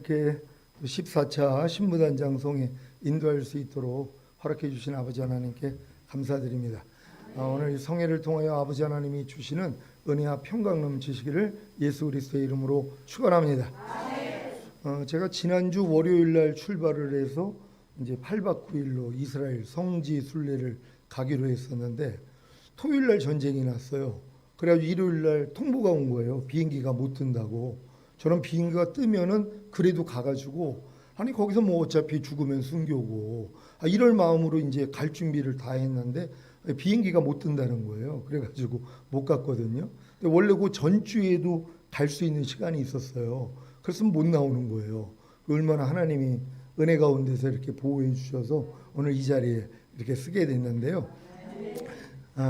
이렇게 14차 신부단장 송에 인도할 수 있도록 허락해 주신 아버지 하나님께 감사드립니다. 오늘 이 성회를 통하여 아버지 하나님이 주시는 은혜와 평강 넘치시기를 예수 그리스도의 이름으로 축원합니다. 제가 지난주 월요일 날 출발을 해서 이제 8박 9일로 이스라엘 성지 순례를 가기로 했었는데 토요일 날 전쟁이 났어요. 그래가지고 일요일 날 통보가 온 거예요. 비행기가 못 뜬다고. 저는 비행기가 뜨면은 그래도 가가지고 아니 거기서 뭐 어차피 죽으면 순교고 이럴 마음으로 이제 갈 준비를 다 했는데 비행기가 못 뜬다는 거예요. 그래가지고 못 갔거든요. 근데 원래 그 전주에도 갈 수 있는 시간이 있었어요. 그래서 못 나오는 거예요. 얼마나 하나님이 은혜 가운데서 이렇게 보호해 주셔서 오늘 이 자리에 이렇게 쓰게 됐는데요.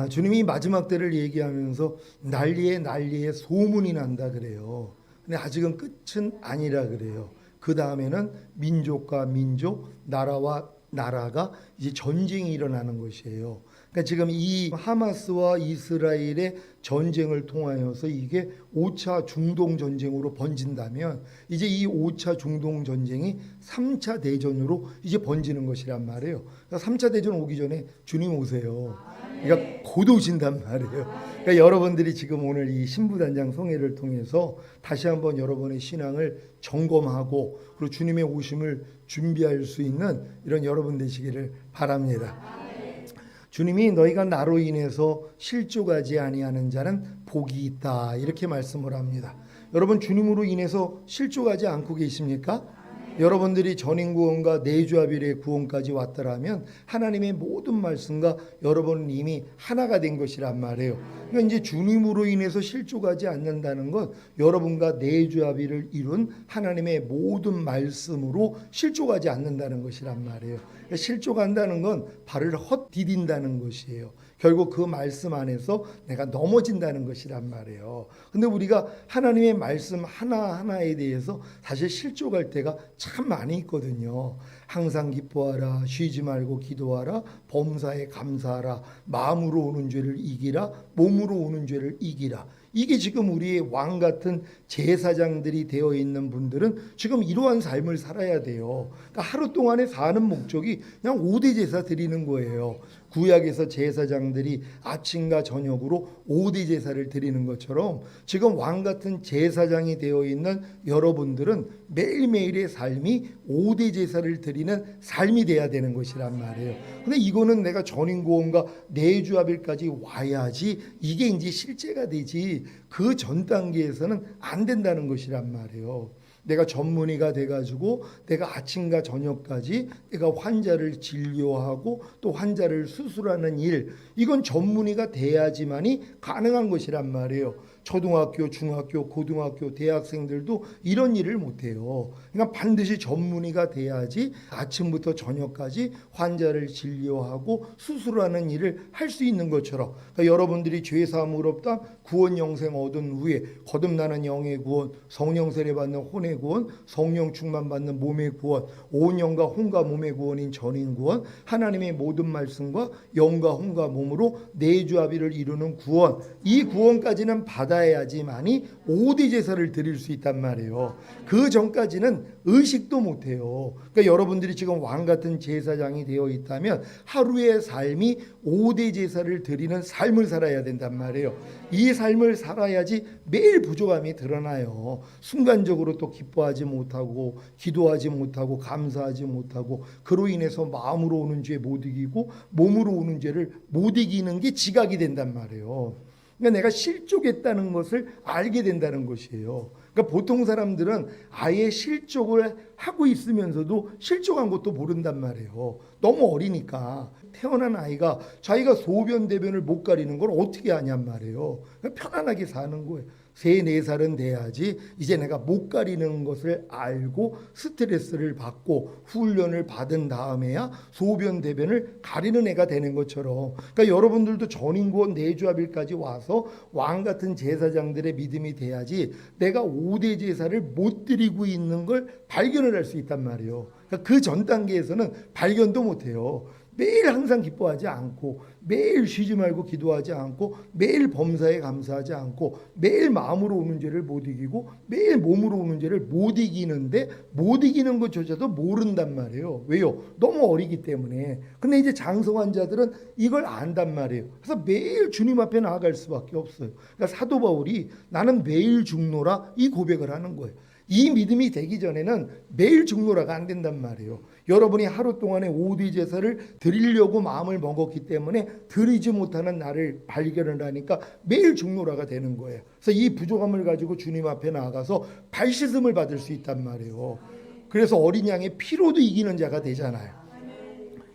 주님이 마지막 때를 얘기하면서 난리에 소문이 난다 그래요. 근데 아직은 끝은 아니라 그래요. 그 다음에는 민족과 민족, 나라와 나라가 이제 전쟁이 일어나는 것이에요. 그러니까 지금 이 하마스와 이스라엘의 전쟁을 통하여서 이게 5차 중동 전쟁으로 번진다면 이제 이 5차 중동 전쟁이 3차 대전으로 이제 번지는 것이란 말이에요. 그러니까 3차 대전 오기 전에 주님 오세요. 그러니까 곧 오신단 말이에요. 그러니까 여러분들이 지금 오늘 이 신부단장 성회를 통해서 다시 한번 여러분의 신앙을 점검하고 그리고 주님의 오심을 준비할 수 있는 이런 여러분 되시기를 바랍니다. 주님이 너희가 나로 인해서 실족하지 아니하는 자는 복이 있다 이렇게 말씀을 합니다. 여러분 주님으로 인해서 실족하지 않고 계십니까? 여러분들이 전인구원과 내주합일의 구원까지 왔더라면 하나님의 모든 말씀과 여러분은 이미 하나가 된 것이란 말이에요. 그러니까 이제 주님으로 인해서 실족하지 않는다는 건 여러분과 내주합일을 이룬 하나님의 모든 말씀으로 실족하지 않는다는 것이란 말이에요. 그러니까 실족한다는 건 발을 헛디딘다는 것이에요. 결국 그 말씀 안에서 내가 넘어진다는 것이란 말이에요. 근데 우리가 하나님의 말씀 하나하나에 대해서 사실 실족할 때가 참 많이 있거든요. 항상 기뻐하라, 쉬지 말고 기도하라, 범사에 감사하라, 마음으로 오는 죄를 이기라, 몸으로 오는 죄를 이기라. 이게 지금 우리의 왕 같은 제사장들이 되어 있는 분들은 지금 이러한 삶을 살아야 돼요. 그러니까 하루 동안에 사는 목적이 그냥 5대 제사 드리는 거예요. 구약에서 제사장들이 아침과 저녁으로 5대 제사를 드리는 것처럼 지금 왕 같은 제사장이 되어 있는 여러분들은 매일매일의 삶이 5대 제사를 드리는 삶이 돼야 되는 것이란 말이에요. 근데 이거는 내가 전인구원과 내주합일까지 와야지 이게 이제 실제가 되지 그 전 단계에서는 안 된다는 것이란 말이에요. 내가 전문의가 돼가지고 내가 아침과 저녁까지 내가 환자를 진료하고 또 환자를 수술하는 일, 이건 전문의가 돼야지만이 가능한 것이란 말이에요. 초등학교, 중학교, 고등학교, 대학생들도 이런 일을 못해요. 그러니까 반드시 전문의가 돼야지 아침부터 저녁까지 환자를 진료하고 수술하는 일을 할 수 있는 것처럼 그러니까 여러분들이 죄사함을 없다 구원 영생 얻은 후에 거듭나는 영의 구원, 성령 세례 받는 혼의 구원, 성령 충만 받는 몸의 구원, 온 영과 혼과 몸의 구원인 전인 구원, 하나님의 모든 말씀과 영과 혼과 몸으로 내주합일을 이루는 구원, 이 구원까지는 받아야지만이 5대 제사를 드릴 수 있단 말이에요. 그 전까지는 의식도 못해요. 그러니까 여러분들이 지금 왕 같은 제사장이 되어 있다면 하루의 삶이 5대 제사를 드리는 삶을 살아야 된단 말이에요. 이 삶을 살아야지 매일 부족함이 드러나요. 순간적으로 또 기뻐하지 못하고 기도하지 못하고 감사하지 못하고 그로 인해서 마음으로 오는 죄 못 이기고 몸으로 오는 죄를 못 이기는 게 지각이 된단 말이에요. 그러니까 내가 실족했다는 것을 알게 된다는 것이에요. 그러니까 보통 사람들은 아예 실족을 하고 있으면서도 실족한 것도 모른단 말이에요. 너무 어리니까. 태어난 아이가 자기가 소변 대변을 못 가리는 걸 어떻게 아냔 말이에요. 편안하게 사는 거예요. 3, 4살은 돼야지 이제 내가 못 가리는 것을 알고 스트레스를 받고 훈련을 받은 다음에야 소변 대변을 가리는 애가 되는 것처럼 그러니까 여러분들도 전인구원 내주합일까지 와서 왕 같은 제사장들의 믿음이 돼야지 내가 5대 제사를 못 드리고 있는 걸 발견을 할 수 있단 말이에요. 그러니까 그 전 단계에서는 발견도 못해요. 매일 항상 기뻐하지 않고, 매일 쉬지 말고 기도하지 않고, 매일 범사에 감사하지 않고, 매일 마음으로 오는 죄를 못 이기고, 매일 몸으로 오는 죄를 못 이기는데, 못 이기는 것조차도 모른단 말이에요. 왜요? 너무 어리기 때문에. 근데 이제 장성한 자들은 이걸 안단 말이에요. 그래서 매일 주님 앞에 나아갈 수밖에 없어요. 그러니까 사도 바울이 나는 매일 죽노라 이 고백을 하는 거예요. 이 믿음이 되기 전에는 매일 죽노라가 안 된단 말이에요. 여러분이 하루 동안에 5대 제사를 드리려고 마음을 먹었기 때문에 드리지 못하는 나를 발견을 하니까 매일 죽노라가 되는 거예요. 그래서 이 부족함을 가지고 주님 앞에 나아가서 발씻음을 받을 수 있단 말이에요. 그래서 어린 양의 피로도 이기는 자가 되잖아요.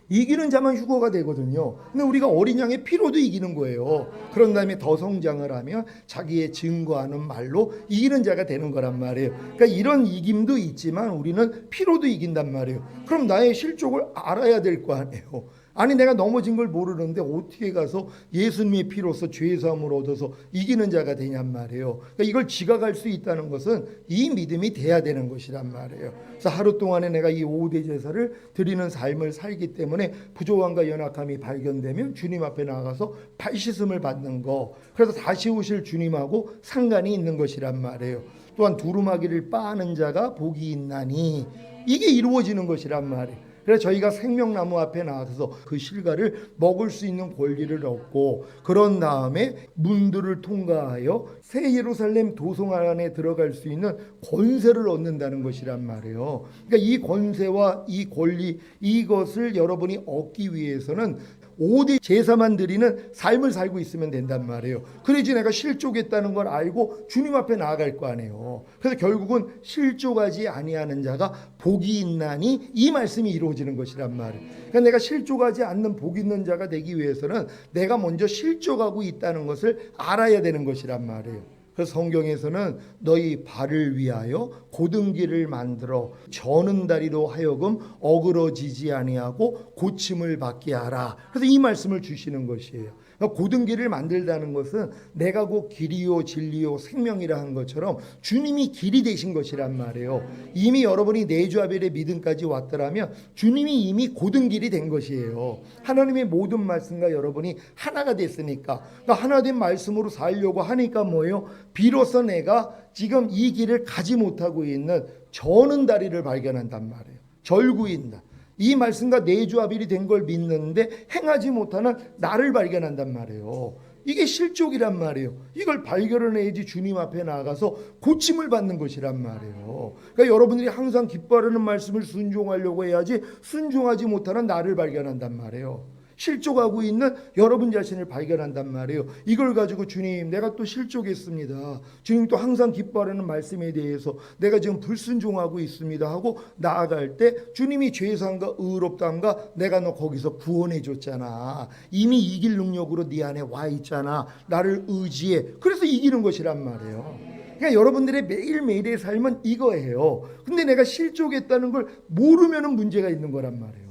이기는 자만 휴거가 되거든요. 근데 우리가 어린 양의 피로도 이기는 거예요. 그런 다음에 더 성장을 하면 자기의 증거하는 말로 이기는 자가 되는 거란 말이에요. 그러니까 이런 이김도 있지만 우리는 피로도 이긴단 말이에요. 그럼 나의 실족을 알아야 될 거 아니에요. 아니 내가 넘어진 걸 모르는데 어떻게 가서 예수님의 피로서 죄사함을 얻어서 이기는 자가 되냔 말이에요. 그러니까 이걸 지각할 수 있다는 것은 이 믿음이 돼야 되는 것이란 말이에요. 그래서 하루 동안에 내가 이 5대 제사를 드리는 삶을 살기 때문에 부족함과 연약함이 발견되면 주님 앞에 나가서 발씻음을 받는 거, 그래서 다시 오실 주님하고 상관이 있는 것이란 말이에요. 또한 두루마기를 빠는 자가 복이 있나니, 이게 이루어지는 것이란 말이에요. 그래서 저희가 생명나무 앞에 나가서 그 실과를 먹을 수 있는 권리를 얻고, 그런 다음에 문들을 통과하여 새 예루살렘 도성 안에 들어갈 수 있는 권세를 얻는다는 것이란 말이에요. 그러니까 이 권세와 이 권리, 이것을 여러분이 얻기 위해서는 5대 제사만 드리는 삶을 살고 있으면 된단 말이에요. 그래야지 내가 실족했다는 걸 알고 주님 앞에 나아갈 거 아니에요. 그래서 결국은 실족하지 아니하는 자가 복이 있나니, 이 말씀이 이루어지는 것이란 말이에요. 그러니까 내가 실족하지 않는 복 있는 자가 되기 위해서는 내가 먼저 실족하고 있다는 것을 알아야 되는 것이란 말이에요. 그래서 성경에서는 너희 발을 위하여 고등기를 만들어 저는 다리로 하여금 어그러지지 아니하고 고침을 받게 하라. 그래서 이 말씀을 주시는 것이에요. 그러니까 고등기를 만들다는 것은 내가 곧 길이요 진리요 생명이라 한 것처럼 주님이 길이 되신 것이란 말이에요. 이미 여러분이 내주아벨의 믿음까지 왔더라면 주님이 이미 고등길이 된 것이에요. 하나님의 모든 말씀과 여러분이 하나가 됐으니까, 그러니까 하나 된 말씀으로 살려고 하니까 뭐예요? 비로소 내가 지금 이 길을 가지 못하고 있는 저는 다리를 발견한단 말이에요. 절구인다. 이 말씀과 내주아벨이 된 걸 믿는데 행하지 못하는 나를 발견한단 말이에요. 이게 실족이란 말이에요. 이걸 발견해야지 주님 앞에 나가서 고침을 받는 것이란 말이에요. 그러니까 여러분들이 항상 기뻐하는 말씀을 순종하려고 해야지 순종하지 못하는 나를 발견한단 말이에요. 실족하고 있는 여러분 자신을 발견한단 말이에요. 이걸 가지고 주님, 내가 또 실족했습니다. 주님 또 항상 기뻐하는 말씀에 대해서 내가 지금 불순종하고 있습니다 하고 나아갈 때 주님이 죄사함과 의롭다함과 내가 너 거기서 구원해 줬잖아. 이미 이길 능력으로 네 안에 와 있잖아. 나를 의지해. 그래서 이기는 것이란 말이에요. 그러니까 여러분들의 매일매일의 삶은 이거예요. 근데 내가 실족했다는 걸 모르면 문제가 있는 거란 말이에요.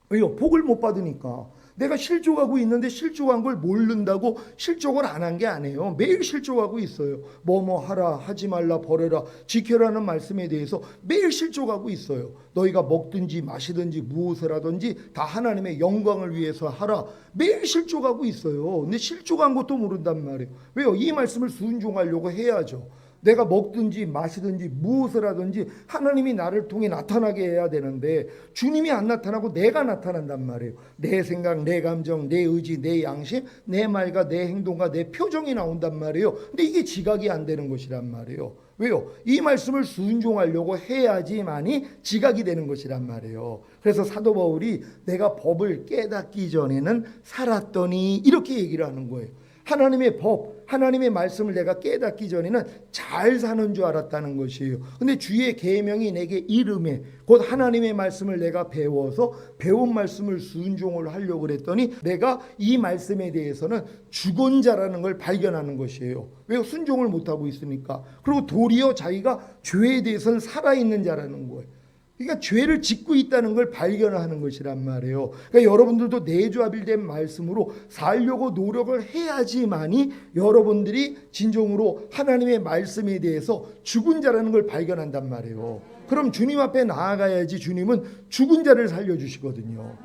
왜요? 복을 못 받으니까. 내가 실족하고 있는데 실족한 걸 모른다고 실족을 안 한 게 아니에요. 매일 실족하고 있어요. 뭐뭐 하라, 하지 말라, 버려라, 지켜라는 말씀에 대해서 매일 실족하고 있어요. 너희가 먹든지 마시든지 무엇을 하든지 다 하나님의 영광을 위해서 하라. 매일 실족하고 있어요. 근데 실족한 것도 모른단 말이에요. 왜요? 이 말씀을 순종하려고 해야죠. 내가 먹든지 마시든지 무엇을 하든지 하나님이 나를 통해 나타나게 해야 되는데 주님이 안 나타나고 내가 나타난단 말이에요. 내 생각, 내 감정, 내 의지, 내 양심, 내 말과 내 행동과 내 표정이 나온단 말이에요. 근데 이게 지각이 안 되는 것이란 말이에요. 왜요? 이 말씀을 순종하려고 해야지만이 지각이 되는 것이란 말이에요. 그래서 사도 바울이 내가 법을 깨닫기 전에는 살았더니 이렇게 얘기를 하는 거예요. 하나님의 법, 하나님의 말씀을 내가 깨닫기 전에는 잘 사는 줄 알았다는 것이에요. 근데 주의 계명이 내게 이름에 곧 하나님의 말씀을 내가 배워서 배운 말씀을 순종을 하려고 그랬더니 내가 이 말씀에 대해서는 죽은 자라는 걸 발견하는 것이에요. 왜? 순종을 못하고 있으니까. 그리고 도리어 자기가 죄에 대해서는 살아있는 자라는 거예요. 그러니까 죄를 짓고 있다는 걸 발견하는 것이란 말이에요. 그러니까 여러분들도 내주아빌된 말씀으로 살려고 노력을 해야지만이 여러분들이 진정으로 하나님의 말씀에 대해서 죽은 자라는 걸 발견한단 말이에요. 그럼 주님 앞에 나아가야지 주님은 죽은 자를 살려주시거든요.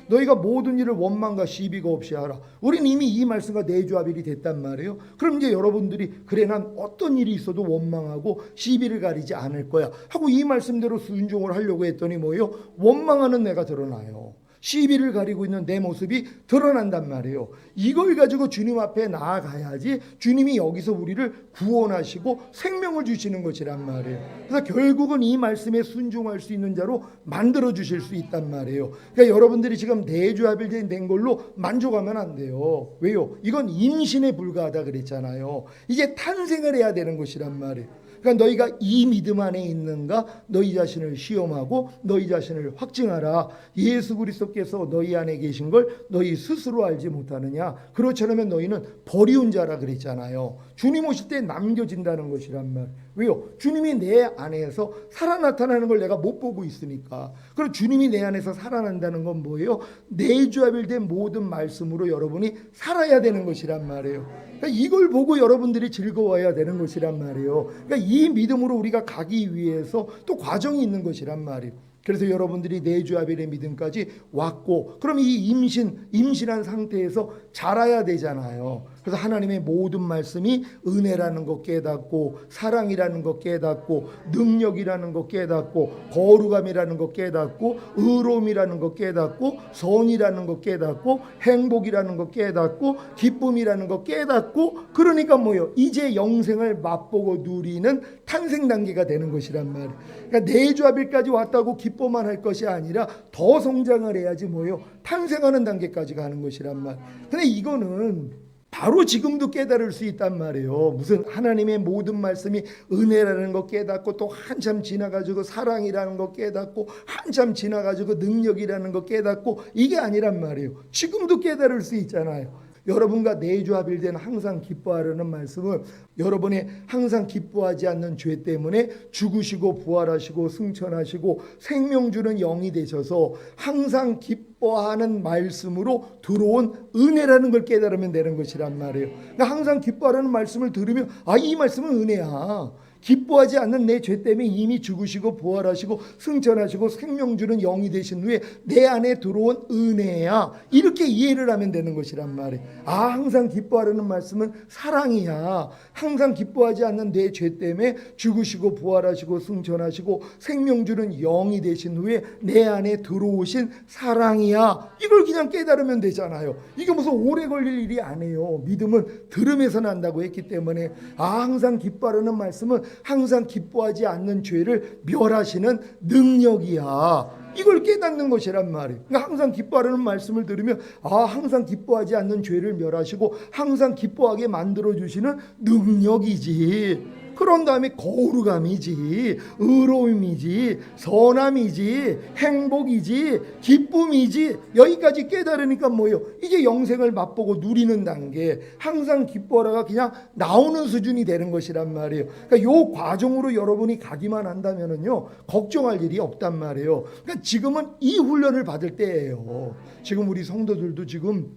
너희가 모든 일을 원망과 시비가 없이 하라. 우리는 이미 이 말씀과 내주합일이 됐단 말이에요. 그럼 이제 여러분들이 그래 난 어떤 일이 있어도 원망하고 시비를 가리지 않을 거야 하고 이 말씀대로 순종을 하려고 했더니 뭐예요? 원망하는 내가 드러나요. 시비를 가리고 있는 내 모습이 드러난단 말이에요. 이걸 가지고 주님 앞에 나아가야지 주님이 여기서 우리를 구원하시고 생명을 주시는 것이란 말이에요. 그래서 결국은 이 말씀에 순종할 수 있는 자로 만들어 주실 수 있단 말이에요. 그러니까 여러분들이 지금 내주합일 된 걸로 만족하면 안 돼요. 왜요? 이건 임신에 불과하다 그랬잖아요. 이제 탄생을 해야 되는 것이란 말이에요. 그러니까 너희가 이 믿음 안에 있는가 너희 자신을 시험하고 너희 자신을 확증하라. 예수 그리스도께서 너희 안에 계신 걸 너희 스스로 알지 못하느냐. 그렇지 않으면 너희는 버리운 자라 그랬잖아요. 주님 오실 때 남겨진다는 것이란 말. 왜요? 주님이 내 안에서 살아 나타나는 걸 내가 못 보고 있으니까. 그리고 주님이 내 안에서 살아난다는 건 뭐예요? 내주합일된 모든 말씀으로 여러분이 살아야 되는 것이란 말이에요. 그러니까 이걸 보고 여러분들이 즐거워야 되는 것이란 말이에요. 그러니까 이 믿음으로 우리가 가기 위해서 또 과정이 있는 것이란 말이에요. 그래서 여러분들이 내주합일의 믿음까지 왔고, 그럼 이 임신한 상태에서 자라야 되잖아요. 그래서 하나님의 모든 말씀이 은혜라는 것 깨닫고, 사랑이라는 것 깨닫고, 능력이라는 것 깨닫고, 거룩함이라는 것 깨닫고, 의로움이라는 것 깨닫고, 선이라는 것 깨닫고, 행복이라는 것 깨닫고, 기쁨이라는 것 깨닫고, 그러니까 뭐예요? 이제 영생을 맛보고 누리는 탄생 단계가 되는 것이란 말이에요. 그러니까 내주합일까지 왔다고 기뻐만 할 것이 아니라 더 성장을 해야지 뭐예요? 탄생하는 단계까지 가는 것이란 말. 근데 이거는 바로 지금도 깨달을 수 있단 말이에요. 무슨 하나님의 모든 말씀이 은혜라는 거 깨닫고 또 한참 지나가지고 사랑이라는 거 깨닫고 한참 지나가지고 능력이라는 거 깨닫고 이게 아니란 말이에요. 지금도 깨달을 수 있잖아요. 여러분과 내주합일된 항상 기뻐하려는 말씀은 여러분이 항상 기뻐하지 않는 죄 때문에 죽으시고 부활하시고 승천하시고 생명 주는 영이 되셔서 항상 기뻐하는 말씀으로 들어온 은혜라는 걸 깨달으면 되는 것이란 말이에요. 그러니까 항상 기뻐하라는 말씀을 들으면 이 말씀은 은혜야. 기뻐하지 않는 내 죄 때문에 이미 죽으시고 부활하시고 승천하시고 생명 주는 영이 되신 후에 내 안에 들어온 은혜야. 이렇게 이해를 하면 되는 것이란 말이에요. 항상 기뻐하라는 말씀은 사랑이야. 항상 기뻐하지 않는 내 죄 때문에 죽으시고 부활하시고 승천하시고 생명 주는 영이 되신 후에 내 안에 들어오신 사랑이야. 이걸 그냥 깨달으면 되잖아요. 이게 무슨 오래 걸릴 일이 아니에요. 믿음은 들음에서 난다고 했기 때문에 항상 기뻐하라는 말씀은 항상 기뻐하지 않는 죄를 멸하시는 능력이야. 이걸 깨닫는 것이란 말이에요. 그러니까 항상 기뻐하라는 말씀을 들으면 항상 기뻐하지 않는 죄를 멸하시고 항상 기뻐하게 만들어주시는 능력이지. 그런 다음에 거룩함이지, 의로움이지, 선함이지, 행복이지, 기쁨이지. 여기까지 깨달으니까 뭐예요? 이제 영생을 맛보고 누리는 단계. 항상 기뻐하라가 그냥 나오는 수준이 되는 것이란 말이에요. 그러니까 이 과정으로 여러분이 가기만 한다면은요 걱정할 일이 없단 말이에요. 그러니까 지금은 이 훈련을 받을 때예요. 지금 우리 성도들도 지금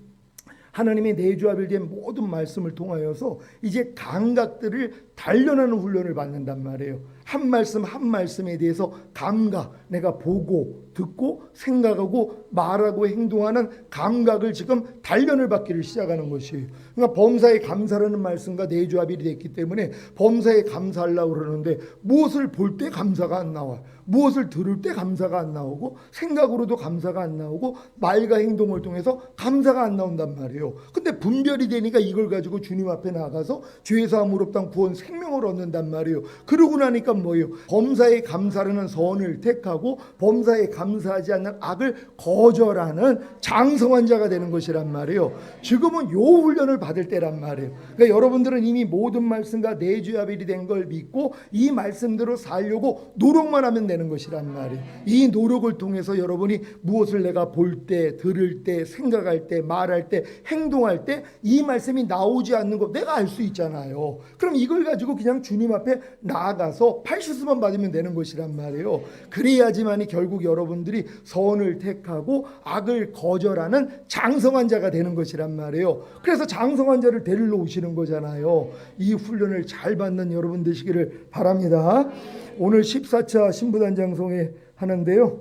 하나님의 내주합일된 모든 말씀을 통하여서 이제 감각들을 단련하는 훈련을 받는단 말이에요. 한 말씀 한 말씀에 대해서 감각, 내가 보고 듣고 생각하고 말하고 행동하는 감각을 지금 단련을 받기를 시작하는 것이에요. 그러니까 범사에 감사라는 말씀과 내주합일이 됐기 때문에 범사에 감사하려고 그러는데 무엇을 볼 때 감사가 안 나와요. 무엇을 들을 때 감사가 안 나오고 생각으로도 감사가 안 나오고 말과 행동을 통해서 감사가 안 나온단 말이에요. 근데 분별이 되니까 이걸 가지고 주님 앞에 나가서 죄사함으로 없당 구원 생명을 얻는단 말이에요. 그러고 나니까 뭐예요? 범사에 감사라는 선을 택하고 범사에 감사하지 않는 악을 거절하는 장성한 자가 되는 것이란 말이에요. 지금은 요 훈련을 받을 때란 말이에요. 그러니까 여러분들은 이미 모든 말씀과 내주합일이 된 걸 믿고 이 말씀대로 살려고 노력만 하면 되는 것이란 말이에요. 이 노력을 통해서 여러분이 무엇을 내가 볼 때, 들을 때, 생각할 때, 말할 때, 행동할 때 이 말씀이 나오지 않는 거 내가 알 수 있잖아요. 그럼 이걸 가지고 그냥 주님 앞에 나아가서 팔실수만 받으면 되는 것이란 말이에요. 그래야지만이 결국 여러분들이 선을 택하고 악을 거절하는 장성한 자가 되는 것이란 말이에요. 그래서 장성한 자를 데리러 오시는 거잖아요. 이 훈련을 잘 받는 여러분 되시기를 바랍니다. 오늘 14차 신부단장송회 하는데요.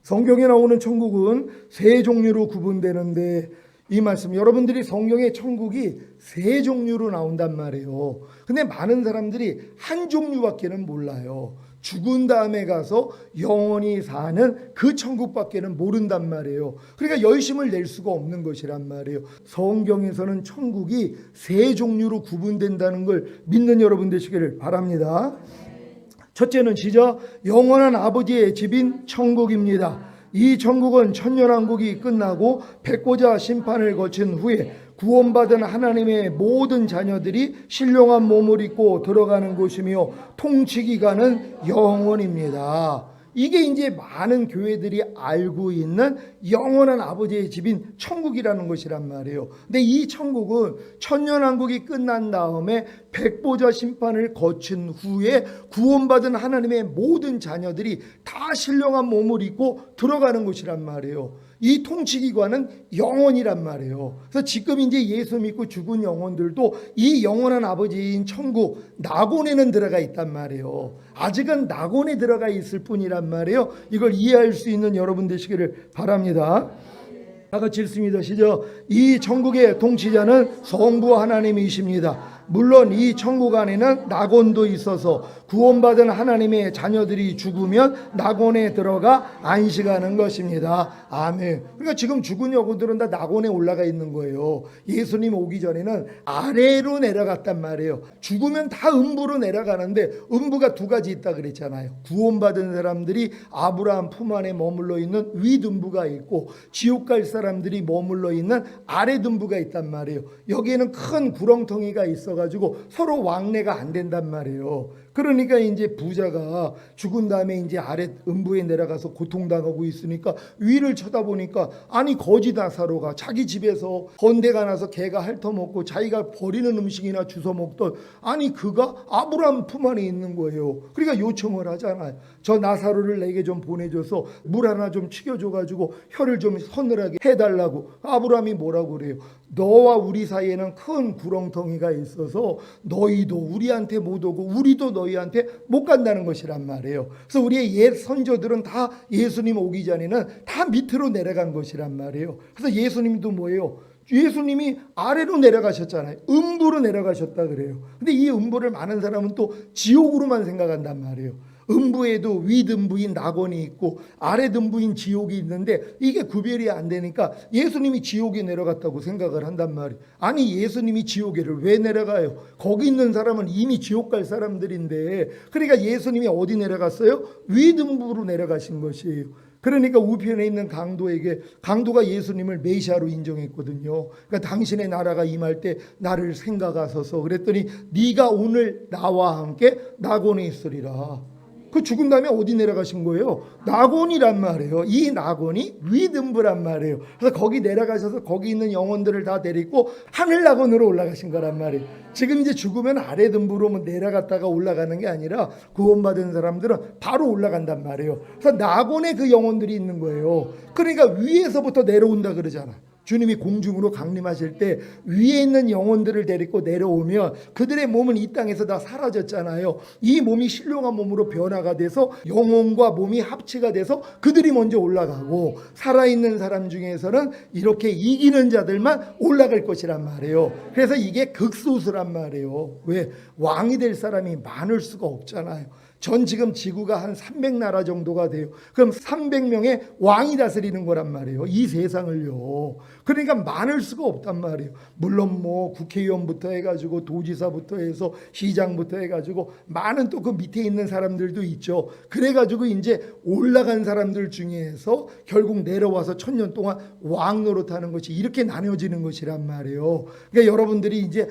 성경에 나오는 천국은 세 종류로 구분되는데, 이 말씀, 여러분들이 성경에 천국이 세 종류로 나온단 말이에요. 근데 많은 사람들이 한 종류밖에는 몰라요. 죽은 다음에 가서 영원히 사는 그 천국밖에는 모른단 말이에요. 그러니까 열심을 낼 수가 없는 것이란 말이에요. 성경에서는 천국이 세 종류로 구분된다는 걸 믿는 여러분 되시기를 바랍니다. 첫째는 시작, 영원한 아버지의 집인 천국입니다. 이 천국은 천년왕국이 끝나고 백보자 심판을 거친 후에 구원받은 하나님의 모든 자녀들이 신령한 몸을 입고 들어가는 곳이며 통치기간은 영원입니다. 이게 이제 많은 교회들이 알고 있는 영원한 아버지의 집인 천국이라는 것이란 말이에요. 근데 이 천국은 천년왕국이 끝난 다음에 백보자 심판을 거친 후에 구원받은 하나님의 모든 자녀들이 다 신령한 몸을 입고 들어가는 곳이란 말이에요. 이 통치기관은 영원이란 말이에요. 그래서 지금 이제 예수 믿고 죽은 영혼들도 이 영원한 아버지인 천국 낙원에는 들어가 있단 말이에요. 아직은 낙원에 들어가 있을 뿐이란 말이에요. 이걸 이해할 수 있는 여러분 되시기를 바랍니다. 다 같이 읽습니다. 시작. 이 천국의 통치자는 성부 하나님이십니다. 물론 이 천국 안에는 낙원도 있어서 구원받은 하나님의 자녀들이 죽으면 낙원에 들어가 안식하는 것입니다. 아멘. 그러니까 지금 죽은 영혼들은 다 낙원에 올라가 있는 거예요. 예수님 오기 전에는 아래로 내려갔단 말이에요. 죽으면 다 음부로 내려가는데 음부가 두 가지 있다 그랬잖아요. 구원받은 사람들이 아브라함 품 안에 머물러 있는 윗음부가 있고, 지옥 갈 사람들이 머물러 있는 아랫음부가 있단 말이에요. 여기에는 큰 구렁텅이가 있어가지고 서로 왕래가 안 된단 말이에요. 그러니까 이제 부자가 죽은 다음에 이제 아래 음부에 내려가서 고통당하고 있으니까 위를 쳐다보니까, 아니 거지 나사로가 자기 집에서 번데가 나서 개가 핥아먹고 자기가 버리는 음식이나 주워 먹던, 아니 그가 아브라함 품 안에 있는 거예요. 그러니까 요청을 하잖아요. 저 나사로를 내게 좀 보내줘서 물 하나 좀 튀겨줘가지고 혀를 좀 서늘하게 해달라고. 아브라함이 뭐라고 그래요? 너와 우리 사이에는 큰 구렁텅이가 있어서 너희도 우리한테 못 오고 우리도 너희한테 못 간다는 것이란 말이에요. 그래서 우리의 옛 선조들은 다 예수님 오기 전에는 다 밑으로 내려간 것이란 말이에요. 그래서 예수님도 뭐예요? 예수님이 아래로 내려가셨잖아요. 음부로 내려가셨다 그래요. 근데 이 음부를 많은 사람은 또 지옥으로만 생각한단 말이에요. 음부에도 윗음부인 낙원이 있고 아랫음부인 지옥이 있는데 이게 구별이 안 되니까 예수님이 지옥에 내려갔다고 생각을 한단 말이에요. 아니 예수님이 지옥에를 왜 내려가요? 거기 있는 사람은 이미 지옥 갈 사람들인데, 그러니까 예수님이 어디 내려갔어요? 윗음부로 내려가신 것이에요. 그러니까 우편에 있는 강도에게, 강도가 예수님을 메시아로 인정했거든요. 그러니까 당신의 나라가 임할 때 나를 생각하소서 그랬더니 네가 오늘 나와 함께 낙원에 있으리라. 그 죽은 다음에 어디 내려가신 거예요? 낙원이란 말이에요. 이 낙원이 윗음부란 말이에요. 그래서 거기 내려가셔서 거기 있는 영혼들을 다 데리고 하늘 낙원으로 올라가신 거란 말이에요. 지금 이제 죽으면 아랫음부로 내려갔다가 올라가는 게 아니라 구원받은 사람들은 바로 올라간단 말이에요. 그래서 낙원에 그 영혼들이 있는 거예요. 그러니까 위에서부터 내려온다 그러잖아. 주님이 공중으로 강림하실 때 위에 있는 영혼들을 데리고 내려오면 그들의 몸은 이 땅에서 다 사라졌잖아요. 이 몸이 신령한 몸으로 변화가 돼서 영혼과 몸이 합치가 돼서 그들이 먼저 올라가고, 살아있는 사람 중에서는 이렇게 이기는 자들만 올라갈 것이란 말이에요. 그래서 이게 극소수란 말이에요. 왜? 왕이 될 사람이 많을 수가 없잖아요. 전 지금 지구가 한 300나라 정도가 돼요. 그럼 300명의 왕이 다스리는 거란 말이에요. 이 세상을요. 그러니까 많을 수가 없단 말이에요. 물론 뭐 국회의원부터 해가지고 도지사부터 해서 시장부터 해가지고 많은 또 그 밑에 있는 사람들도 있죠. 그래가지고 이제 올라간 사람들 중에서 결국 내려와서 1000년 동안 왕 노릇하는 것이 이렇게 나뉘어지는 것이란 말이에요. 그러니까 여러분들이 이제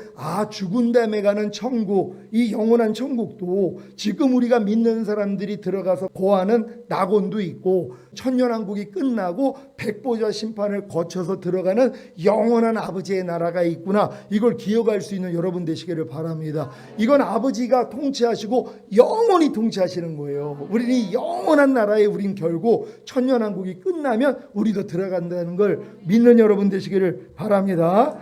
죽은 다음에 가는 천국, 이 영원한 천국도 지금 우리가 믿는 사람들이 들어가서 거하는 낙원도 있고, 천년왕국이 끝나고 백보자 심판을 거쳐서 들어가는 영원한 아버지의 나라가 있구나, 이걸 기억할 수 있는 여러분 되시기를 바랍니다. 이건 아버지가 통치하시고 영원히 통치하시는 거예요. 우리는 이 영원한 나라에 우린 결국 천년왕국이 끝나면 우리도 들어간다는 걸 믿는 여러분 되시기를 바랍니다.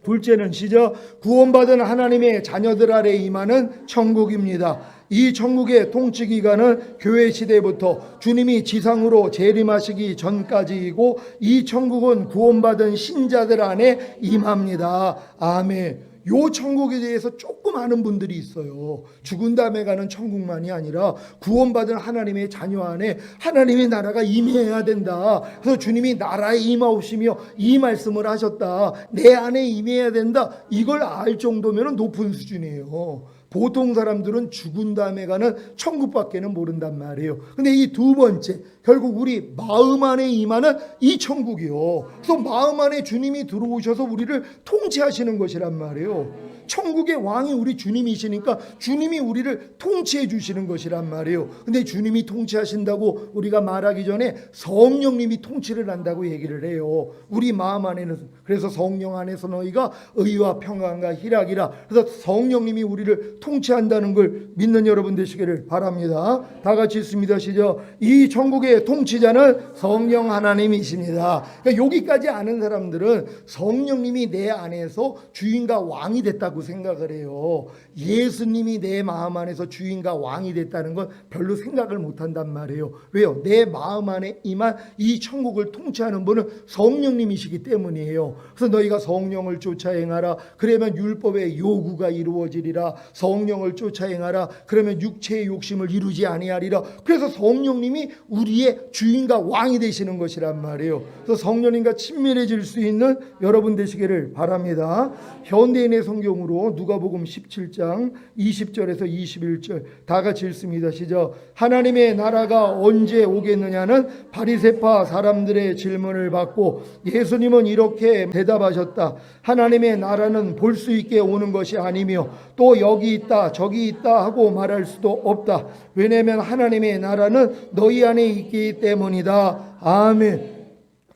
둘째는 시작, 구원받은 하나님의 자녀들 아래 임하는 천국입니다. 이 천국의 통치 기간은 교회 시대부터 주님이 지상으로 재림하시기 전까지이고, 이 천국은 구원받은 신자들 안에 임합니다. 아멘. 요 천국에 대해서 조금 아는 분들이 있어요. 죽은 다음에 가는 천국만이 아니라 구원받은 하나님의 자녀 안에 하나님의 나라가 임해야 된다. 그래서 주님이 나라에 임하오시며 이 말씀을 하셨다. 내 안에 임해야 된다. 이걸 알 정도면 높은 수준이에요. 보통 사람들은 죽은 다음에 가는 천국밖에는 모른단 말이에요. 근데 이 두 번째, 결국 우리 마음 안에 임하는 이 천국이요. 그래서 마음 안에 주님이 들어오셔서 우리를 통치하시는 것이란 말이에요. 천국의 왕이 우리 주님이시니까 주님이 우리를 통치해 주시는 것이란 말이에요. 근데 주님이 통치하신다고 우리가 말하기 전에 성령님이 통치를 한다고 얘기를 해요. 우리 마음 안에는. 그래서 성령 안에서 너희가 의와 평강과 희락이라. 그래서 성령님이 우리를 통치한다는 걸 믿는 여러분 되시기를 바랍니다. 다 같이 있습니다. 시작. 이 천국의 통치자는 성령 하나님이십니다. 그러니까 여기까지 아는 사람들은 성령님이 내 안에서 주인과 왕이 됐다고 생각을 해요. 예수님이 내 마음 안에서 주인과 왕이 됐다는 건 별로 생각을 못한단 말이에요. 왜요? 내 마음 안에 임한 이 천국을 통치하는 분은 성령님이시기 때문이에요. 그래서 너희가 성령을 쫓아 행하라. 그러면 율법의 요구가 이루어지리라. 성령을 쫓아 행하라. 그러면 육체의 욕심을 이루지 아니하리라. 그래서 성령님이 우리의 주인과 왕이 되시는 것이란 말이에요. 그래서 성령님과 친밀해질 수 있는 여러분 되시기를 바랍니다. 현대인의 성경으로 누가복음 17장 20절에서 21절 다 같이 읽습니다. 시작. 하나님의 나라가 언제 오겠느냐는 바리새파 사람들의 질문을 받고 예수님은 이렇게 대답하셨다. 하나님의 나라는 볼 수 있게 오는 것이 아니며 또 여기 있다 저기 있다 하고 말할 수도 없다. 왜냐하면 하나님의 나라는 너희 안에 있기 때문이다. 아멘.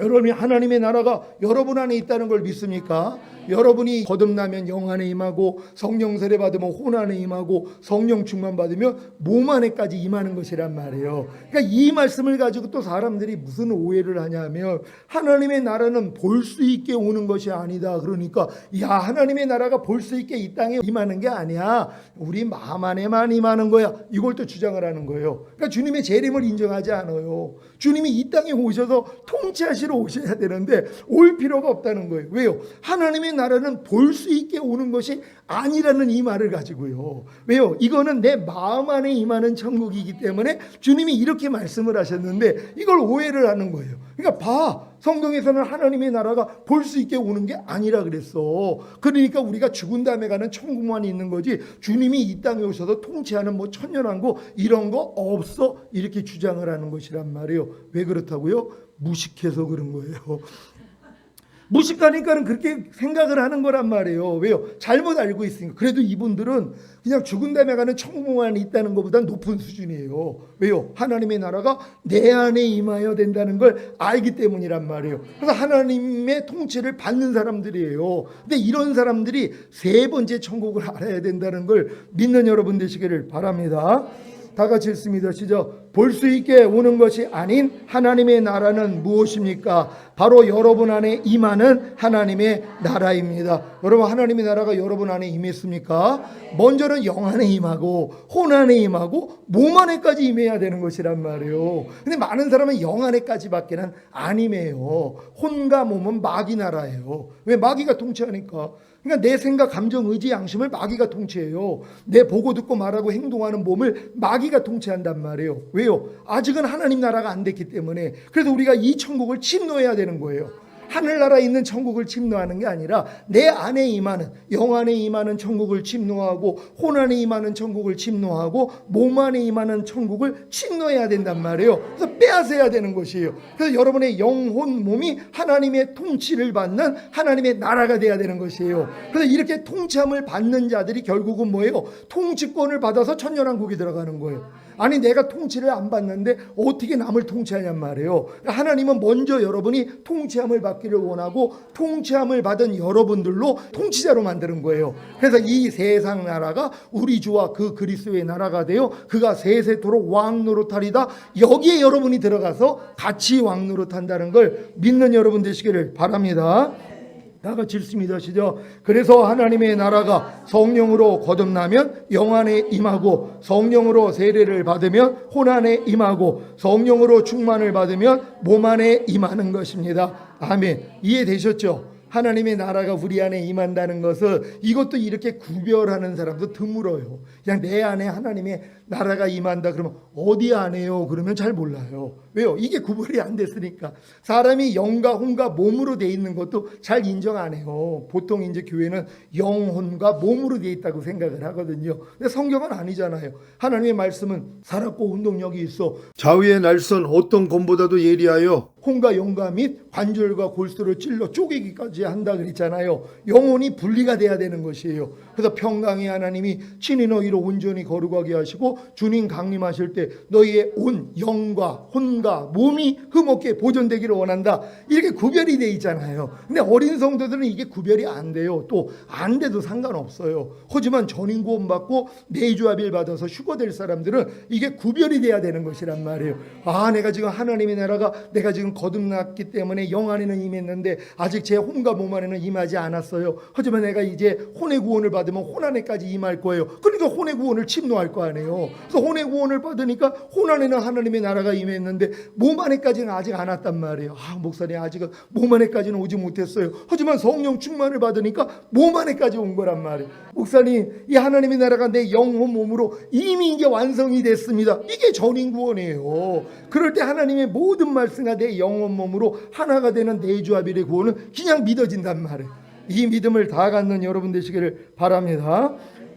여러분이 하나님의 나라가 여러분 안에 있다는 걸 믿습니까? 여러분이 거듭나면 영 안에 임하고 성령 세례 받으면 혼 안에 임하고 성령 충만 받으면 몸 안에까지 임하는 것이란 말이에요. 그러니까 이 말씀을 가지고 또 사람들이 무슨 오해를 하냐면 하나님의 나라는 볼 수 있게 오는 것이 아니다. 그러니까 야, 하나님의 나라가 볼 수 있게 이 땅에 임하는 게 아니야. 우리 마음 안에만 임하는 거야. 이걸 또 주장을 하는 거예요. 그러니까 주님의 재림을 인정하지 않아요. 주님이 이 땅에 오셔서 통치하시러 오셔야 되는데 올 필요가 없다는 거예요. 왜요? 하나님의 나라는 볼 수 있게 오는 것이 아니라는 이 말을 가지고요. 왜요? 이거는 내 마음 안에 임하는 천국이기 때문에 주님이 이렇게 말씀을 하셨는데 이걸 오해를 하는 거예요. 그러니까 봐, 성경에서는 하나님의 나라가 볼 수 있게 오는 게 아니라 그랬어. 그러니까 우리가 죽은 다음에 가는 천국만 있는 거지 주님이 이 땅에 오셔서 통치하는 뭐 천년왕국 이런 거 없어, 이렇게 주장을 하는 것이란 말이에요. 왜 그렇다고요? 무식해서 그런 거예요. 무식하니까는 그렇게 생각을 하는 거란 말이에요. 왜요? 잘못 알고 있으니까. 그래도 이분들은 그냥 죽은 다음에 가는 천국만 있다는 것보다 높은 수준이에요. 왜요? 하나님의 나라가 내 안에 임하여야 된다는 걸 알기 때문이란 말이에요. 그래서 하나님의 통치를 받는 사람들이에요. 근데 이런 사람들이 세 번째 천국을 알아야 된다는 걸 믿는 여러분 되시기를 바랍니다. 다 같이 읽습니다. 시작. 볼 수 있게 오는 것이 아닌 하나님의 나라는 무엇입니까? 바로 여러분 안에 임하는 하나님의 나라입니다. 여러분, 하나님의 나라가 여러분 안에 임했습니까? 먼저는 영 안에 임하고 혼 안에 임하고 몸 안에까지 임해야 되는 것이란 말이에요. 근데 많은 사람은 영 안에까지밖에는 안 임해요. 혼과 몸은 마귀 나라예요. 왜? 마귀가 통치하니까. 그러니까 내 생각, 감정, 의지, 양심을 마귀가 통치해요. 내 보고 듣고 말하고 행동하는 몸을 마귀가 통치한단 말이에요. 왜요? 아직은 하나님 나라가 안 됐기 때문에. 그래서 우리가 이 천국을 침노해야 되는 거예요. 하늘나라에 있는 천국을 침노하는 게 아니라 내 안에 임하는, 영 안에 임하는 천국을 침노하고 혼 안에 임하는 천국을 침노하고 몸 안에 임하는 천국을 침노해야 된단 말이에요. 그래서 빼앗아야 되는 것이에요. 그래서 여러분의 영혼 몸이 하나님의 통치를 받는 하나님의 나라가 돼야 되는 것이에요. 그래서 이렇게 통치함을 받는 자들이 결국은 뭐예요? 통치권을 받아서 천년왕국에 들어가는 거예요. 아니, 내가 통치를 안 받는데 어떻게 남을 통치하냔 말이에요. 하나님은 먼저 여러분이 통치함을 받기를 원하고 통치함을 받은 여러분들로 통치자로 만드는 거예요. 그래서 이 세상 나라가 우리 주와 그 그리스도의 나라가 되어 그가 세세토록 왕노릇하리다. 여기에 여러분이 들어가서 같이 왕노릇한다는 걸 믿는 여러분 되시기를 바랍니다. 다 같이 읽습니다. 시작. 그래서 하나님의 나라가 성령으로 거듭나면 영 안에 임하고, 성령으로 세례를 받으면 혼 안에 임하고, 성령으로 충만을 받으면 몸 안에 임하는 것입니다. 아멘. 이해되셨죠? 하나님의 나라가 우리 안에 임한다는 것은, 이것도 이렇게 구별하는 사람도 드물어요. 그냥 내 안에 하나님의 나라가 임한다 그러면 어디 안에요? 그러면 잘 몰라요. 왜요? 이게 구별이 안 됐으니까. 사람이 영과 혼과 몸으로 돼 있는 것도 잘 인정 안 해요. 보통 이제 교회는 영혼과 몸으로 돼 있다고 생각을 하거든요. 근데 성경은 아니잖아요. 하나님의 말씀은 살았고 운동력이 있어 좌우의 날선 어떤 검보다도 예리하여 혼과 영과 및 관절과 골수를 찔러 쪼개기까지 한다 그랬잖아요. 영혼이 분리가 돼야 되는 것이에요. 그래서 평강의 하나님이 친히 너희로 온전히 거룩하게 하시고, 주님 강림하실 때 너희의 온 영과 혼과 몸이 흠없게 보존되기를 원한다. 이렇게 구별이 돼 있잖아요. 근데 어린 성도들은 이게 구별이 안 돼요. 또 안 돼도 상관없어요. 하지만 전인 구원 받고 내주합일 받아서 휴거될 사람들은 이게 구별이 돼야 되는 것이란 말이에요. 아, 내가 지금 하나님의 나라가 내가 지금 거듭났기 때문에 영 안에는 임했는데 아직 제 혼과 몸 안에는 임하지 않았어요. 하지만 내가 이제 혼의 구원을 받으면 혼 안에까지 임할 거예요. 그러니까 혼의 구원을 침노할 거 아니에요. 그래서 혼의 구원을 받으니까 혼 안에는 하나님의 나라가 임했는데 몸 안에까지는 아직 안 왔단 말이에요. 아, 목사님 아직은 몸 안에까지는 오지 못했어요. 하지만 성령 충만을 받으니까 몸 안에까지 온 거란 말이에요. 목사님, 이 하나님의 나라가 내 영혼 몸으로 이미 이제 완성이 됐습니다. 이게 전인 구원이에요. 그럴 때 하나님의 모든 말씀과 내 영혼 몸으로 하나가 되는 내주합일의 구원은 그냥 믿어진단 말이에요. 이 믿음을 다 갖는 여러분 되시기를 바랍니다.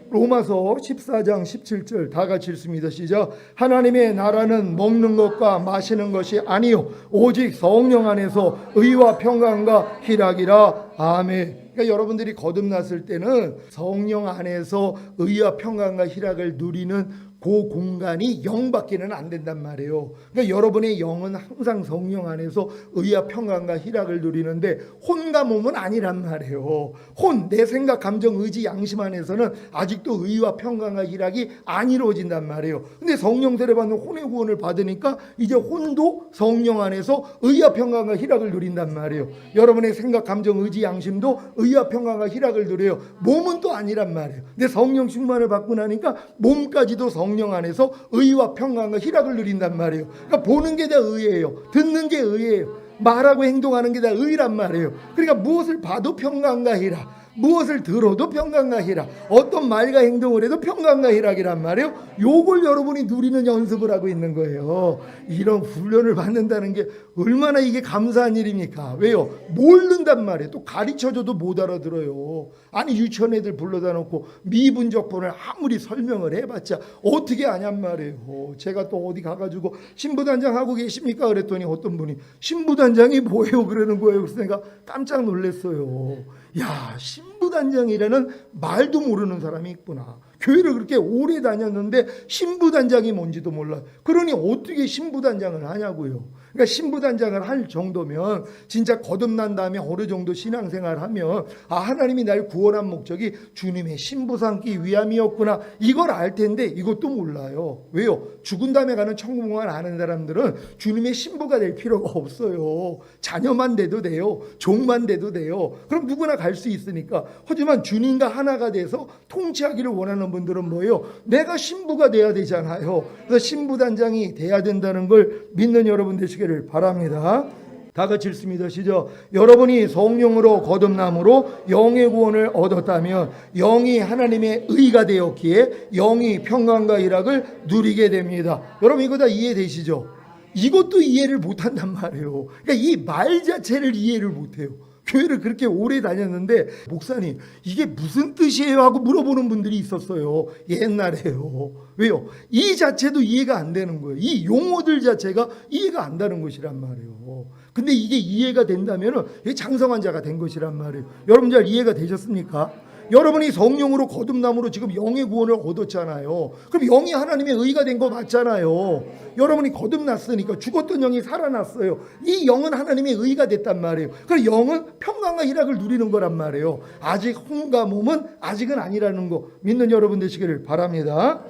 로마서 14장 17절 다 같이 읽습니다. 시작. 하나님의 나라는 먹는 것과 마시는 것이 아니요 오직 성령 안에서 의와 평강과 희락이라. 아멘. 그러니까 여러분들이 거듭났을 때는 성령 안에서 의와 평강과 희락을 누리는 그 공간이 영밖에는 안 된단 말이에요. 그러니까 여러분의 영은 항상 성령 안에서 의와 평강과 희락을 누리는데 혼과 몸은 아니란 말이에요. 혼, 내 생각, 감정, 의지, 양심 안에서는 아직도 의와 평강과 희락이 안 이루어진단 말이에요. 근데 성령 세례받는 혼의 구원을 받으니까 이제 혼도 성령 안에서 의와 평강과 희락을 누린단 말이에요. 여러분의 생각, 감정, 의지, 양심도 의와 평강과 희락을 누려요. 몸은 또 아니란 말이에요. 근데 성령 충만을 받고 나니까 몸까지도 성령 안에서 의와 평강과 희락을 누린단 말이에요. 그러니까 보는 게 다 의예요. 듣는 게 의예요. 말하고 행동하는 게 다 의란 말이에요. 그러니까 무엇을 봐도 평강과 희락, 무엇을 들어도 평강과 희락, 어떤 말과 행동을 해도 평강과 희락이란 말이에요. 요걸 여러분이 누리는 연습을 하고 있는 거예요. 이런 훈련을 받는다는 게 얼마나 이게 감사한 일입니까? 왜요? 모른단 말이에요. 또 가르쳐줘도 못 알아들어요. 아니 유치원 애들 불러다 놓고 미분적분을 아무리 설명을 해봤자 어떻게 아냔 말이에요. 제가 또 어디 가가지고 신부단장 하고 계십니까? 그랬더니 어떤 분이 신부단장이 뭐예요? 그러는 거예요. 그래서 내가 깜짝 놀랐어요. 야, 신부단장이라는 말도 모르는 사람이 있구나. 교회를 그렇게 오래 다녔는데 신부단장이 뭔지도 몰라요. 그러니 어떻게 신부단장을 하냐고요. 그러니까 신부단장을 할 정도면 진짜 거듭난 다음에 어느 정도 신앙생활을 하면 아, 하나님이 날 구원한 목적이 주님의 신부 삼기 위함이었구나, 이걸 알 텐데 이것도 몰라요. 왜요? 죽은 다음에 가는 천국만 아는 사람들은 주님의 신부가 될 필요가 없어요. 자녀만 돼도 돼요. 종만 돼도 돼요. 그럼 누구나 갈 수 있으니까. 하지만 주님과 하나가 돼서 통치하기를 원하는 분들은 뭐예요? 내가 신부가 돼야 되잖아요. 그래서 신부단장이 돼야 된다는 걸 믿는 여러분 되시기를 바랍니다. 다 같이 읽습니다. 시작. 여러분이 성령으로 거듭남으로 영의 구원을 얻었다면 영이 하나님의 의가 되었기에 영이 평강과 희락을 누리게 됩니다. 여러분 이거 다 이해되시죠? 이것도 이해를 못한단 말이에요. 그러니까 이 말 자체를 이해를 못해요. 교회를 그렇게 오래 다녔는데 목사님 이게 무슨 뜻이에요? 하고 물어보는 분들이 있었어요. 옛날에요. 왜요? 이 자체도 이해가 안 되는 거예요. 이 용어들 자체가 이해가 안 되는 것이란 말이에요. 근데 이게 이해가 된다면 장성한 자가 된 것이란 말이에요. 여러분 잘 이해가 되셨습니까? 여러분이 성령으로 거듭남으로 지금 영의 구원을 얻었잖아요. 그럼 영이 하나님의 의가 된 거 맞잖아요. 여러분이 거듭났으니까 죽었던 영이 살아났어요. 이 영은 하나님의 의가 됐단 말이에요. 그럼 영은 평강과 희락을 누리는 거란 말이에요. 아직 혼과 몸은 아직은 아니라는 거 믿는 여러분 되시기를 바랍니다.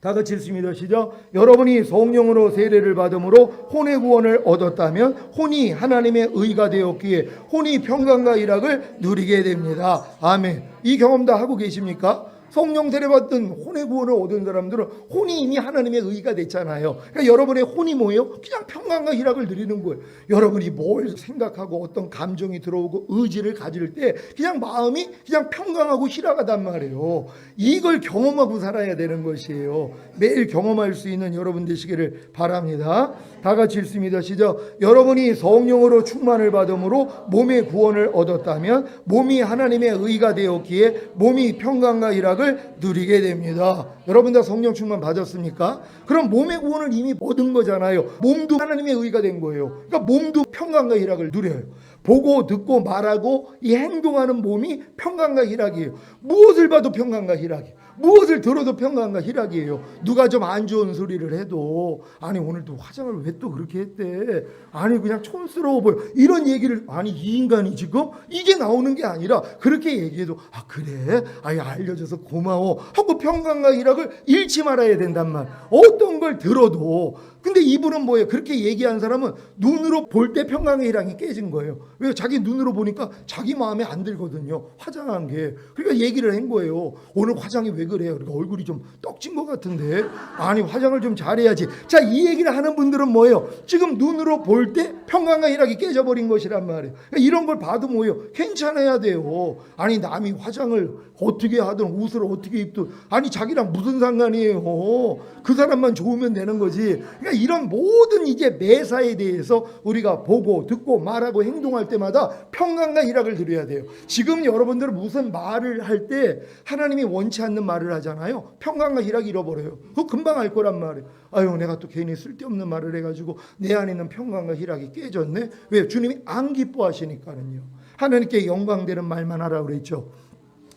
다 같이 읽습니다. 시작. 여러분이 성령으로 세례를 받음으로 혼의 구원을 얻었다면 혼이 하나님의 의가 되었기에 혼이 평강과 일락을 누리게 됩니다. 아멘. 이 경험 다 하고 계십니까? 성령 세례 받은 혼의 구원을 얻은 사람들은 혼이 이미 하나님의 의가 됐잖아요. 그러니까 여러분의 혼이 뭐예요? 그냥 평강과 희락을 누리는 거예요. 여러분이 뭘 생각하고 어떤 감정이 들어오고 의지를 가질 때 그냥 마음이 그냥 평강하고 희락하단 말이에요. 이걸 경험하고 살아야 되는 것이에요. 매일 경험할 수 있는 여러분 되시기를 바랍니다. 다 같이 읽습니다. 시작. 여러분이 성령으로 충만을 받음으로 몸의 구원을 얻었다면 몸이 하나님의 의가 되었기에 몸이 평강과 희락을 누리게 됩니다. 여러분 다 성령 충만 받았습니까? 그럼 몸의 구원을 이미 얻은 거잖아요. 몸도 하나님의 의가 된 거예요. 그러니까 몸도 평강과 희락을 누려요. 보고 듣고 말하고 이 행동하는 몸이 평강과 희락이에요. 무엇을 봐도 평강과 희락이에요. 무엇을 들어도 평강과 희락이에요. 누가 좀 안 좋은 소리를 해도 아니 오늘도 화장을 왜 또 그렇게 했대, 아니 그냥 촌스러워 보여, 이런 얘기를, 아니 이 인간이 지금 이게 나오는 게 아니라 그렇게 얘기해도 아 그래? 아예 알려줘서 고마워 하고 평강과 희락을 잃지 말아야 된단 말. 어떤 걸 들어도. 근데 이분은 뭐예요? 그렇게 얘기한 사람은 눈으로 볼 때 평강의 희락이 깨진 거예요. 왜? 자기 눈으로 보니까 자기 마음에 안 들거든요, 화장한 게. 그러니까 얘기를 한 거예요. 오늘 화장이 왜 그래요? 그러니까 얼굴이 좀 떡진 것 같은데, 아니 화장을 좀 잘해야지. 자, 이 얘기를 하는 분들은 뭐예요? 지금 눈으로 볼 때 평강과 희락이 깨져버린 것이란 말이에요. 그러니까 이런 걸 봐도 뭐예요? 괜찮아야 돼요. 아니 남이 화장을 어떻게 하든 옷을 어떻게 입든 아니 자기랑 무슨 상관이에요? 그 사람만 좋으면 되는 거지. 그러니까 이런 모든 이제 매사에 대해서 우리가 보고 듣고 말하고 행동할 때마다 평강과 희락을 드려야 돼요. 지금 여러분들은 무슨 말을 할 때 하나님이 원치 않는 말을 하잖아요. 평강과 희락 잃어버려요. 그거 금방 알 거란 말이에요. 아유 내가 또 괜히 쓸데없는 말을 해가지고 내 안에 있는 평강과 희락이 깨졌네. 왜? 주님이 안 기뻐하시니까는요. 하나님께 영광되는 말만 하라고 그랬죠.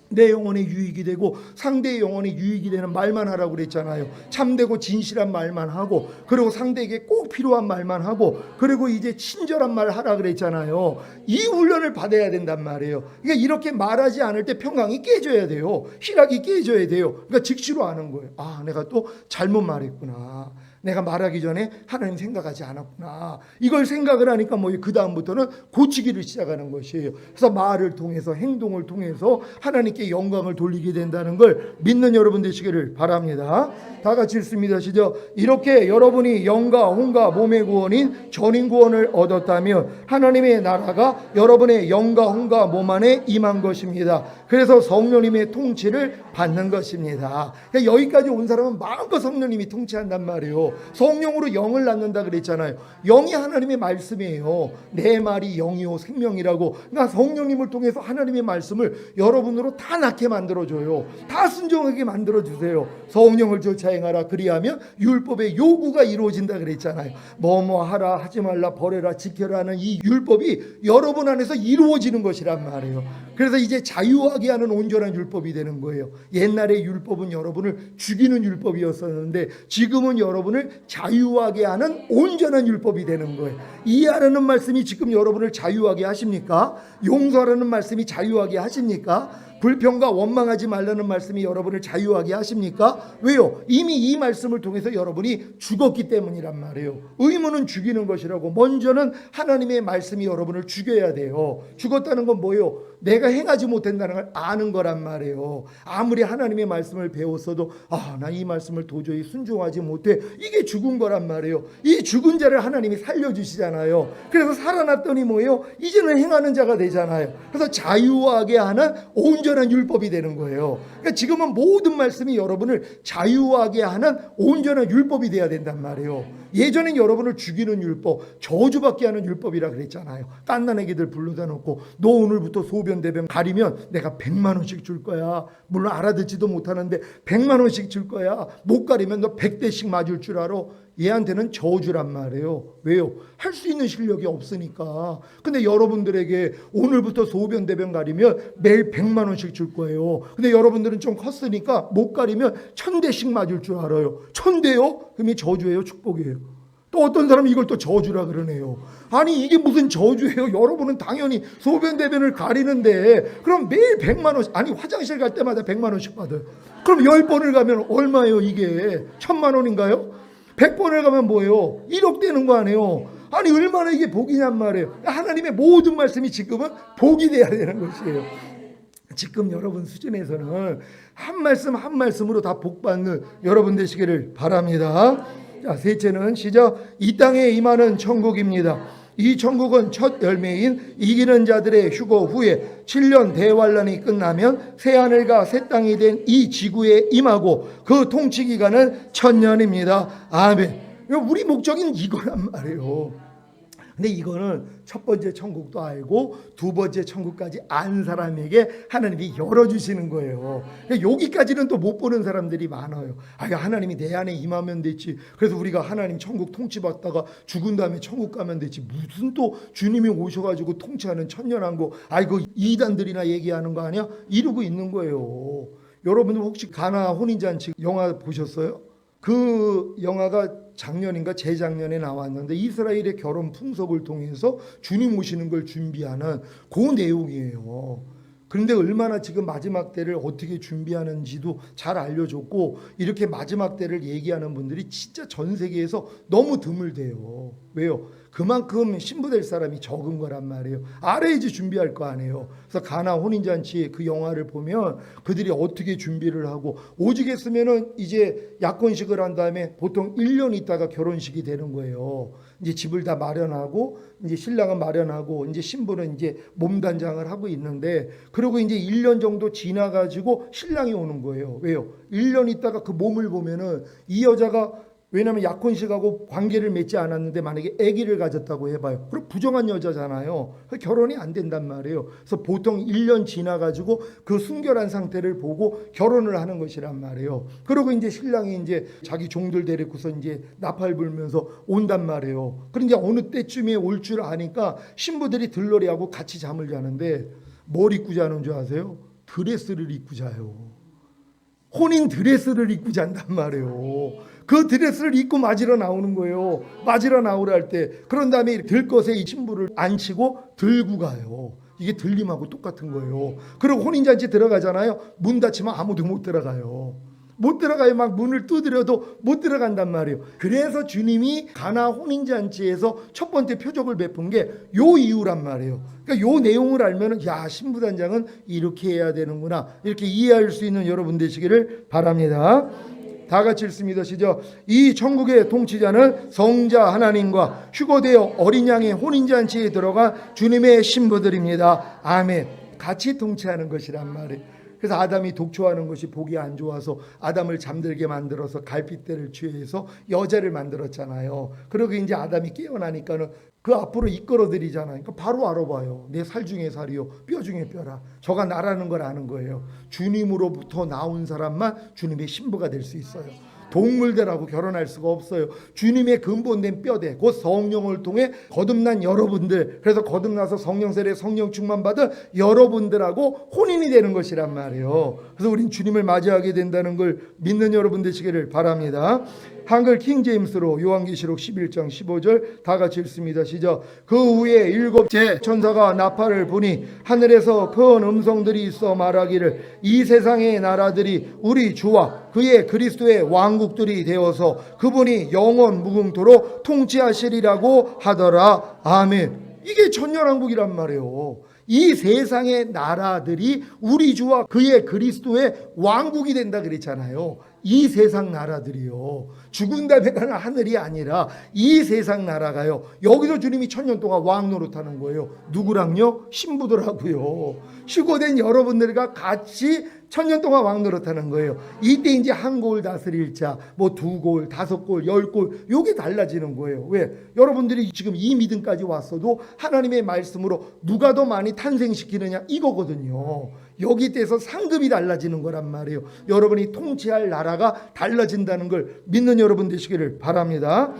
내 영혼에 유익이 되고 상대의 영혼에 유익이 되는 말만 하라고 그랬잖아요. 참되고 진실한 말만 하고, 그리고 상대에게 꼭 필요한 말만 하고, 그리고 이제 친절한 말 하라 그랬잖아요. 이 훈련을 받아야 된단 말이에요. 그러니까 이렇게 말하지 않을 때 평강이 깨져야 돼요. 희락이 깨져야 돼요. 그러니까 직시로 아는 거예요. 아 내가 또 잘못 말했구나, 내가 말하기 전에 하나님 생각하지 않았구나. 이걸 생각을 하니까 뭐 그 다음부터는 고치기를 시작하는 것이에요. 그래서 말을 통해서 행동을 통해서 하나님께 영광을 돌리게 된다는 걸 믿는 여러분 되시기를 바랍니다. 다 같이 읽습니다. 시작. 이렇게 여러분이 영과 혼과 몸의 구원인 전인 구원을 얻었다면 하나님의 나라가 여러분의 영과 혼과 몸 안에 임한 것입니다. 그래서 성령님의 통치를 받는 것입니다. 그러니까 여기까지 온 사람은 마음껏 성령님이 통치한단 말이에요. 성령으로 영을 낳는다 그랬잖아요. 영이 하나님의 말씀이에요. 내 말이 영이요 생명이라고. 그러니까 성령님을 통해서 하나님의 말씀을 여러분으로 다 낳게 만들어줘요. 다 순종하게 만들어주세요. 성령을 쫓아 행하라, 그리하면 율법의 요구가 이루어진다 그랬잖아요. 뭐뭐 하라, 하지 말라, 버려라, 지켜라 하는 이 율법이 여러분 안에서 이루어지는 것이란 말이에요. 그래서 이제 자유하게 하는 온전한 율법이 되는 거예요. 옛날의 율법은 여러분을 죽이는 율법이었었는데 지금은 여러분을 자유하게 하는 온전한 율법이 되는 거예요. 이해하라는 말씀이 지금 여러분을 자유하게 하십니까? 용서하라는 말씀이 자유하게 하십니까? 불평과 원망하지 말라는 말씀이 여러분을 자유하게 하십니까? 왜요? 이미 이 말씀을 통해서 여러분이 죽었기 때문이란 말이에요. 의무는 죽이는 것이라고. 먼저는 하나님의 말씀이 여러분을 죽여야 돼요. 죽었다는 건 뭐예요? 내가 행하지 못한다는 걸 아는 거란 말이에요. 아무리 하나님의 말씀을 배웠어도 나 이 말씀을 도저히 순종하지 못해, 이게 죽은 거란 말이에요. 이 죽은 자를 하나님이 살려주시잖아요. 그래서 살아났더니 뭐예요? 이제는 행하는 자가 되잖아요. 그래서 자유하게 하는 온전한 율법이 되는 거예요. 그러니까 지금은 모든 말씀이 여러분을 자유하게 하는 온전한 율법이 돼야 된단 말이에요. 예전엔 여러분을 죽이는 율법, 저주받게 하는 율법이라 그랬잖아요. 깐난 애기들 불러다 놓고 너 오늘부터 소변 대변 가리면 내가 100만 원씩 줄 거야. 물론 알아듣지도 못하는데 100만 원씩 줄 거야. 못 가리면 너 100대씩 맞을 줄 알아. 얘한테는 저주란 말이에요. 왜요? 할 수 있는 실력이 없으니까. 근데 여러분들에게 오늘부터 소변 대변 가리면 매일 100만 원씩 줄 거예요. 근데 여러분들은 좀 컸으니까 못 가리면 1000대씩 맞을 줄 알아요. 1000대요? 그럼 이 저주예요? 축복이에요? 또 어떤 사람이 이걸 또 저주라 그러네요. 아니 이게 무슨 저주예요? 여러분은 당연히 소변 대변을 가리는데 그럼 매일 100만 원씩, 아니 화장실 갈 때마다 100만 원씩 받아요. 그럼 10번을 가면 얼마예요 이게? 1000만 원인가요? 100번을 가면 뭐예요? 1억 되는 거 아니에요? 아니 얼마나 이게 복이냔 말이에요. 하나님의 모든 말씀이 지금은 복이 돼야 되는 것이에요. 지금 여러분 수준에서는 한 말씀 한 말씀으로 다 복받는 여러분 되시기를 바랍니다. 자, 셋째는 시작. 이 땅에 임하는 천국입니다. 이 천국은 첫 열매인 이기는 자들의 휴거 후에 7년 대환란이 끝나면 새하늘과 새 땅이 된 이 지구에 임하고 그 통치 기간은 1000년입니다. 아멘. 우리 목적인 이거란 말이에요. 근데 이거는 첫 번째 천국도 알고 두 번째 천국까지 안 사람에게 하나님이 열어주시는 거예요. 여기까지는 또 못 보는 사람들이 많아요. 하나님이 내 안에 임하면 됐지. 그래서 우리가 하나님 천국 통치받다가 죽은 다음에 천국 가면 됐지. 무슨 또 주님이 오셔가지고 통치하는 천년왕국. 그 이단들이나 얘기하는 거 아니야? 이러고 있는 거예요. 여러분 혹시 가나 혼인잔치 영화 보셨어요? 그 영화가 작년인가 재작년에 나왔는데 이스라엘의 결혼 풍속을 통해서 주님 오시는 걸 준비하는 그 내용이에요. 그런데 얼마나 지금 마지막 때를 어떻게 준비하는지도 잘 알려줬고 이렇게 마지막 때를 얘기하는 분들이 진짜 전 세계에서 너무 드물대요. 왜요? 그만큼 신부될 사람이 적은 거란 말이에요. 알아야지 준비할 거 아니에요. 그래서 가나 혼인잔치 그 영화를 보면 그들이 어떻게 준비를 하고 오직 했으면은 이제 약혼식을 한 다음에 보통 1년 있다가 결혼식이 되는 거예요. 이제 집을 다 마련하고 이제 신랑은 마련하고 이제 신부는 이제 몸단장을 하고 있는데 그리고 이제 1년 정도 지나가지고 신랑이 오는 거예요. 왜요? 1년 있다가 그 몸을 보면은 이 여자가 왜냐하면 약혼식하고 관계를 맺지 않았는데 만약에 아기를 가졌다고 해봐요. 그럼 부정한 여자잖아요. 결혼이 안 된단 말이에요. 그래서 보통 1년 지나가지고 그 순결한 상태를 보고 결혼을 하는 것이란 말이에요. 그리고 이제 신랑이 이제 자기 종들 데리고서 이제 나팔 불면서 온단 말이에요. 그런데 어느 때쯤에 올 줄 아니까 신부들이 들러리하고 같이 잠을 자는데 뭘 입고 자는 줄 아세요? 드레스를 입고 자요. 혼인 드레스를 입고 잔단 말이에요. 그 드레스를 입고 맞으러 나오는 거예요. 맞으러 나오라 할 때. 그런 다음에 들것에 이 신부를 앉히고 들고 가요. 이게 들림하고 똑같은 거예요. 그리고 혼인잔치 들어가잖아요. 문 닫히면 아무도 못 들어가요. 못 들어가요. 막 문을 두드려도 못 들어간단 말이에요. 그래서 주님이 가나 혼인잔치에서 첫 번째 표적을 베푼 게 요 이유란 말이에요. 그러니까 요 내용을 알면은 신부단장은 이렇게 해야 되는구나. 이렇게 이해할 수 있는 여러분 되시기를 바랍니다. 다 같이 읽습니다. 시작. 이 천국의 통치자는 성자 하나님과 휴거되어 어린 양의 혼인잔치에 들어간 주님의 신부들입니다. 아멘. 같이 통치하는 것이란 말이에요. 그래서 아담이 독초하는 것이 보기 안 좋아서 아담을 잠들게 만들어서 갈빗대를 취해서 여자를 만들었잖아요. 그리고 이제 아담이 깨어나니까는 그 앞으로 이끌어들이잖아요. 그러니까 바로 알아봐요. 내 살 중에 살이요, 뼈 중에 뼈라. 저가 나라는 걸 아는 거예요. 주님으로부터 나온 사람만 주님의 신부가 될 수 있어요. 동물들하고 결혼할 수가 없어요. 주님의 근본된 뼈대, 곧 성령을 통해 거듭난 여러분들, 그래서 거듭나서 성령 세례 성령 충만 받은 여러분들하고 혼인이 되는 것이란 말이에요. 그래서 우린 주님을 맞이하게 된다는 걸 믿는 여러분 되시기를 바랍니다. 한글 킹제임스로 요한계시록 11장 15절 다 같이 읽습니다. 시작. 그 후에 일곱째 천사가 나팔을 부니 하늘에서 큰 음성들이 있어 말하기를 이 세상의 나라들이 우리 주와 그의 그리스도의 왕국들이 되어서 그분이 영원 무궁토록 통치하시리라고 하더라. 아멘. 이게 천년왕국이란 말이에요. 이 세상의 나라들이 우리 주와 그의 그리스도의 왕국이 된다 그랬잖아요. 이 세상 나라들이요. 죽은 다음에 가는 하늘이 아니라 이 세상 나라가요. 여기서 주님이 1000년 동안 왕 노릇하는 거예요. 누구랑요? 신부들하고요. 휴거된 여러분들과 같이 1000년 동안 왕 노릇하는 거예요. 이때 이제 한 골 다스릴 자, 뭐 2골, 5골, 10골 요게 달라지는 거예요. 왜? 여러분들이 지금 이 믿음까지 왔어도 하나님의 말씀으로 누가 더 많이 탄생시키느냐 이거거든요. 여기 때에서 상급이 달라지는 거란 말이에요. 여러분이 통치할 나라가 달라진다는 걸 믿는 여러분 되시기를 바랍니다.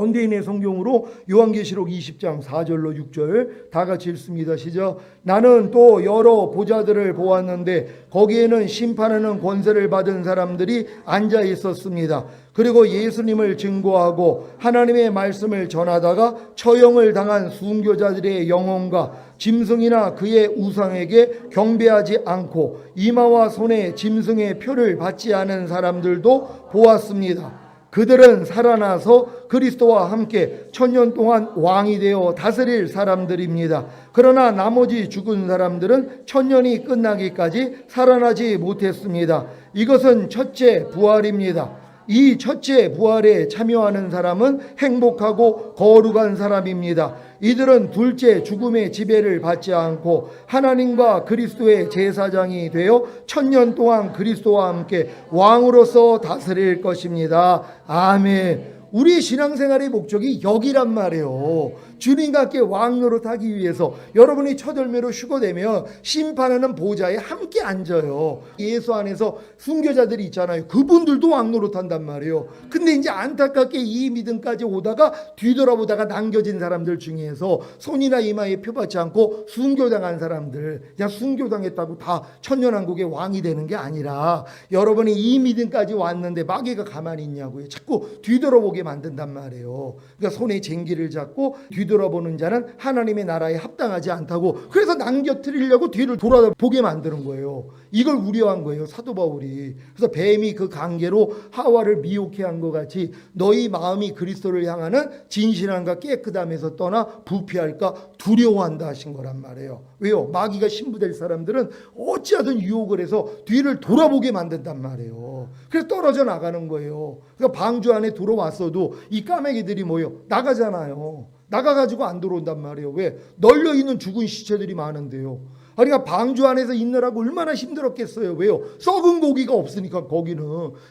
현대인의 성경으로 요한계시록 20장 4절로 6절 다 같이 읽습니다. 시작. 나는 또 여러 보좌들을 보았는데 거기에는 심판하는 권세를 받은 사람들이 앉아 있었습니다. 그리고 예수님을 증거하고 하나님의 말씀을 전하다가 처형을 당한 순교자들의 영혼과 짐승이나 그의 우상에게 경배하지 않고 이마와 손에 짐승의 표를 받지 않은 사람들도 보았습니다. 그들은 살아나서 그리스도와 함께 천년 동안 왕이 되어 다스릴 사람들입니다. 그러나 나머지 죽은 사람들은 천년이 끝나기까지 살아나지 못했습니다. 이것은 첫째 부활입니다. 이 첫째 부활에 참여하는 사람은 행복하고 거룩한 사람입니다. 이들은 둘째 죽음의 지배를 받지 않고 하나님과 그리스도의 제사장이 되어 천년 동안 그리스도와 함께 왕으로서 다스릴 것입니다. 아멘. 우리 신앙생활의 목적이 여기란 말이에요. 주님과 함께 왕노릇하기 위해서 여러분이 첫 열매로 휴거되면 심판하는 보좌에 함께 앉아요. 예수 안에서 순교자들이 있잖아요. 그분들도 왕노릇한단 말이에요. 근데 이제 안타깝게 이 믿음까지 오다가 뒤돌아보다가 남겨진 사람들 중에서 손이나 이마에 표받지 않고 순교당한 사람들, 그냥 순교당했다고 다 천년왕국의 왕이 되는 게 아니라 여러분이 이 믿음까지 왔는데 마귀가 가만히 있냐고요. 자꾸 뒤돌아보게 만든단 말이에요. 그러니까 손에 쟁기를 잡고 뒤돌아보는 자는 하나님의 나라에 합당하지 않다고, 그래서 남겨뜨리려고 뒤를 돌아보게 만드는 거예요. 이걸 우려한 거예요, 사도 바울이. 그래서 뱀이 그 관계로 하와를 미혹해 한 것 같이 너희 마음이 그리스도를 향하는 진실함과 깨끗함에서 떠나 부패할까 두려워한다 하신 거란 말이에요. 왜요? 마귀가 신부될 사람들은 어찌하든 유혹을 해서 뒤를 돌아보게 만든단 말이에요. 그래서 떨어져 나가는 거예요. 그러니까 방주 안에 들어왔어도 이 까마귀들이 뭐예요? 나가잖아요. 나가가지고 안 들어온단 말이에요. 왜? 널려있는 죽은 시체들이 많은데요. 그러니까 방주 안에서 있느라고 얼마나 힘들었겠어요. 왜요? 썩은 고기가 없으니까. 거기는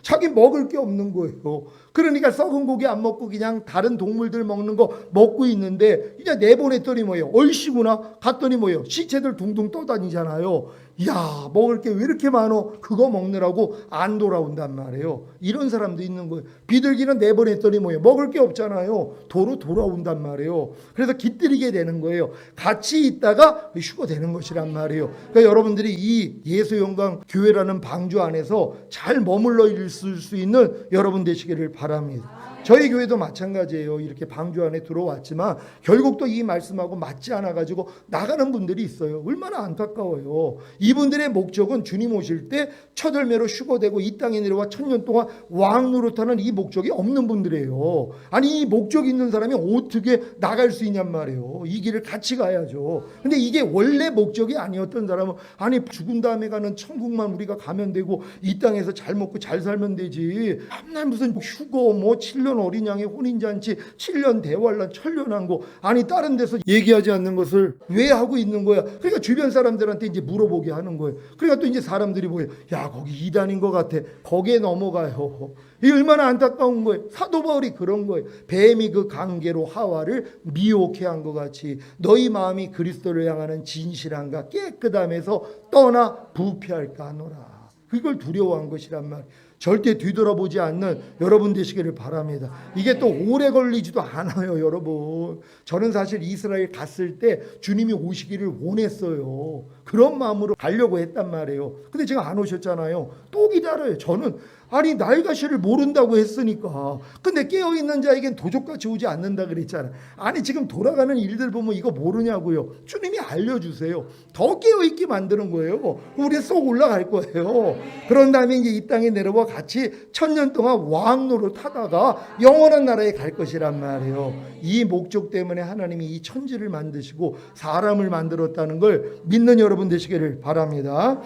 자기 먹을 게 없는 거예요. 그러니까 썩은 고기 안 먹고 그냥 다른 동물들 먹는 거 먹고 있는데 이제 내보냈더니 뭐예요? 얼씨구나 갔더니 뭐예요? 시체들 둥둥 떠다니잖아요. 야, 먹을 게 왜 이렇게 많어? 그거 먹느라고 안 돌아온단 말이에요. 이런 사람도 있는 거예요. 비둘기는 내보냈더니 뭐예요? 먹을 게 없잖아요. 도로 돌아온단 말이에요. 그래서 깃들이게 되는 거예요. 같이 있다가 휴거되는 것이란 말이에요. 그러니까 여러분들이 이 예수영광 교회라는 방주 안에서 잘 머물러 있을 수 있는 여러분 되시기를 바랍니다. 저희 교회도 마찬가지예요. 이렇게 방주 안에 들어왔지만 결국 또 이 말씀하고 맞지 않아가지고 나가는 분들이 있어요. 얼마나 안타까워요. 이분들의 목적은 주님 오실 때 첫 열매로 휴거되고 이 땅에 내려와 천년 동안 왕 노릇하는 이 목적이 없는 분들이에요. 아니, 이 목적이 있는 사람이 어떻게 나갈 수 있냔 말이에요. 이 길을 같이 가야죠. 근데 이게 원래 목적이 아니었던 사람은 아니, 죽은 다음에 가는 천국만 우리가 가면 되고 이 땅에서 잘 먹고 잘 살면 되지. 맨날 무슨 휴거 뭐 7년 어린 양의 혼인잔치, 7년 대환란, 천년왕고, 아니 다른 데서 얘기하지 않는 것을 왜 하고 있는 거야? 그러니까 주변 사람들한테 이제 물어보게 하는 거예요. 그러니까 또 이제 사람들이 뭐예요? 야, 거기 이단인 것 같아. 거기에 넘어가요. 이게 얼마나 안타까운 거예요. 사도 바울이 그런 거예요. 뱀이 그 관계로 하와를 미혹해 한 것 같이 너희 마음이 그리스도를 향하는 진실함과 깨끗함에서 떠나 부패할까 하노라. 그걸 두려워한 것이란 말이에요. 절대 뒤돌아보지 않는 여러분 되시기를 바랍니다. 이게 또 오래 걸리지도 않아요, 여러분. 저는 사실 이스라엘 갔을 때 주님이 오시기를 원했어요. 그런 마음으로 가려고 했단 말이에요. 근데 제가 안 오셨잖아요. 또 기다려요. 저는 아니, 날가시를 모른다고 했으니까. 근데 깨어있는 자에겐 도적같이 오지 않는다 그랬잖아. 아니, 지금 돌아가는 일들 보면 이거 모르냐고요. 주님이 알려주세요. 더 깨어있게 만드는 거예요. 우리 쏙 올라갈 거예요. 그런 다음에 이제 이 땅에 내려와 같이 천년 동안 왕노릇 하다가 영원한 나라에 갈 것이란 말이에요. 이 목적 때문에 하나님이 이 천지를 만드시고 사람을 만들었다는 걸 믿는 여러분 되시기를 바랍니다.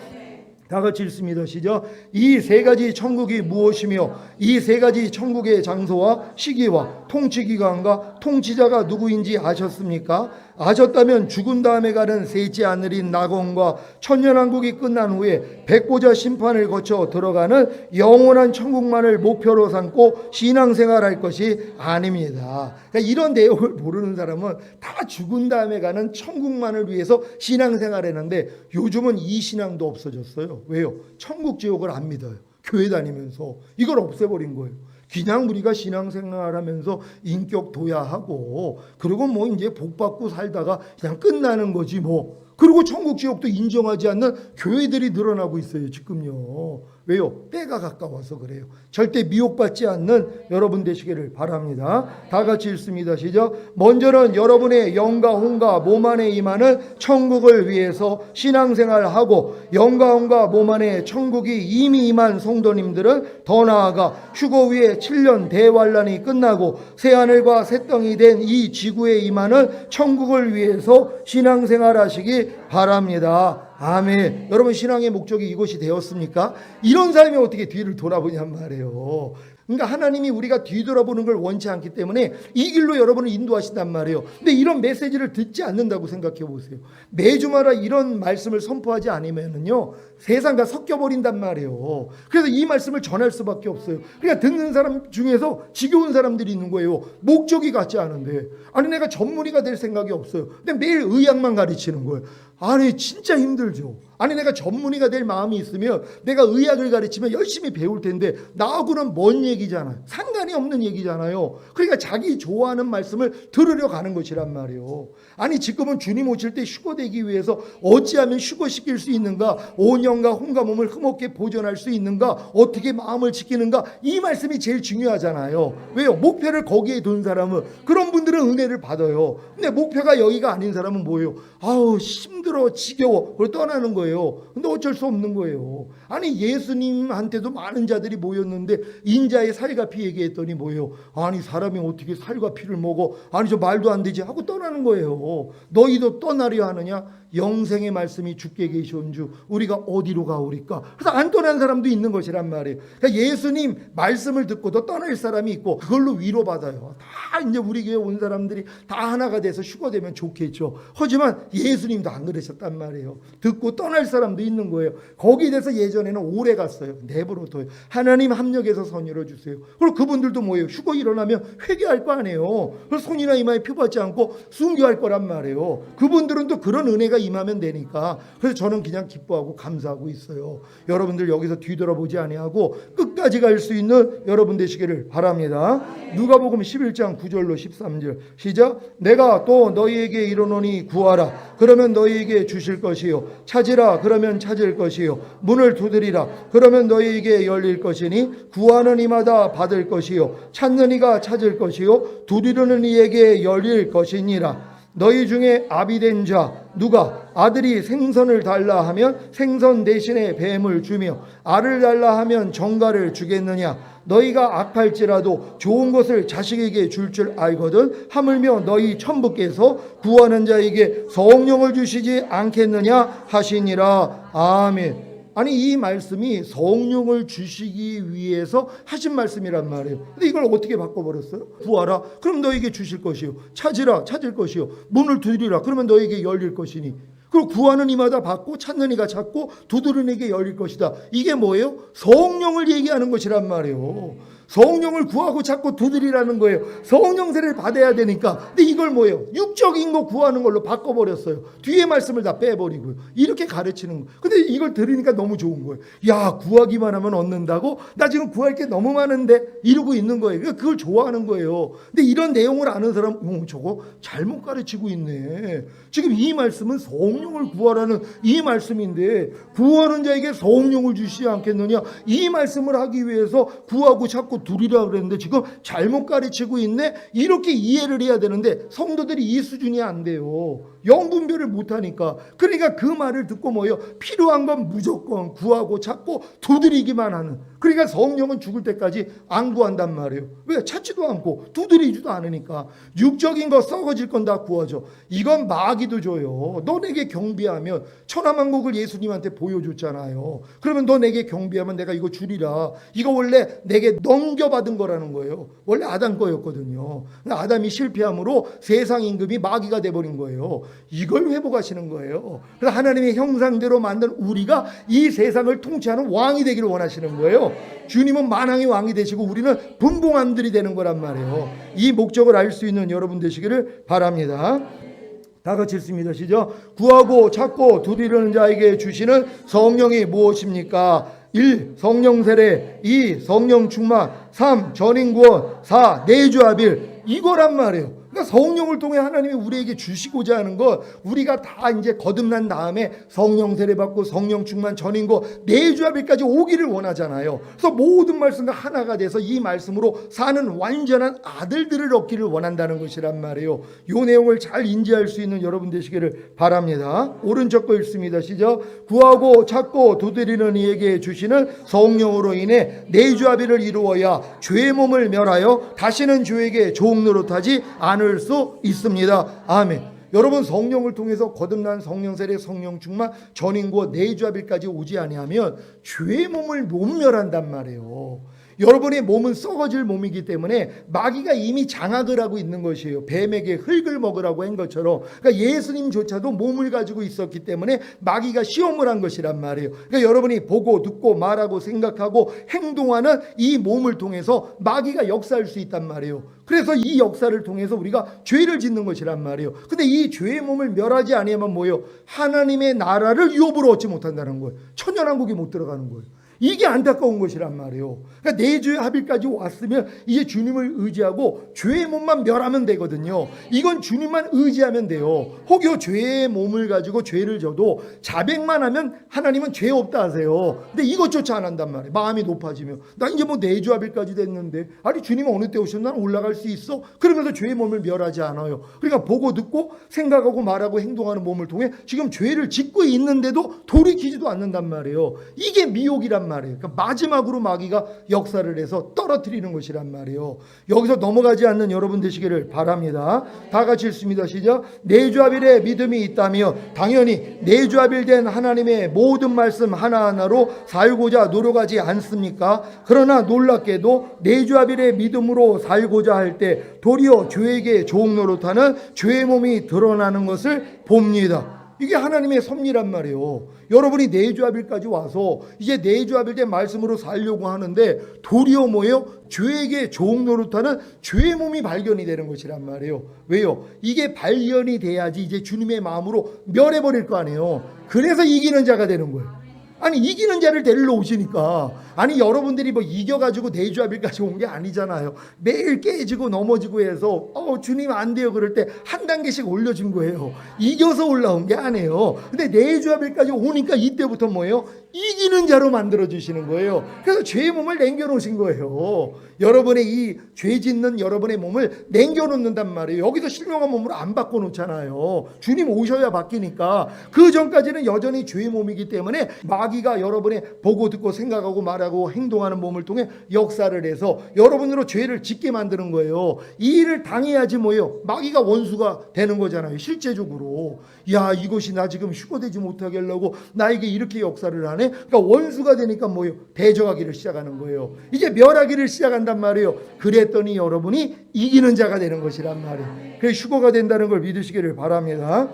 다 같이 읽습니다. 시작. 이 세 가지 천국이 무엇이며 이 세 가지 천국의 장소와 시기와 통치기관과 통치자가 누구인지 아셨습니까? 아셨다면 죽은 다음에 가는 셋째 하늘인 낙원과 천년왕국이 끝난 후에 백보자 심판을 거쳐 들어가는 영원한 천국만을 목표로 삼고 신앙생활할 것이 아닙니다. 그러니까 이런 내용을 모르는 사람은 다 죽은 다음에 가는 천국만을 위해서 신앙생활했는데 요즘은 이 신앙도 없어졌어요. 왜요? 천국 지옥을 안 믿어요. 교회 다니면서 이걸 없애버린 거예요. 그냥 우리가 신앙생활하면서 인격 도야하고 그리고 뭐 이제 복 받고 살다가 그냥 끝나는 거지 뭐. 그리고 천국 지옥도 인정하지 않는 교회들이 늘어나고 있어요 지금요. 왜요? 때가 가까워서 그래요. 절대 미혹받지 않는 여러분 되시기를 바랍니다. 다 같이 읽습니다. 시작. 먼저는 여러분의 영과 혼과 몸 안에 임하는 천국을 위해서 신앙생활하고 영과 혼과 몸 안에 천국이 이미 임한 성도님들은 더 나아가 휴거 후에 7년 대환란이 끝나고 새하늘과 새 땅이 된 이 지구에 임하는 천국을 위해서 신앙생활하시기 바랍니다. 아멘. 여러분 신앙의 목적이 이것이 되었습니까? 이런 사람이 어떻게 뒤를 돌아보냔 말이에요. 그러니까 하나님이 우리가 뒤돌아보는 걸 원치 않기 때문에 이 길로 여러분을 인도하신단 말이에요. 근데 이런 메시지를 듣지 않는다고 생각해 보세요. 매주마다 이런 말씀을 선포하지 않으면요 세상과 섞여버린단 말이에요. 그래서 이 말씀을 전할 수밖에 없어요. 그러니까 듣는 사람 중에서 지겨운 사람들이 있는 거예요. 목적이 같지 않은데 아니 내가 전문의가 될 생각이 없어요. 근데 매일 의학만 가르치는 거예요. 아니 진짜 힘들죠. 아니 내가 전문의가 될 마음이 있으면 내가 의학을 가르치면 열심히 배울 텐데 나하고는 먼 얘기잖아요. 상관이 없는 얘기잖아요. 그러니까 자기 좋아하는 말씀을 들으려 가는 것이란 말이에요. 아니 지금은 주님 오실 때 휴거되기 위해서 어찌하면 휴거시킬 수 있는가, 온영과 혼과 몸을 흠없게 보존할 수 있는가, 어떻게 마음을 지키는가, 이 말씀이 제일 중요하잖아요. 왜요? 목표를 거기에 둔 사람은 그런 분들은 은혜를 받아요. 근데 목표가 여기가 아닌 사람은 뭐예요? 아우 힘들어 지겨워 그걸 떠나는 거예요. 근데 어쩔 수 없는 거예요. 아니 예수님한테도 많은 자들이 모였는데 인자의 살과 피 얘기했더니 뭐예요? 아니 사람이 어떻게 살과 피를 먹어? 아니 저 말도 안 되지 하고 떠나는 거예요. 너희도 떠나려 하느냐? 영생의 말씀이 주께 계시온 주 우리가 어디로 가오리까? 그래서 안 떠난 사람도 있는 것이란 말이에요. 그러니까 예수님 말씀을 듣고도 떠날 사람이 있고 그걸로 위로받아요. 다 이제 우리 교회 온 사람들이 다 하나가 돼서 휴거되면 좋겠죠. 하지만 예수님도 안 그러셨단 말이에요. 듣고 떠날 사람도 있는 거예요. 거기에 대해서 예전에는 오래 갔어요. 내버려둬요. 하나님 합력해서 선율해 주세요. 그리고 그분들도 뭐예요? 휴거 일어나면 회개할 거 아니에요. 그래서 손이나 이마에 표받지 않고 순교할 거란 말이에요. 그분들은 또 그런 은혜가 임하면 되니까. 그래서 저는 그냥 기뻐하고 감사하고 있어요. 여러분들 여기서 뒤돌아보지 아니하고 끝까지 갈 수 있는 여러분 되시기를 바랍니다. 누가복음 11장 9절로 13절 시작. 내가 또 너희에게 이르노니 구하라 그러면 너희에게 주실 것이요 찾으라 그러면 찾을 것이요 문을 두드리라 그러면 너희에게 열릴 것이니 구하는 이마다 받을 것이요 찾는 이가 찾을 것이요 두드리는 이에게 열릴 것이니라. 너희 중에 아비된 자 누가 아들이 생선을 달라 하면 생선 대신에 뱀을 주며 알을 달라 하면 정갈을 주겠느냐? 너희가 악할지라도 좋은 것을 자식에게 줄 알거든 하물며 너희 천부께서 구하는 자에게 성령을 주시지 않겠느냐 하시니라. 아멘. 아니 이 말씀이 성령을 주시기 위해서 하신 말씀이란 말이에요. 근데 이걸 어떻게 바꿔버렸어요? 구하라 그럼 너에게 주실 것이요 찾으라 찾을 것이요 문을 두드리라 그러면 너에게 열릴 것이니. 그리고 구하는 이마다 받고 찾는 이가 찾고 두드리는 이에게 열릴 것이다. 이게 뭐예요? 성령을 얘기하는 것이란 말이에요. 성령을 구하고 찾고 두드리라는 거예요. 성령 세례를 받아야 되니까. 근데 이걸 뭐예요? 육적인 거 구하는 걸로 바꿔버렸어요. 뒤에 말씀을 다 빼버리고요. 이렇게 가르치는 거예요. 근데 이걸 들으니까 너무 좋은 거예요. 야 구하기만 하면 얻는다고? 나 지금 구할 게 너무 많은데 이러고 있는 거예요. 그러니까 그걸 좋아하는 거예요. 근데 이런 내용을 아는 사람 저거 잘못 가르치고 있네. 지금 이 말씀은 성령을 구하라는 이 말씀인데 구하는 자에게 성령을 주시지 않겠느냐. 이 말씀을 하기 위해서 구하고 찾고 두리라 그랬는데 지금 잘못 가르치고 있네. 이렇게 이해를 해야 되는데 성도들이 이 수준이 안 돼요. 영분별을 못하니까. 그러니까 그 말을 듣고 뭐예요? 필요한 건 무조건 구하고 찾고 두드리기만 하는. 그러니까 성령은 죽을 때까지 안 구한단 말이에요. 왜? 찾지도 않고 두드리지도 않으니까. 육적인 거 썩어질 건 다 구하죠. 이건 마귀도 줘요. 너 내게 경배하면 천하만국을 예수님한테 보여줬잖아요. 그러면 너 내게 경배하면 내가 이거 주리라. 이거 원래 내게 넘겨받은 거라는 거예요. 원래 아담 거였거든요. 아담이 실패함으로 세상 임금이 마귀가 돼버린 거예요. 이걸 회복하시는 거예요. 그래서 하나님의 형상대로 만든 우리가 이 세상을 통치하는 왕이 되기를 원하시는 거예요. 주님은 만왕의 왕이 되시고 우리는 분봉함들이 되는 거란 말이에요. 이 목적을 알 수 있는 여러분 되시기를 바랍니다. 다 같이 읽습니다. 시작. 구하고 찾고 두드리는 자에게 주시는 성령이 무엇입니까? 1. 성령 세례, 2. 성령 충만, 3. 전인 구원, 4. 내주합일, 이거란 말이에요. 그러니까 성령을 통해 하나님이 우리에게 주시고자 하는 것, 우리가 다 이제 거듭난 다음에 성령 세례 받고 성령 충만, 전인 구원, 내주합일까지 오기를 원하잖아요. 그래서 모든 말씀과 하나가 돼서 이 말씀으로 사는 완전한 아들들을 얻기를 원한다는 것이란 말이에요. 이 내용을 잘 인지할 수 있는 여러분 되시기를 바랍니다. 오른쪽 거 읽습니다. 시작. 구하고 찾고 두드리는 이에게 주시는 성령으로 인해 내주합일을 이루어야 죄의 몸을 멸하여 다시는 죄에게 종 노릇하지 않을 수 있습니다. 아멘. 여러분, 성령을 통해서 거듭난 성령 세례, 성령 충만, 전인 구원, 내주합일까지 오지 아니하면 죄의 몸을 못 멸한단 말이에요. 여러분의 몸은 썩어질 몸이기 때문에 마귀가 이미 장악을 하고 있는 것이에요. 뱀에게 흙을 먹으라고 한 것처럼. 그러니까 예수님조차도 몸을 가지고 있었기 때문에 마귀가 시험을 한 것이란 말이에요. 그러니까 여러분이 보고 듣고 말하고 생각하고 행동하는 이 몸을 통해서 마귀가 역사할 수 있단 말이에요. 그래서 이 역사를 통해서 우리가 죄를 짓는 것이란 말이에요. 근데 이 죄의 몸을 멸하지 아니하면 뭐예요? 하나님의 나라를 유업으로 얻지 못한다는 거예요. 천년왕국에 못 들어가는 거예요. 이게 안타까운 것이란 말이에요. 그러니까 내주합일까지 왔으면 이제 주님을 의지하고 죄의 몸만 멸하면 되거든요. 이건 주님만 의지하면 돼요. 혹여 죄의 몸을 가지고 죄를 져도 자백만 하면 하나님은 죄 없다 하세요. 근데 이것조차 안 한단 말이에요. 마음이 높아지면 나 이제 뭐 내주합일까지 됐는데, 아니 주님은 어느 때 오셨나? 난 올라갈 수 있어? 그러면서 죄의 몸을 멸하지 않아요. 그러니까 보고 듣고 생각하고 말하고 행동하는 몸을 통해 지금 죄를 짓고 있는데도 돌이키지도 않는단 말이에요. 이게 미혹이란 말이에요. 그러니까 마지막으로 마귀가 역사를 해서 떨어뜨리는 것이란 말이에요. 여기서 넘어가지 않는 여러분 되시기를 바랍니다. 다 같이 읽습니다. 시작. 내주합일에 믿음이 있다면 당연히 내주합일된 하나님의 모든 말씀 하나하나로 살고자 노력하지 않습니까? 그러나 놀랍게도 내주합일의 믿음으로 살고자 할 때 도리어 죄에게 종 노릇하는 죄의 몸이 드러나는 것을 봅니다. 이게 하나님의 섭리란 말이에요. 여러분이 내주합일까지 와서 이제 내주합일된 말씀으로 살려고 하는데 도리어 뭐예요? 죄에게 종 노릇하는 죄의 몸이 발견이 되는 것이란 말이에요. 왜요? 이게 발견이 돼야지 이제 주님의 마음으로 멸해버릴 거 아니에요. 그래서 이기는 자가 되는 거예요. 아니 이기는 자를 데리러 오시니까, 아니 여러분들이 뭐 이겨가지고 내주합일까지 온 게 아니잖아요. 매일 깨지고 넘어지고 해서 주님 안 돼요 그럴 때 한 단계씩 올려준 거예요. 이겨서 올라온 게 아니에요. 근데 내주합일까지 오니까 이때부터 뭐예요? 이기는 자로 만들어 주시는 거예요. 그래서 죄의 몸을 남겨놓으신 거예요. 여러분의 이 죄 짓는 여러분의 몸을 남겨놓는단 말이에요. 여기서 신령한 몸으로 안 바꿔놓잖아요. 주님 오셔야 바뀌니까. 그 전까지는 여전히 죄의 몸이기 때문에 마귀가 여러분의 보고 듣고 생각하고 말하고 행동하는 몸을 통해 역사를 해서 여러분으로 죄를 짓게 만드는 거예요. 이 일을 당해야지 뭐예요? 마귀가 원수가 되는 거잖아요. 실제적으로. 야, 이것이 나 지금 휴거되지 못하게 하려고 나에게 이렇게 역사를 하네. 그러니까 원수가 되니까 뭐예요? 대적하기를 시작하는 거예요. 이제 멸하기를 시작한단 말이에요. 그랬더니 여러분이 이기는 자가 되는 것이란 말이에요. 그래서 휴거가 된다는 걸 믿으시기를 바랍니다.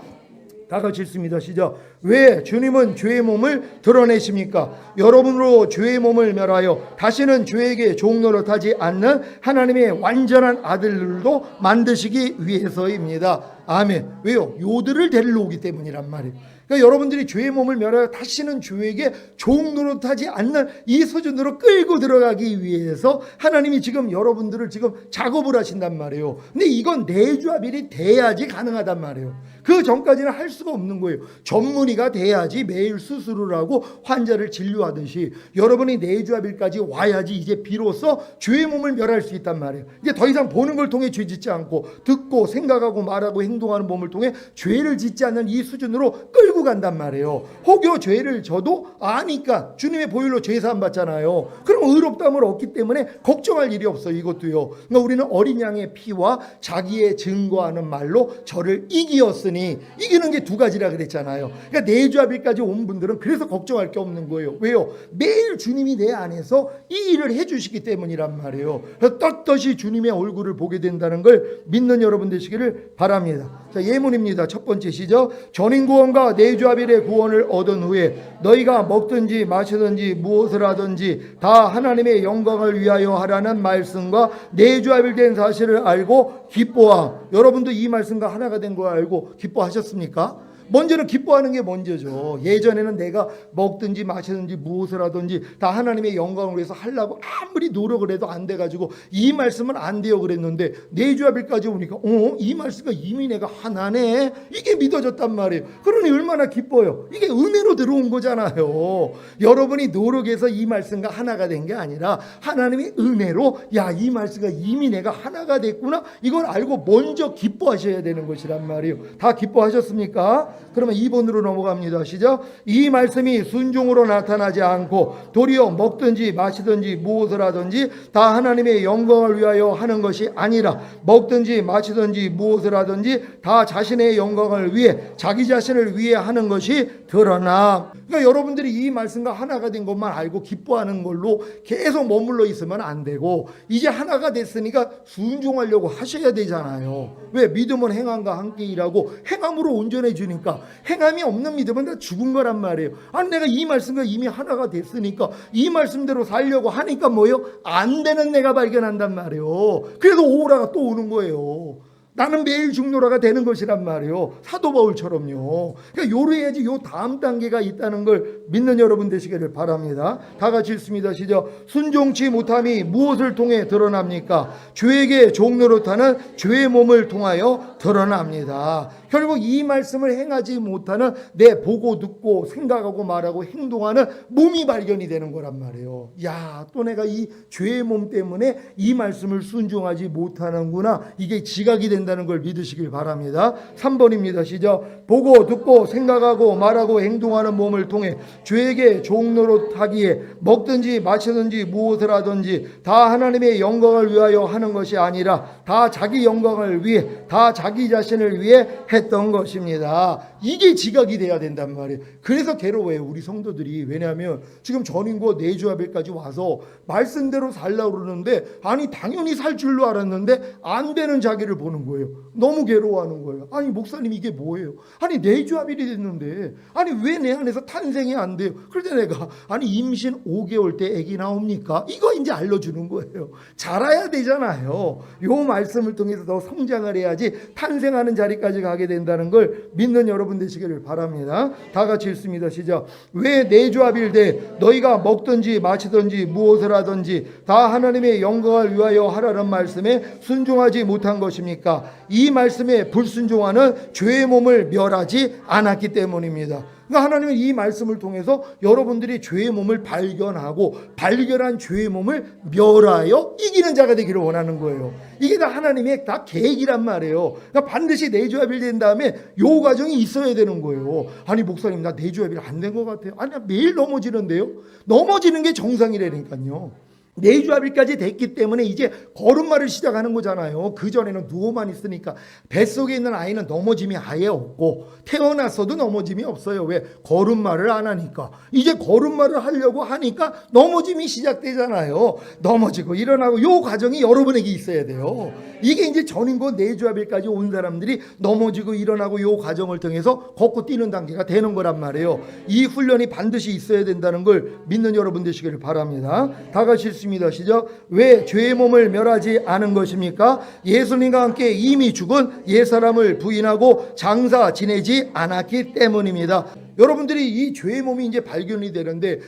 다 같이 읽습니다. 시작. 왜 주님은 죄의 몸을 드러내십니까? 여러분으로 죄의 몸을 멸하여 다시는 죄에게 종 노릇하지 않는 하나님의 완전한 아들들도 만드시기 위해서입니다. 아멘. 왜요? 요들을 데리러 오기 때문이란 말이에요. 그러니까 여러분들이 죄의 몸을 멸하여 다시는 죄에게 종 노릇하지 않는 이 수준으로 끌고 들어가기 위해서 하나님이 지금 여러분들을 지금 작업을 하신단 말이에요. 근데 이건 내주합일이 돼야지 가능하단 말이에요. 그 전까지는 할 수가 없는 거예요. 전문의가 돼야지 매일 수술을 하고 환자를 진료하듯이 여러분이 내주합일까지 와야지 이제 비로소 죄의 몸을 멸할 수 있단 말이에요. 이제 더 이상 보는 걸 통해 죄 짓지 않고 듣고 생각하고 말하고 행동하는 몸을 통해 죄를 짓지 않는 이 수준으로 끌고 간단 말이에요. 혹여 죄를 져도 아니까 주님의 보혈로 죄사함 받잖아요. 그럼 의롭다함을 얻기 때문에 걱정할 일이 없어요. 이것도요. 그러니까 우리는 어린 양의 피와 자기의 증거하는 말로 저를 이기었으니, 이기는 게 두 가지라 그랬잖아요. 그러니까 내주합일까지 온 분들은 그래서 걱정할 게 없는 거예요. 왜요? 매일 주님이 내 안에서 이 일을 해주시기 때문이란 말이에요. 그래서 떳떳이 주님의 얼굴을 보게 된다는 걸 믿는 여러분 되시기를 바랍니다. 자, 예문입니다. 첫 번째 시작. 전인 구원과 내주합일의 구원을 얻은 후에 너희가 먹든지 마시든지 무엇을 하든지 다 하나님의 영광을 위하여 하라는 말씀과 내주합일된 사실을 알고 기뻐하. 여러분도 이 말씀과 하나가 된 거 알고 기뻐하셨습니까? 먼저는 기뻐하는 게 먼저죠. 예전에는 내가 먹든지 마시든지 무엇을 하든지 다 하나님의 영광을 위해서 하려고 아무리 노력을 해도 안 돼가지고 이 말씀은 안 돼요 그랬는데 내주합일까지 오니까 이 말씀이 이미 내가 하나네, 이게 믿어졌단 말이에요. 그러니 얼마나 기뻐요. 이게 은혜로 들어온 거잖아요. 여러분이 노력해서 이 말씀과 하나가 된 게 아니라 하나님의 은혜로 야, 이 말씀과 이미 내가 하나가 됐구나, 이걸 알고 먼저 기뻐하셔야 되는 것이란 말이에요. 다 기뻐하셨습니까? 그러면 2번으로 넘어갑니다. 시작. 이 말씀이 순종으로 나타나지 않고 도리어 먹든지 마시든지 무엇을 하든지 다 하나님의 영광을 위하여 하는 것이 아니라 먹든지 마시든지 무엇을 하든지 다 자신의 영광을 위해 자기 자신을 위해 하는 것이 드러나. 그러니까 여러분들이 이 말씀과 하나가 된 것만 알고 기뻐하는 걸로 계속 머물러 있으면 안 되고 이제 하나가 됐으니까 순종하려고 하셔야 되잖아요. 왜? 믿음은 행함과 함께 일하고 행함으로 온전해 주니까. 행함이 없는 믿음은 다 죽은 거란 말이에요. 아니 내가 이 말씀과 이미 하나가 됐으니까 이 말씀대로 살려고 하니까 뭐예요? 안 되는 내가 발견한단 말이에요. 그래서 오라가 또 오는 거예요. 나는 매일 중노라가 되는 것이란 말이에요. 사도 바울처럼요. 그러니까 요래야지 요 다음 단계가 있다는 걸 믿는 여러분 되시기를 바랍니다. 다 같이 읽습니다. 시작. 순종치 못함이 무엇을 통해 드러납니까? 죄에게 종노릇하는 죄의 몸을 통하여 드러납니다. 결국 이 말씀을 행하지 못하는 내 보고 듣고 생각하고 말하고 행동하는 몸이 발견이 되는 거란 말이에요. 야, 또 내가 이 죄의 몸 때문에 이 말씀을 순종하지 못하는구나. 이게 지각이 된다는 걸 믿으시길 바랍니다. 3번입니다. 시작. 보고 듣고 생각하고 말하고 행동하는 몸을 통해 죄에게 종노릇하기에 먹든지 마시든지 무엇을 하든지 다 하나님의 영광을 위하여 하는 것이 아니라 다 자기 영광을 위해 다 자기 자신을 위해 했던 것입니다. 이게 지각이 돼야 된단 말이에요. 그래서 괴로워요 우리 성도들이. 왜냐하면 지금 전인과 내주합일까지 와서 말씀대로 살려고 그러는데 아니 당연히 살 줄로 알았는데 안 되는 자기를 보는 거예요. 너무 괴로워하는 거예요. 아니 목사님 이게 뭐예요? 아니 내주합일이 됐는데 아니 왜 내 안에서 탄생이 안 돼요? 그런데 내가 아니 임신 5개월 때 아기 나옵니까? 이거 이제 알려주는 거예요. 자라야 되잖아요. 요 말씀을 통해서 더 성장을 해야지 탄생하는 자리까지 가게 된다는 걸 믿는 여러분 되시기를 바랍니다. 다 같이 읽습니다. 시작. 왜 내주합일 때 너희가 먹든지 마시든지 무엇을 하든지 다 하나님의 영광을 위하여 하라는 말씀에 순종하지 못한 것입니까? 이 말씀에 불순종하는 죄의 몸을 멸하지 않았기 때문입니다. 그러니까 하나님은 이 말씀을 통해서 여러분들이 죄의 몸을 발견하고 발견한 죄의 몸을 멸하여 이기는 자가 되기를 원하는 거예요. 이게 다 하나님의 다 계획이란 말이에요. 그러니까 반드시 내주합일 된 다음에 요 과정이 있어야 되는 거예요. 아니 목사님 나 내주합일 안 된 것 같아요. 아니 나 매일 넘어지는데요. 넘어지는 게 정상이라니까요. 내주합일까지 됐기 때문에 이제 걸음마를 시작하는 거잖아요. 그전에는 누워만 있으니까 뱃속에 있는 아이는 넘어짐이 아예 없고 태어났어도 넘어짐이 없어요. 왜? 걸음마를 안 하니까. 이제 걸음마를 하려고 하니까 넘어짐이 시작되잖아요. 넘어지고 일어나고 요 과정이 여러분에게 있어야 돼요. 이게 이제 전인고 내주합일까지 온 사람들이 넘어지고 일어나고 요 과정을 통해서 걷고 뛰는 단계가 되는 거란 말이에요. 이 훈련이 반드시 있어야 된다는 걸 믿는 여러분 되시기를 바랍니다. 다 같이 읽습니다. 시작. 왜 죄의 몸을 멸하지 않은 것입니까? 예수님과 함께 이미 죽은 옛사람을 부인하고 장사 지내지 않았기 때문입니다. 여러분들이 이 죄의 몸이 이제 발견이 되는데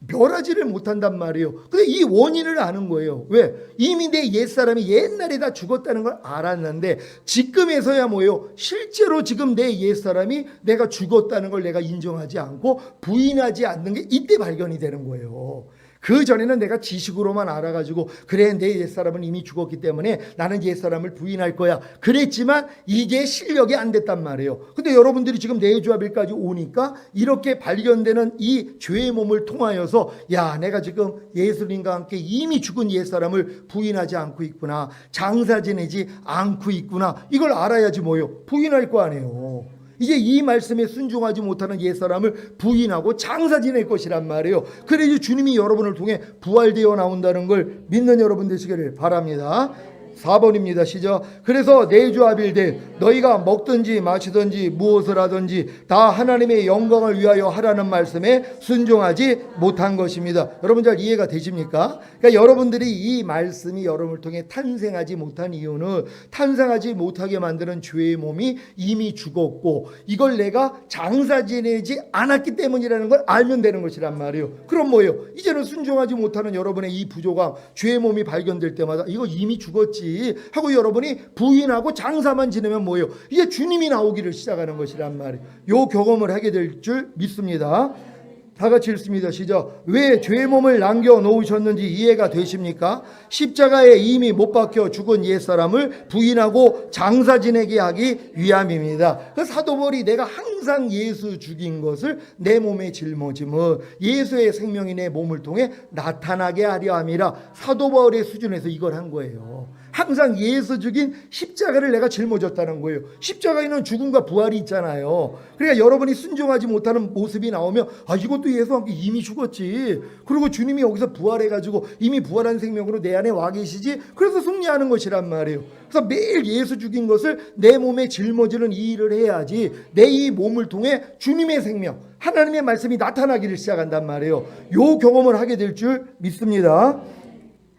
멸하지를 못한단 말이에요. 근데 이 원인을 아는 거예요. 왜? 이미 내 옛사람이 옛날에 다 죽었다는 걸 알았는데 지금에서야 뭐예요? 실제로 지금 내 옛사람이 내가 죽었다는 걸 내가 인정하지 않고 부인하지 않는 게 이때 발견이 되는 거예요. 그 전에는 내가 지식으로만 알아가지고 그래 내 옛사람은 이미 죽었기 때문에 나는 옛사람을 부인할 거야 그랬지만 이게 실력이 안 됐단 말이에요. 근데 여러분들이 지금 내주합일까지 오니까 이렇게 발견되는 이 죄의 몸을 통하여서 야 내가 지금 예수님과 함께 이미 죽은 옛사람을 부인하지 않고 있구나, 장사 지내지 않고 있구나, 이걸 알아야지 뭐예요? 부인할 거 아니에요. 이제 이 말씀에 순종하지 못하는 옛사람을 부인하고 장사 지낼 것이란 말이에요. 그래야지 주님이 여러분을 통해 부활되어 나온다는 걸 믿는 여러분 되시기를 바랍니다. 4번입니다. 시작. 그래서 내주하빌되 너희가 먹든지 마시든지 무엇을 하든지 다 하나님의 영광을 위하여 하라는 말씀에 순종하지 못한 것입니다. 여러분 잘 이해가 되십니까? 그러니까 여러분들이 이 말씀이 여러분을 통해 탄생하지 못한 이유는 탄생하지 못하게 만드는 죄의 몸이 이미 죽었고 이걸 내가 장사 지내지 않았기 때문이라는 걸 알면 되는 것이란 말이에요. 그럼 뭐예요? 이제는 순종하지 못하는 여러분의 이 부조감, 죄의 몸이 발견될 때마다 이거 이미 죽었지 하고 여러분이 부인하고 장사만 지내면 뭐예요? 이제 주님이 나오기를 시작하는 것이란 말이에요. 요 경험을 하게 될 줄 믿습니다. 다 같이 읽습니다. 시작. 왜 죄의 몸을 남겨놓으셨는지 이해가 되십니까? 십자가에 이미 못 박혀 죽은 옛사람을 부인하고 장사 지내게 하기 위함입니다. 그 사도 바울이 내가 항상 예수 죽인 것을 내 몸에 짊어짐은 예수의 생명이 내 몸을 통해 나타나게 하려 함이라. 사도 바울의 수준에서 이걸 한 거예요. 항상 예수 죽인 십자가를 내가 짊어졌다는 거예요. 십자가에는 죽음과 부활이 있잖아요. 그러니까 여러분이 순종하지 못하는 모습이 나오면 이것도 예수와 함께 이미 죽었지. 그리고 주님이 여기서 부활해가지고 이미 부활한 생명으로 내 안에 와 계시지. 그래서 승리하는 것이란 말이에요. 그래서 매일 예수 죽인 것을 내 몸에 짊어지는 이 일을 해야지 내 이 몸을 통해 주님의 생명, 하나님의 말씀이 나타나기를 시작한단 말이에요. 요 경험을 하게 될 줄 믿습니다.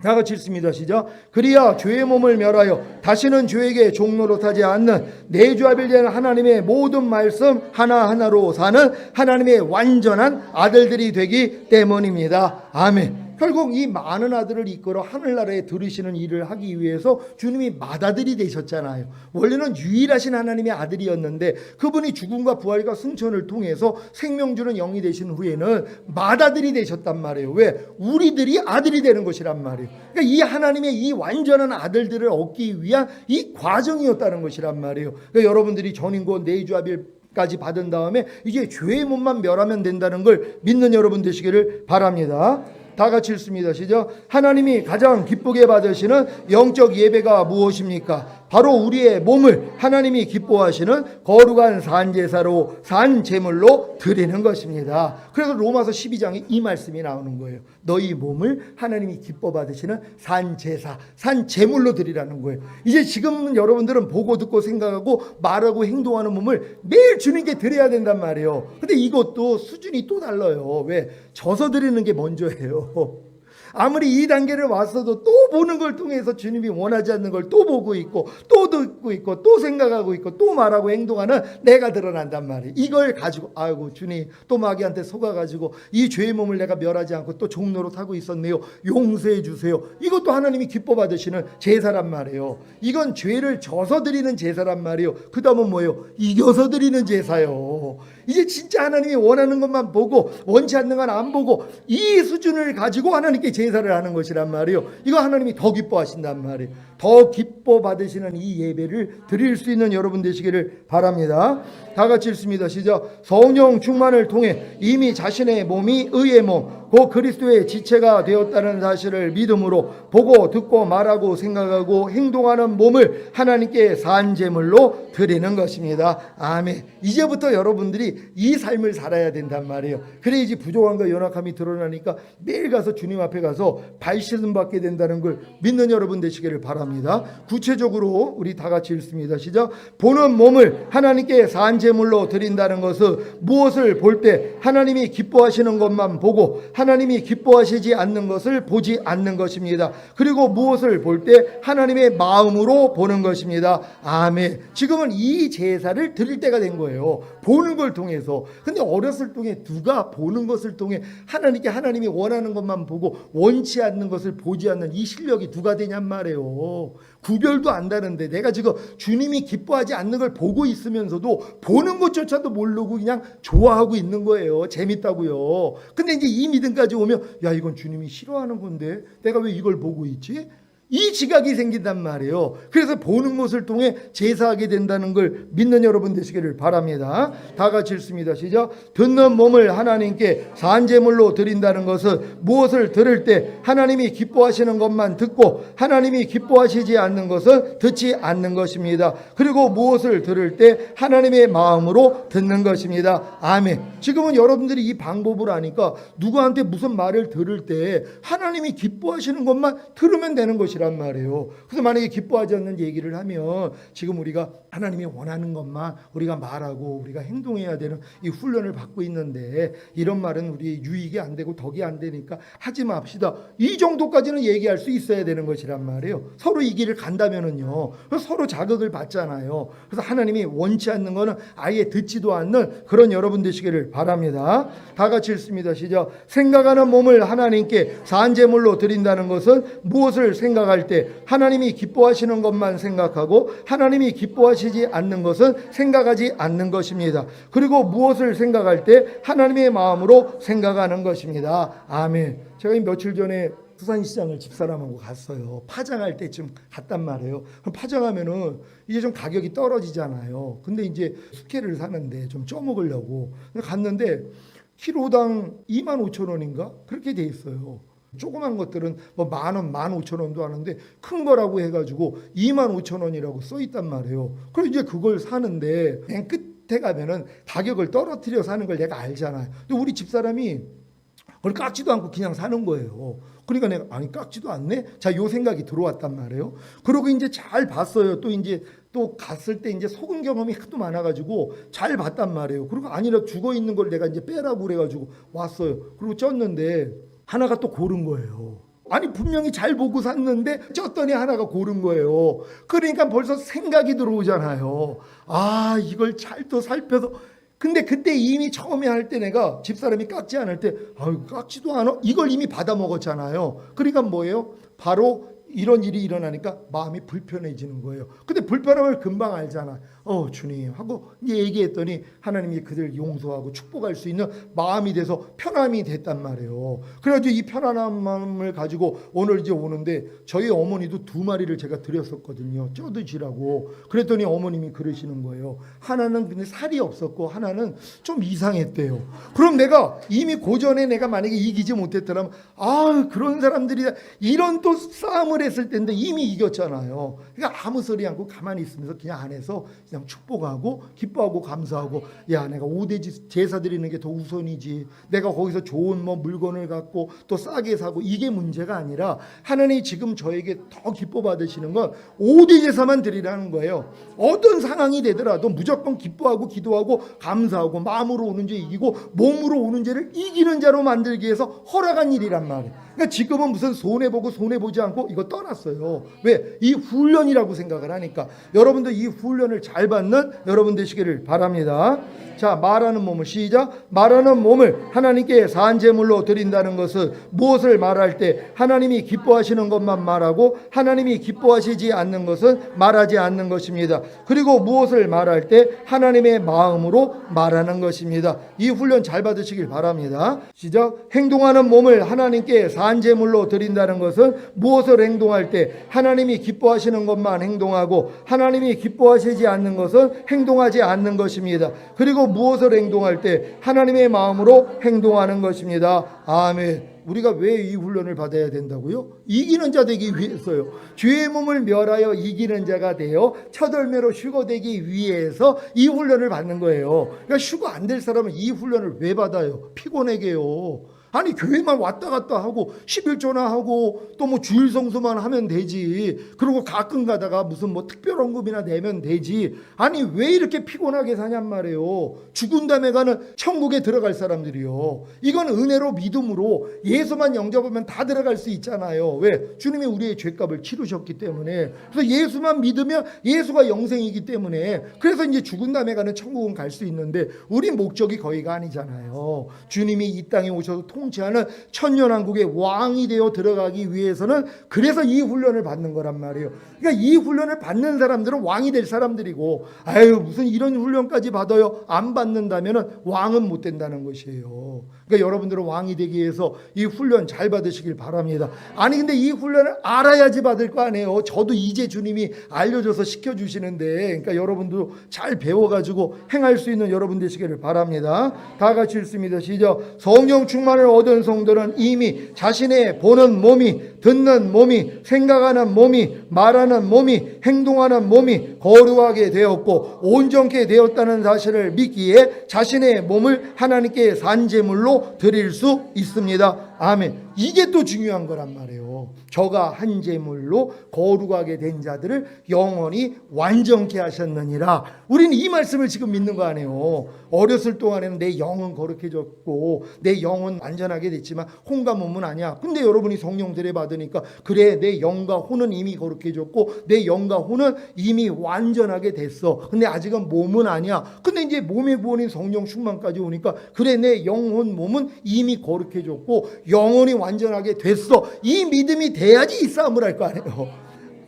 다 같이 읽습니다. 시작. 그리야 죄의 몸을 멸하여 다시는 죄에게 종노릇하지 않는 내주하빌된 하나님의 모든 말씀 하나하나로 사는 하나님의 완전한 아들들이 되기 때문입니다. 아멘. 결국 이 많은 아들을 이끌어 하늘나라에 들으시는 일을 하기 위해서 주님이 맏아들이 되셨잖아요. 원래는 유일하신 하나님의 아들이었는데 그분이 죽음과 부활과 승천을 통해서 생명 주는 영이 되신 후에는 맏아들이 되셨단 말이에요. 왜? 우리들이 아들이 되는 것이란 말이에요. 그러니까 이 하나님의 이 완전한 아들들을 얻기 위한 이 과정이었다는 것이란 말이에요. 그러니까 여러분들이 전인권 내주하빌 까지 받은 다음에 이제 죄의 몸만 멸하면 된다는 걸 믿는 여러분 되시기를 바랍니다. 다 같이 읽습니다. 시작. 하나님이 가장 기쁘게 받으시는 영적 예배가 무엇입니까? 바로 우리의 몸을 하나님이 기뻐하시는 거룩한 산제사로 산제물로 드리는 것입니다. 그래서 로마서 12장에 이 말씀이 나오는 거예요. 너희 몸을 하나님이 기뻐 받으시는 산제사, 산제물로 드리라는 거예요. 이제 지금 여러분들은 보고 듣고 생각하고 말하고 행동하는 몸을 매일 주님께 드려야 된단 말이에요. 근데 이것도 수준이 또 달라요. 왜? 져서 드리는 게 먼저예요. 아무리 이 단계를 왔어도 또 보는 걸 통해서 주님이 원하지 않는 걸 또 보고 있고 또 듣고 있고 또 생각하고 있고 또 말하고 행동하는 내가 드러난단 말이에요. 이걸 가지고 아이고 주님 또 마귀한테 속아가지고 이 죄의 몸을 내가 멸하지 않고 또 종노릇하고 있었네요. 용서해 주세요. 이것도 하나님이 기뻐 받으시는 제사란 말이에요. 이건 죄를 져서 드리는 제사란 말이에요. 그 다음은 뭐예요? 이겨서 드리는 제사요. 이제 진짜 하나님이 원하는 것만 보고 원치 않는 건 안 보고 이 수준을 가지고 하나님께 제사를 하는 것이란 말이에요. 이거 하나님이 더 기뻐하신단 말이에요. 더 기뻐 받으시는 이 예배를 드릴 수 있는 여러분 되시기를 바랍니다. 다 같이 읽습니다. 시작. 성령 충만을 통해 이미 자신의 몸이 의의 몸, 곧 그리스도의 지체가 되었다는 사실을 믿음으로 보고 듣고 말하고 생각하고 행동하는 몸을 하나님께 산제물로 드리는 것입니다. 아멘. 이제부터 여러분들이 이 삶을 살아야 된단 말이에요. 그래야지 부족함과 연약함이 드러나니까 매일 가서 주님 앞에 가서 발씻음 받게 된다는 걸 믿는 여러분 되시기를 바랍니다. 구체적으로 우리 다 같이 읽습니다. 시작. 보는 몸을 하나님께 산제물로 드린다는 것은 무엇을 볼 때 하나님이 기뻐하시는 것만 보고 하나님이 기뻐하시지 않는 것을 보지 않는 것입니다. 그리고 무엇을 볼 때 하나님의 마음으로 보는 것입니다. 아멘. 지금은 이 제사를 드릴 때가 된 거예요. 보는 걸 통해서. 근데 어렸을 적에 누가 보는 것을 통해 하나님께 하나님이 원하는 것만 보고 원치 않는 것을 보지 않는 이 실력이 누가 되냔 말이에요. 구별도 안다는데 내가 지금 주님이 기뻐하지 않는 걸 보고 있으면서도 보는 것조차도 모르고 그냥 좋아하고 있는 거예요. 재밌다고요. 근데 이제 이 믿음까지 오면 야 이건 주님이 싫어하는 건데 내가 왜 이걸 보고 있지? 이 지각이 생긴단 말이에요. 그래서 보는 것을 통해 제사하게 된다는 걸 믿는 여러분 되시기를 바랍니다. 다 같이 읽습니다. 시작. 듣는 몸을 하나님께 산제물로 드린다는 것은 무엇을 들을 때 하나님이 기뻐하시는 것만 듣고 하나님이 기뻐하시지 않는 것은 듣지 않는 것입니다. 그리고 무엇을 들을 때 하나님의 마음으로 듣는 것입니다. 아멘. 지금은 여러분들이 이 방법을 아니까 누구한테 무슨 말을 들을 때 하나님이 기뻐하시는 것만 들으면 되는 것이라 것이란 말이에요. 그래서 만약에 기뻐하지 않는 얘기를 하면 지금 우리가 하나님이 원하는 것만 우리가 말하고 우리가 행동해야 되는 이 훈련을 받고 있는데, 이런 말은 우리 유익이 안 되고 덕이 안 되니까 하지 맙시다, 이 정도까지는 얘기할 수 있어야 되는 것이란 말이에요. 서로 이 길을 간다면은요, 서로 자극을 받잖아요. 그래서 하나님이 원치 않는 거는 아예 듣지도 않는 그런 여러분 되시기를 바랍니다. 다 같이 읽습니다. 시작. 생각하는 몸을 하나님께 산제물로 드린다는 것은 무엇을 생각할 때 하나님이 기뻐하시는 것만 생각하고 하나님이 기뻐하시지 않는 것은 생각하지 않는 것입니다. 그리고 무엇을 생각할 때 하나님의 마음으로 생각하는 것입니다. 아멘. 제가 며칠 전에 수산시장을 집사람하고 갔어요. 파장할 때쯤 갔단 말이에요. 그럼 파장하면은 이제 좀 가격이 떨어지잖아요. 근데 이제 숙회를 사는데 좀 쪄먹으려고 갔는데 키로당 25,000원인가? 그렇게 돼 있어요. 조그만 것들은 뭐 10,000원, 15,000원도 하는데 큰 거라고 해가지고 25,000원이라고 써 있단 말이에요. 그래서 이제 그걸 사는데 맨 끝에 가면은 가격을 떨어뜨려 사는 걸 내가 알잖아요. 근데 우리 집사람이 그걸 깎지도 않고 그냥 사는 거예요. 그러니까 내가 아니 깎지도 않네? 자, 요 생각이 들어왔단 말이에요. 그러고 이제 잘 봤어요. 또 갔을 때 이제 속은 경험이 하도 많아가지고 잘 봤단 말이에요. 그리고 아니라 죽어 있는 걸 내가 이제 빼라고 그래가지고 왔어요. 그리고 쪘는데 하나가 또 고른 거예요. 아니 분명히 잘 보고 샀는데 쪘더니 하나가 고른 거예요. 그러니까 벌써 생각이 들어오잖아요. 아, 이걸 잘 또 살펴서. 근데 그때 이미 처음에 할 때 내가 집사람이 깎지 않을 때 아유 깎지도 않아? 이걸 이미 받아 먹었잖아요. 그러니까 뭐예요? 바로 이런 일이 일어나니까 마음이 불편해지는 거예요. 근데 불편함을 금방 알잖아. 주님 하고 이제 얘기했더니 하나님이 그들 용서하고 축복할 수 있는 마음이 돼서 편함이 됐단 말이에요. 그래가지고 이 편안한 마음을 가지고 오늘 이제 오는데 저희 어머니도 2마리를 제가 드렸었거든요. 쪄드시라고. 그랬더니 어머님이 그러시는 거예요. 하나는 근데 살이 없었고 하나는 좀 이상했대요. 그럼 내가 이미 고전에 내가 만약에 이기지 못했더라면 그런 사람들이 이런 또 싸움을 했을 텐데 이미 이겼잖아요. 그러니까 아무 소리 않고 가만히 있으면서 그냥 안에서 그냥 축복하고 기뻐하고 감사하고, 야 내가 5대 제사 드리는 게 더 우선이지, 내가 거기서 좋은 뭐 물건을 갖고 또 싸게 사고 이게 문제가 아니라 하나님이 지금 저에게 더 기뻐 받으시는 건 5대 제사만 드리라는 거예요. 어떤 상황이 되더라도 무조건 기뻐하고 기도하고 감사하고 마음으로 오는 죄 이기고 몸으로 오는 죄를 이기는 자로 만들기 위해서 허락한 일이란 말이에요. 그러니까 지금은 무슨 손해보고 손해보지 않고 이거 떠났어요. 왜? 이 훈련이라고 생각을 하니까. 여러분도 이 훈련을 잘 받는 여러분 되시기를 바랍니다. 자, 말하는 몸을 시작. 말하는 몸을 하나님께 산제물로 드린다는 것은 무엇을 말할 때 하나님이 기뻐하시는 것만 말하고 하나님이 기뻐하시지 않는 것은 말하지 않는 것입니다. 그리고 무엇을 말할 때 하나님의 마음으로 말하는 것입니다. 이 훈련 잘 받으시길 바랍니다. 시작. 행동하는 몸을 하나님께 산제물로 드린다는 것은 무엇을 행동할 때 하나님이 기뻐하시는 것만 행동하고 하나님이 기뻐하시지 않는 것은 행동하지 않는 것입니다. 그리고 무엇을 행동할 때 하나님의 마음으로 행동하는 것입니다. 아멘. 우리가 왜 이 훈련을 받아야 된다고요? 이기는 자 되기 위해서요. 죄의 몸을 멸하여 이기는 자가 되어 첫 열매로 휴거되기 위해서 이 훈련을 받는 거예요. 그러니까 휴거 안 될 사람은 이 훈련을 왜 받아요? 피곤하게요. 아니 교회만 왔다 갔다 하고 11조나 하고 또 뭐 주일 성수만 하면 되지. 그리고 가끔 가다가 무슨 뭐 특별헌금이나 내면 되지. 아니 왜 이렇게 피곤하게 사냔 말이에요. 죽은 다음에 가는 천국에 들어갈 사람들이요. 이건 은혜로 믿음으로 예수만 영접하면 다 들어갈 수 있잖아요. 왜? 주님이 우리의 죄값을 치르셨기 때문에. 그래서 예수만 믿으면 예수가 영생이기 때문에. 그래서 이제 죽은 다음에 가는 천국은 갈 수 있는데 우리 목적이 거기가 아니잖아요. 주님이 이 땅에 오셔서 통치하는 천년왕국의 왕이 되어 들어가기 위해서는 그래서 이 훈련을 받는 거란 말이에요. 그러니까 이 훈련을 받는 사람들은 왕이 될 사람들이고, 아유 무슨 이런 훈련까지 받아요? 안 받는다면은 왕은 못 된다는 것이에요. 그러니까 여러분들은 왕이 되기 위해서 이 훈련 잘 받으시길 바랍니다. 아니 근데 이 훈련을 알아야지 받을 거 아니에요. 저도 이제 주님이 알려줘서 시켜주시는데, 그러니까 여러분도 잘 배워가지고 행할 수 있는 여러분 되시기를 바랍니다. 다 같이 읽습니다. 시작. 성령 충만을 얻은 성도는 이미 자신의 보는 몸이, 듣는 몸이, 생각하는 몸이, 말하는 몸이, 행동하는 몸이 거룩하게 되었고 온전케 되었다는 사실을 믿기에 자신의 몸을 하나님께 산제물로 드릴 수 있습니다. 아멘. 이게 또 중요한 거란 말이에요. 말이에요. 저가 한 제물로 거룩하게 된 자들을 영원히 완전케 하셨느니라. 우리는 이 말씀을 지금 믿는 거 아니에요. 어렸을 동안에는 내 영은 거룩해졌고 내 영은 완전하게 됐지만 혼과 몸은 아니야. 근데 여러분이 성령 세례 받으니까 그래, 내 영과 혼은 이미 거룩해졌고 내 영과 혼은 이미 완전하게 됐어. 근데 아직은 몸은 아니야. 근데 이제 몸의 구원인 성령 충만까지 오니까 그래, 내 영혼 몸은 이미 거룩해졌고 영혼이 완전하게 됐어. 이 믿음이 돼야지 이 싸움을 할 거 아니에요.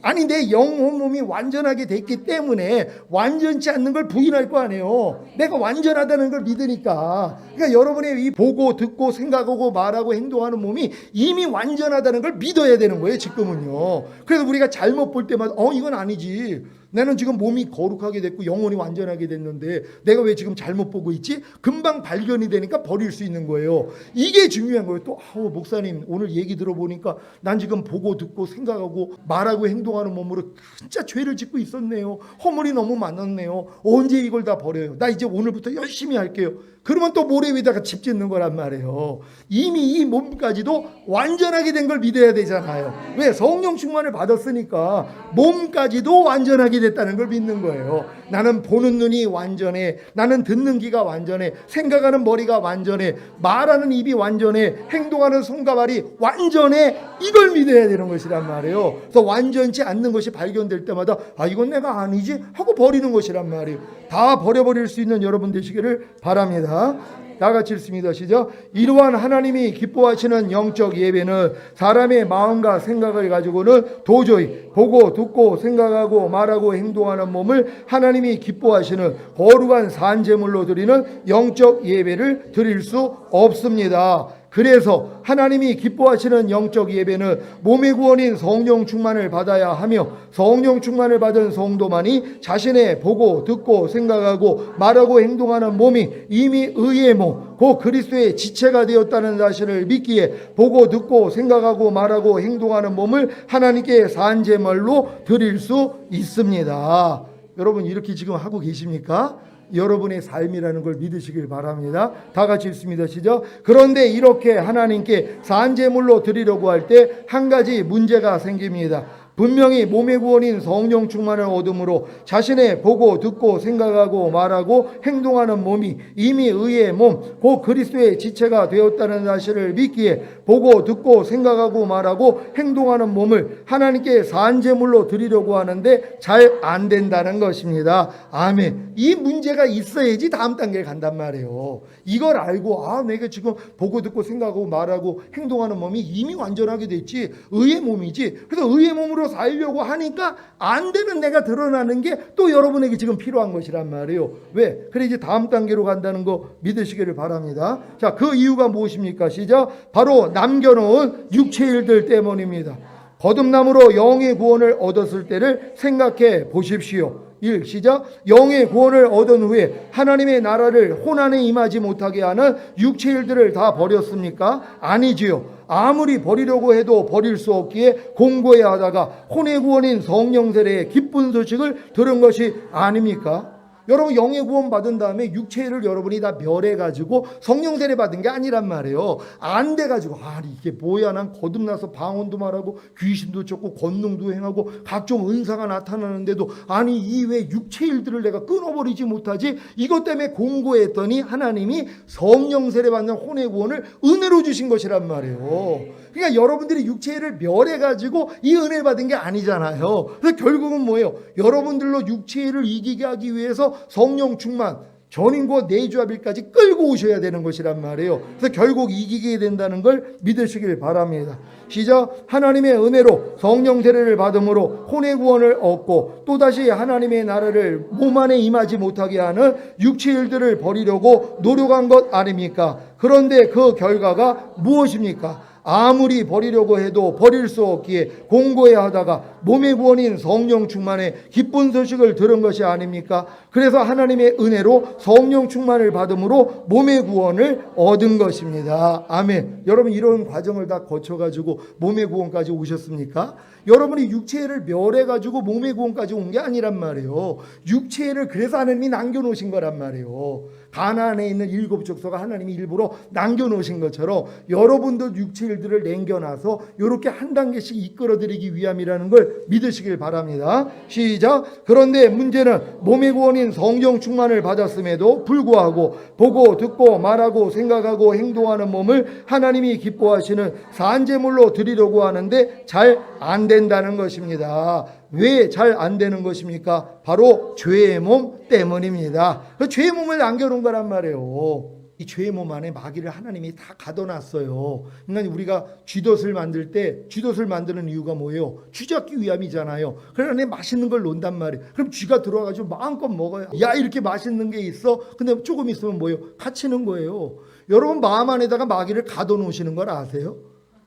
아니, 내 영혼 몸이 완전하게 됐기 때문에 완전치 않는 걸 부인할 거 아니에요. 내가 완전하다는 걸 믿으니까. 그러니까 여러분의 이 보고 듣고 생각하고 말하고 행동하는 몸이 이미 완전하다는 걸 믿어야 되는 거예요, 지금은요. 그래서 우리가 잘못 볼 때마다 이건 아니지. 나는 지금 몸이 거룩하게 됐고 영혼이 완전하게 됐는데 내가 왜 지금 잘못 보고 있지? 금방 발견이 되니까 버릴 수 있는 거예요. 이게 중요한 거예요. 또 목사님 오늘 얘기 들어보니까 난 지금 보고 듣고 생각하고 말하고 행동하는 몸으로 진짜 죄를 짓고 있었네요. 허물이 너무 많았네요. 언제 이걸 다 버려요? 나 이제 오늘부터 열심히 할게요. 그러면 또 모래 위에다가 집 짓는 거란 말이에요. 이미 이 몸까지도 완전하게 된 걸 믿어야 되잖아요. 왜? 성령 충만을 받았으니까 몸까지도 완전하게 됐다는 걸 믿는 거예요. 나는 보는 눈이 완전해. 나는 듣는 귀가 완전해. 생각하는 머리가 완전해. 말하는 입이 완전해. 행동하는 손과 발이 완전해. 이걸 믿어야 되는 것이란 말이에요. 그래서 완전치 않는 것이 발견될 때마다 이건 내가 아니지 하고 버리는 것이란 말이에요. 다 버려버릴 수 있는 여러분 되시기를 바랍니다. 다 같이 읽습니다. 시작. 이러한 하나님이 기뻐하시는 영적 예배는 사람의 마음과 생각을 가지고는 도저히 보고 듣고 생각하고 말하고 행동하는 몸을 하나님이 기뻐하시는 거룩한 산제물로 드리는 영적 예배를 드릴 수 없습니다. 그래서 하나님이 기뻐하시는 영적 예배는 몸의 구원인 성령 충만을 받아야 하며 성령 충만을 받은 성도만이 자신의 보고 듣고 생각하고 말하고 행동하는 몸이 이미 의의 몸, 곧 그리스도의 지체가 되었다는 사실을 믿기에 보고 듣고 생각하고 말하고 행동하는 몸을 하나님께 산제물로 드릴 수 있습니다. 여러분 이렇게 지금 하고 계십니까? 여러분의 삶이라는 걸 믿으시길 바랍니다. 다 같이 읽습니다. 시작. 그런데 이렇게 하나님께 산제물로 드리려고 할 때 한 가지 문제가 생깁니다. 분명히 몸의 구원인 성령 충만을 얻음으로 자신의 보고 듣고 생각하고 말하고 행동하는 몸이 이미 의의 몸, 곧 그리스도의 지체가 되었다는 사실을 믿기에 보고 듣고 생각하고 말하고 행동하는 몸을 하나님께 산제물로 드리려고 하는데 잘 안 된다는 것입니다. 아멘. 이 문제가 있어야지 다음 단계에 간단 말이에요. 이걸 알고 내가 지금 보고 듣고 생각하고 말하고 행동하는 몸이 이미 완전하게 됐지, 의의 몸이지. 그래서 의의 몸으로 살려고 하니까 안 되는 내가 드러나는 게 또 여러분에게 지금 필요한 것이란 말이에요. 왜? 그래 이제 다음 단계로 간다는 거 믿으시기를 바랍니다. 자, 그 이유가 무엇입니까? 시작. 바로 남겨놓은 육체 일들 때문입니다. 거듭남으로 영의 구원을 얻었을 때를 생각해 보십시오. 1. 시작. 영의 구원을 얻은 후에 하나님의 나라를 혼안에 임하지 못하게 하는 육체 일들을 다 버렸습니까? 아니지요. 아무리 버리려고 해도 버릴 수 없기에 공고해야 하다가 혼의 구원인 성령 세례의 기쁜 소식을 들은 것이 아닙니까? 여러분 영의 구원 받은 다음에 육체를 여러분이 다 멸해가지고 성령 세례 받은 게 아니란 말이에요. 안 돼가지고 이게 뭐야, 난 거듭나서 방언도 말하고 귀신도 쫓고 권능도 행하고 각종 은사가 나타나는데도 이 외 육체 일들을 내가 끊어버리지 못하지. 이것 때문에 공고했더니 하나님이 성령 세례 받는 혼의 구원을 은혜로 주신 것이란 말이에요. 그러니까 여러분들이 육체를 멸해가지고 이 은혜를 받은 게 아니잖아요. 그래서 결국은 뭐예요? 여러분들로 육체를 이기게 하기 위해서 성령 충만, 전인과 내주합일까지 끌고 오셔야 되는 것이란 말이에요. 그래서 결국 이기게 된다는 걸 믿으시길 바랍니다. 시작. 하나님의 은혜로 성령 세례를 받음으로 혼의 구원을 얻고 또다시 하나님의 나라를 몸 안에 임하지 못하게 하는 육체 일들을 버리려고 노력한 것 아닙니까? 그런데 그 결과가 무엇입니까? 아무리 버리려고 해도 버릴 수 없기에 공고해야 하다가 몸의 구원인 성령 충만의 기쁜 소식을 들은 것이 아닙니까? 그래서 하나님의 은혜로 성령 충만을 받음으로 몸의 구원을 얻은 것입니다. 아멘. 여러분 이런 과정을 다 거쳐가지고 몸의 구원까지 오셨습니까? 여러분이 육체를 멸해가지고 몸의 구원까지 온 게 아니란 말이에요. 육체를 그래서 하나님이 남겨놓으신 거란 말이에요. 가나안에 있는 7 족속을 하나님이 일부러 남겨놓으신 것처럼 여러분도 육체일들을 남겨놔서 이렇게 한 단계씩 이끌어드리기 위함이라는 걸 믿으시길 바랍니다. 시작. 그런데 문제는 몸의 구원인 성령 충만을 받았음에도 불구하고 보고 듣고 말하고 생각하고 행동하는 몸을 하나님이 기뻐하시는 산제물로 드리려고 하는데 잘 안 된다는 것입니다. 왜 잘 안 되는 것입니까? 바로 죄의 몸 때문입니다. 그 죄의 몸을 남겨놓은 거란 말이에요. 이 죄의 몸 안에 마귀를 하나님이 다 가둬놨어요. 그러니까 우리가 쥐덫을 만들 때 쥐덫을 만드는 이유가 뭐예요? 쥐 잡기 위함이잖아요. 그러니까 맛있는 걸 놓는단 말이에요. 그럼 쥐가 들어와가지고 마음껏 먹어요. 야, 이렇게 맛있는 게 있어? 근데 조금 있으면 뭐예요? 갇히는 거예요. 여러분 마음 안에다가 마귀를 가둬놓으시는 걸 아세요?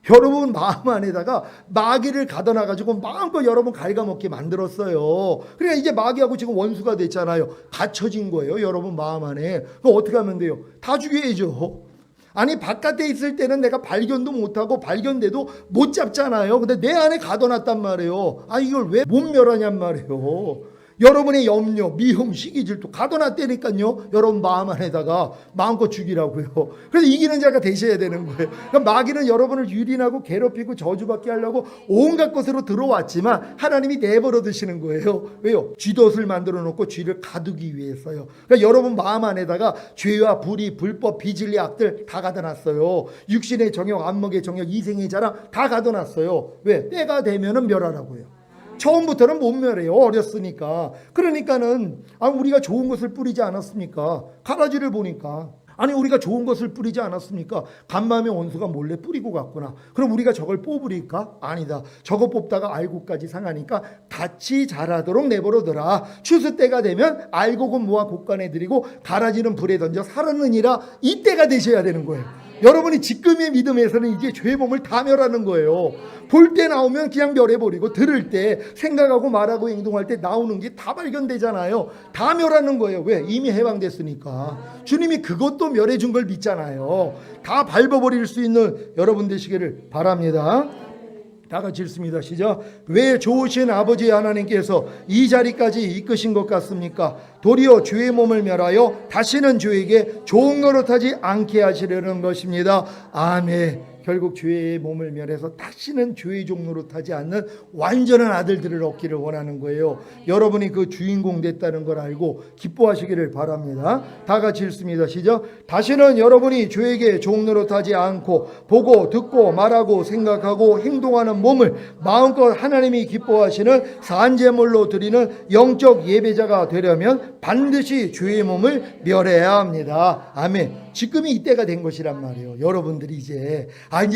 여러분 마음 안에다가 마귀를 가둬놔가지고 마음껏 여러분 갉아먹게 만들었어요. 그러니까 이제 마귀하고 지금 원수가 됐잖아요. 갇혀진 거예요. 여러분 마음 안에. 그럼 어떻게 하면 돼요? 다 죽여야죠. 아니 바깥에 있을 때는 내가 발견도 못하고 발견돼도 못 잡잖아요. 근데 내 안에 가둬놨단 말이에요. 아 이걸 왜 못 멸하냔 말이에요. 여러분의 염려, 미움, 시기, 질투 가둬놨다니까요. 여러분 마음 안에다가 마음껏 죽이라고요. 그래서 이기는 자가 되셔야 되는 거예요. 그러니까 마귀는 여러분을 유린하고 괴롭히고 저주받게 하려고 온갖 것으로 들어왔지만 하나님이 내버려 두시는 거예요. 왜요? 쥐덫을 만들어 놓고 쥐를 가두기 위해서요. 그러니까 여러분 마음 안에다가 죄와 불의, 불법, 비진리, 악들 다 가둬놨어요. 육신의 정욕, 안목의 정욕, 이생의 자랑 다 가둬놨어요. 왜? 때가 되면은 멸하라고요. 처음부터는 못 멸해요. 어렸으니까. 그러니까는 우리가 좋은 것을 뿌리지 않았습니까? 가라지를 보니까. 아니 우리가 좋은 것을 뿌리지 않았습니까? 간마음의 원수가 몰래 뿌리고 갔구나. 그럼 우리가 저걸 뽑으리까? 아니다. 저거 뽑다가 알고까지 상하니까 같이 자라도록 내버려둬라. 추수 때가 되면 알곡은 모아 곡간에 들이고 가라지는 불에 던져 사르느니라. 이때가 되셔야 되는 거예요. 여러분이 지금의 믿음에서는 이제 죄의 몸을 다 멸하는 거예요. 볼 때 나오면 그냥 멸해버리고 들을 때 생각하고 말하고 행동할 때 나오는 게 다 발견되잖아요. 다 멸하는 거예요. 왜? 이미 해방됐으니까. 주님이 그것도 멸해준 걸 믿잖아요. 다 밟아버릴 수 있는 여러분 되시기를 바랍니다. 다 같이 읽습니다. 시작. 왜 좋으신 아버지 하나님께서 이 자리까지 이끄신 것 같습니까? 도리어 죄의 몸을 멸하여 다시는 죄에게 좋은 노릇하지 않게 하시려는 것입니다. 아멘. 결국 죄의 몸을 멸해서 다시는 죄의 종로로 타지 않는 완전한 아들들을 얻기를 원하는 거예요. 여러분이 그 주인공 됐다는 걸 알고 기뻐하시기를 바랍니다. 다 같이 읽습니다. 시작. 다시는 여러분이 죄에게 종로로 타지 않고 보고 듣고 말하고 생각하고 행동하는 몸을 마음껏 하나님이 기뻐하시는 산제물로 드리는 영적 예배자가 되려면 반드시 죄의 몸을 멸해야 합니다. 아멘. 지금이 이때가 된 것이란 말이에요. 여러분들이 이제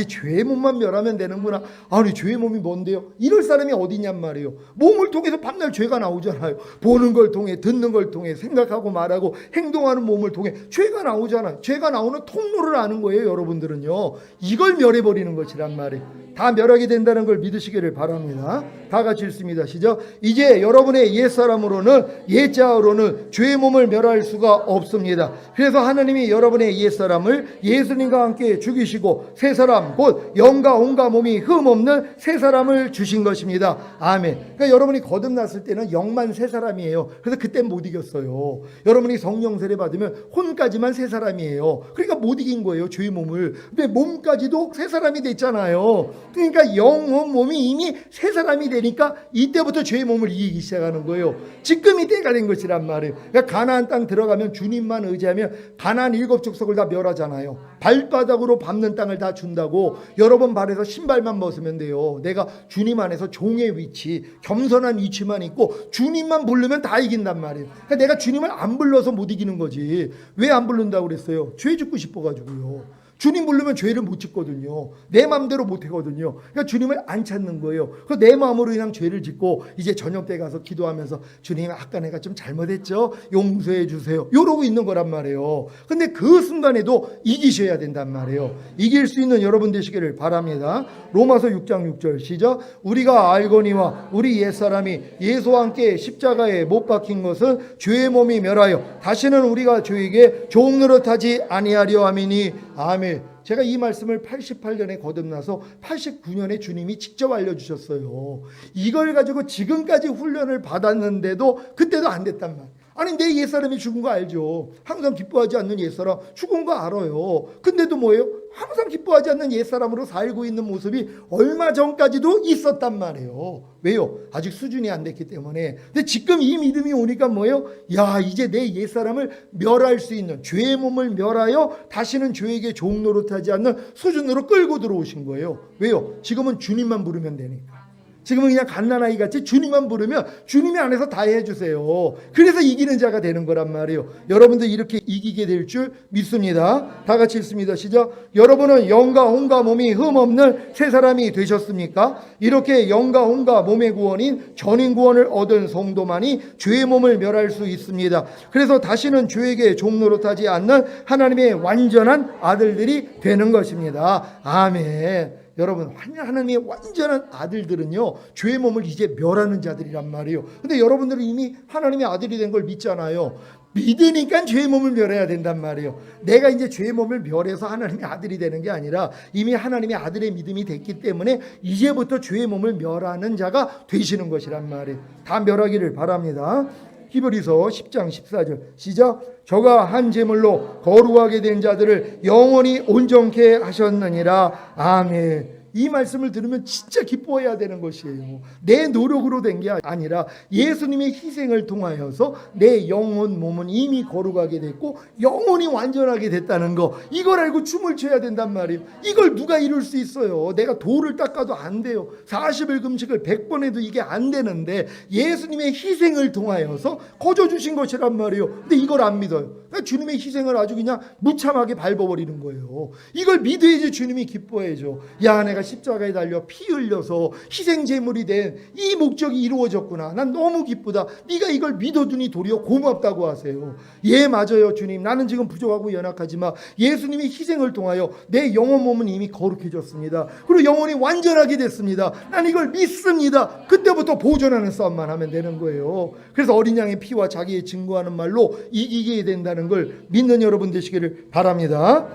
죄의 몸만 멸하면 되는구나. 아니 죄의 몸이 뭔데요? 이럴 사람이 어디냔 말이에요. 몸을 통해서 밤날 죄가 나오잖아요. 보는 걸 통해, 듣는 걸 통해, 생각하고 말하고 행동하는 몸을 통해 죄가 나오잖아요. 죄가 나오는 통로를 아는 거예요. 여러분들은요. 이걸 멸해버리는 것이란 말이에요. 다 멸하게 된다는 걸 믿으시기를 바랍니다. 다 같이 읽습니다. 시작. 이제 여러분의 옛사람으로는 옛자아로는 죄의 몸을 멸할 수가 없습니다. 그래서 하나님이 여러분의 옛사람을 예수님과 함께 죽이시고 새 사람 곧 영과 온과 몸이 흠없는 새 사람을 주신 것입니다. 아멘. 그러니까 여러분이 거듭났을 때는 영만 새 사람이에요. 그래서 그땐 못 이겼어요. 여러분이 성령 세례 받으면 혼까지만 새 사람이에요. 그러니까 못 이긴 거예요. 죄의 몸을. 근데 몸까지도 새 사람이 됐잖아요. 그러니까 영혼 몸이 이미 새 사람이 되니까 이때부터 죄의 몸을 이기기 시작하는 거예요. 지금 이때가 된 것이란 말이에요. 그러니까 가나안 땅 들어가면 주님만 의지하면 가나안 7 족속을 다 멸하잖아요. 발바닥으로 밟는 땅을 다 준다고 여러분 발에서 신발만 벗으면 돼요. 내가 주님 안에서 종의 위치, 겸손한 위치만 있고 주님만 부르면 다 이긴단 말이에요. 그러니까 내가 주님을 안 불러서 못 이기는 거지. 왜 안 부른다고 그랬어요? 죄 짓고 싶어가지고요. 주님 부르면 죄를 못 짓거든요. 내 마음대로 못 하거든요. 그러니까 주님을 안 찾는 거예요. 그래서 내 마음으로 그냥 죄를 짓고 이제 저녁 때 가서 기도하면서 주님 아까 내가 좀 잘못했죠? 용서해 주세요. 이러고 있는 거란 말이에요. 근데 그 순간에도 이기셔야 된단 말이에요. 이길 수 있는 여러분 되시기를 바랍니다. 로마서 6장 6절 시작. 우리가 알거니와 우리 옛사람이 예수와 함께 십자가에 못 박힌 것은 죄의 몸이 멸하여 다시는 우리가 죄에게 종 노릇하지 아니하려 함이니 아멘. 제가 이 말씀을 88년에 거듭나서 89년에 주님이 직접 알려주셨어요. 이걸 가지고 지금까지 훈련을 받았는데도 그때도 안 됐단 말이에요. 아니 내 옛사람이 죽은 거 알죠. 항상 기뻐하지 않는 옛사람 죽은 거 알아요. 근데도 뭐예요? 항상 기뻐하지 않는 옛사람으로 살고 있는 모습이 얼마 전까지도 있었단 말이에요. 왜요? 아직 수준이 안 됐기 때문에. 근데 지금 이 믿음이 오니까 뭐예요? 야, 이제 내 옛사람을 멸할 수 있는, 죄의 몸을 멸하여 다시는 죄에게 종 노릇하지 않는 수준으로 끌고 들어오신 거예요. 왜요? 지금은 주님만 부르면 되니까. 지금은 그냥 갓난아이 같이 주님만 부르면 주님이 안에서 다 해주세요. 그래서 이기는 자가 되는 거란 말이에요. 여러분들 이렇게 이기게 될 줄 믿습니다. 다 같이 읽습니다. 시작. 여러분은 영과 혼과 몸이 흠없는 새 사람이 되셨습니까? 이렇게 영과 혼과 몸의 구원인 전인 구원을 얻은 성도만이 죄의 몸을 멸할 수 있습니다. 그래서 다시는 죄에게 종노릇하지 않는 하나님의 완전한 아들들이 되는 것입니다. 아멘. 여러분, 하나님의 완전한 아들들은요, 죄의 몸을 이제 멸하는 자들이란 말이에요. 근데 여러분들은 이미 하나님의 아들이 된 걸 믿잖아요. 믿으니까 죄의 몸을 멸해야 된단 말이에요. 내가 이제 죄의 몸을 멸해서 하나님의 아들이 되는 게 아니라 이미 하나님의 아들의 믿음이 됐기 때문에 이제부터 죄의 몸을 멸하는 자가 되시는 것이란 말이에요. 다 멸하기를 바랍니다. 히브리서 10장 14절 시작. 저가 한 제물로 거룩하게 된 자들을 영원히 온전케 하셨느니라. 아멘. 이 말씀을 들으면 진짜 기뻐해야 되는 것이에요. 내 노력으로 된 게 아니라 예수님의 희생을 통하여서 내 영혼 몸은 이미 거룩하게 됐고 영혼이 완전하게 됐다는 거, 이걸 알고 춤을 춰야 된단 말이에요. 이걸 누가 이룰 수 있어요? 내가 돌을 닦아도 안 돼요. 40일 금식을 100번 해도 이게 안 되는데 예수님의 희생을 통하여서 거저 주신 것이란 말이에요. 근데 이걸 안 믿어요. 그러니까 주님의 희생을 아주 그냥 무참하게 밟아버리는 거예요. 이걸 믿어야지 주님이 기뻐해줘. 야, 내가 십자가에 달려 피 흘려서 희생 제물이 된 이 목적이 이루어졌구나. 난 너무 기쁘다. 네가 이걸 믿어주니 도리어 고맙다고 하세요. 예, 맞아요 주님. 나는 지금 부족하고 연약하지만 예수님의 희생을 통하여 내 영혼 몸은 이미 거룩해졌습니다. 그리고 영혼이 완전하게 됐습니다. 난 이걸 믿습니다. 그때부터 보존하는 싸움만 하면 되는 거예요. 그래서 어린 양의 피와 자기의 증거하는 말로 이기게 된다는 걸 믿는 여러분 되시기를 바랍니다.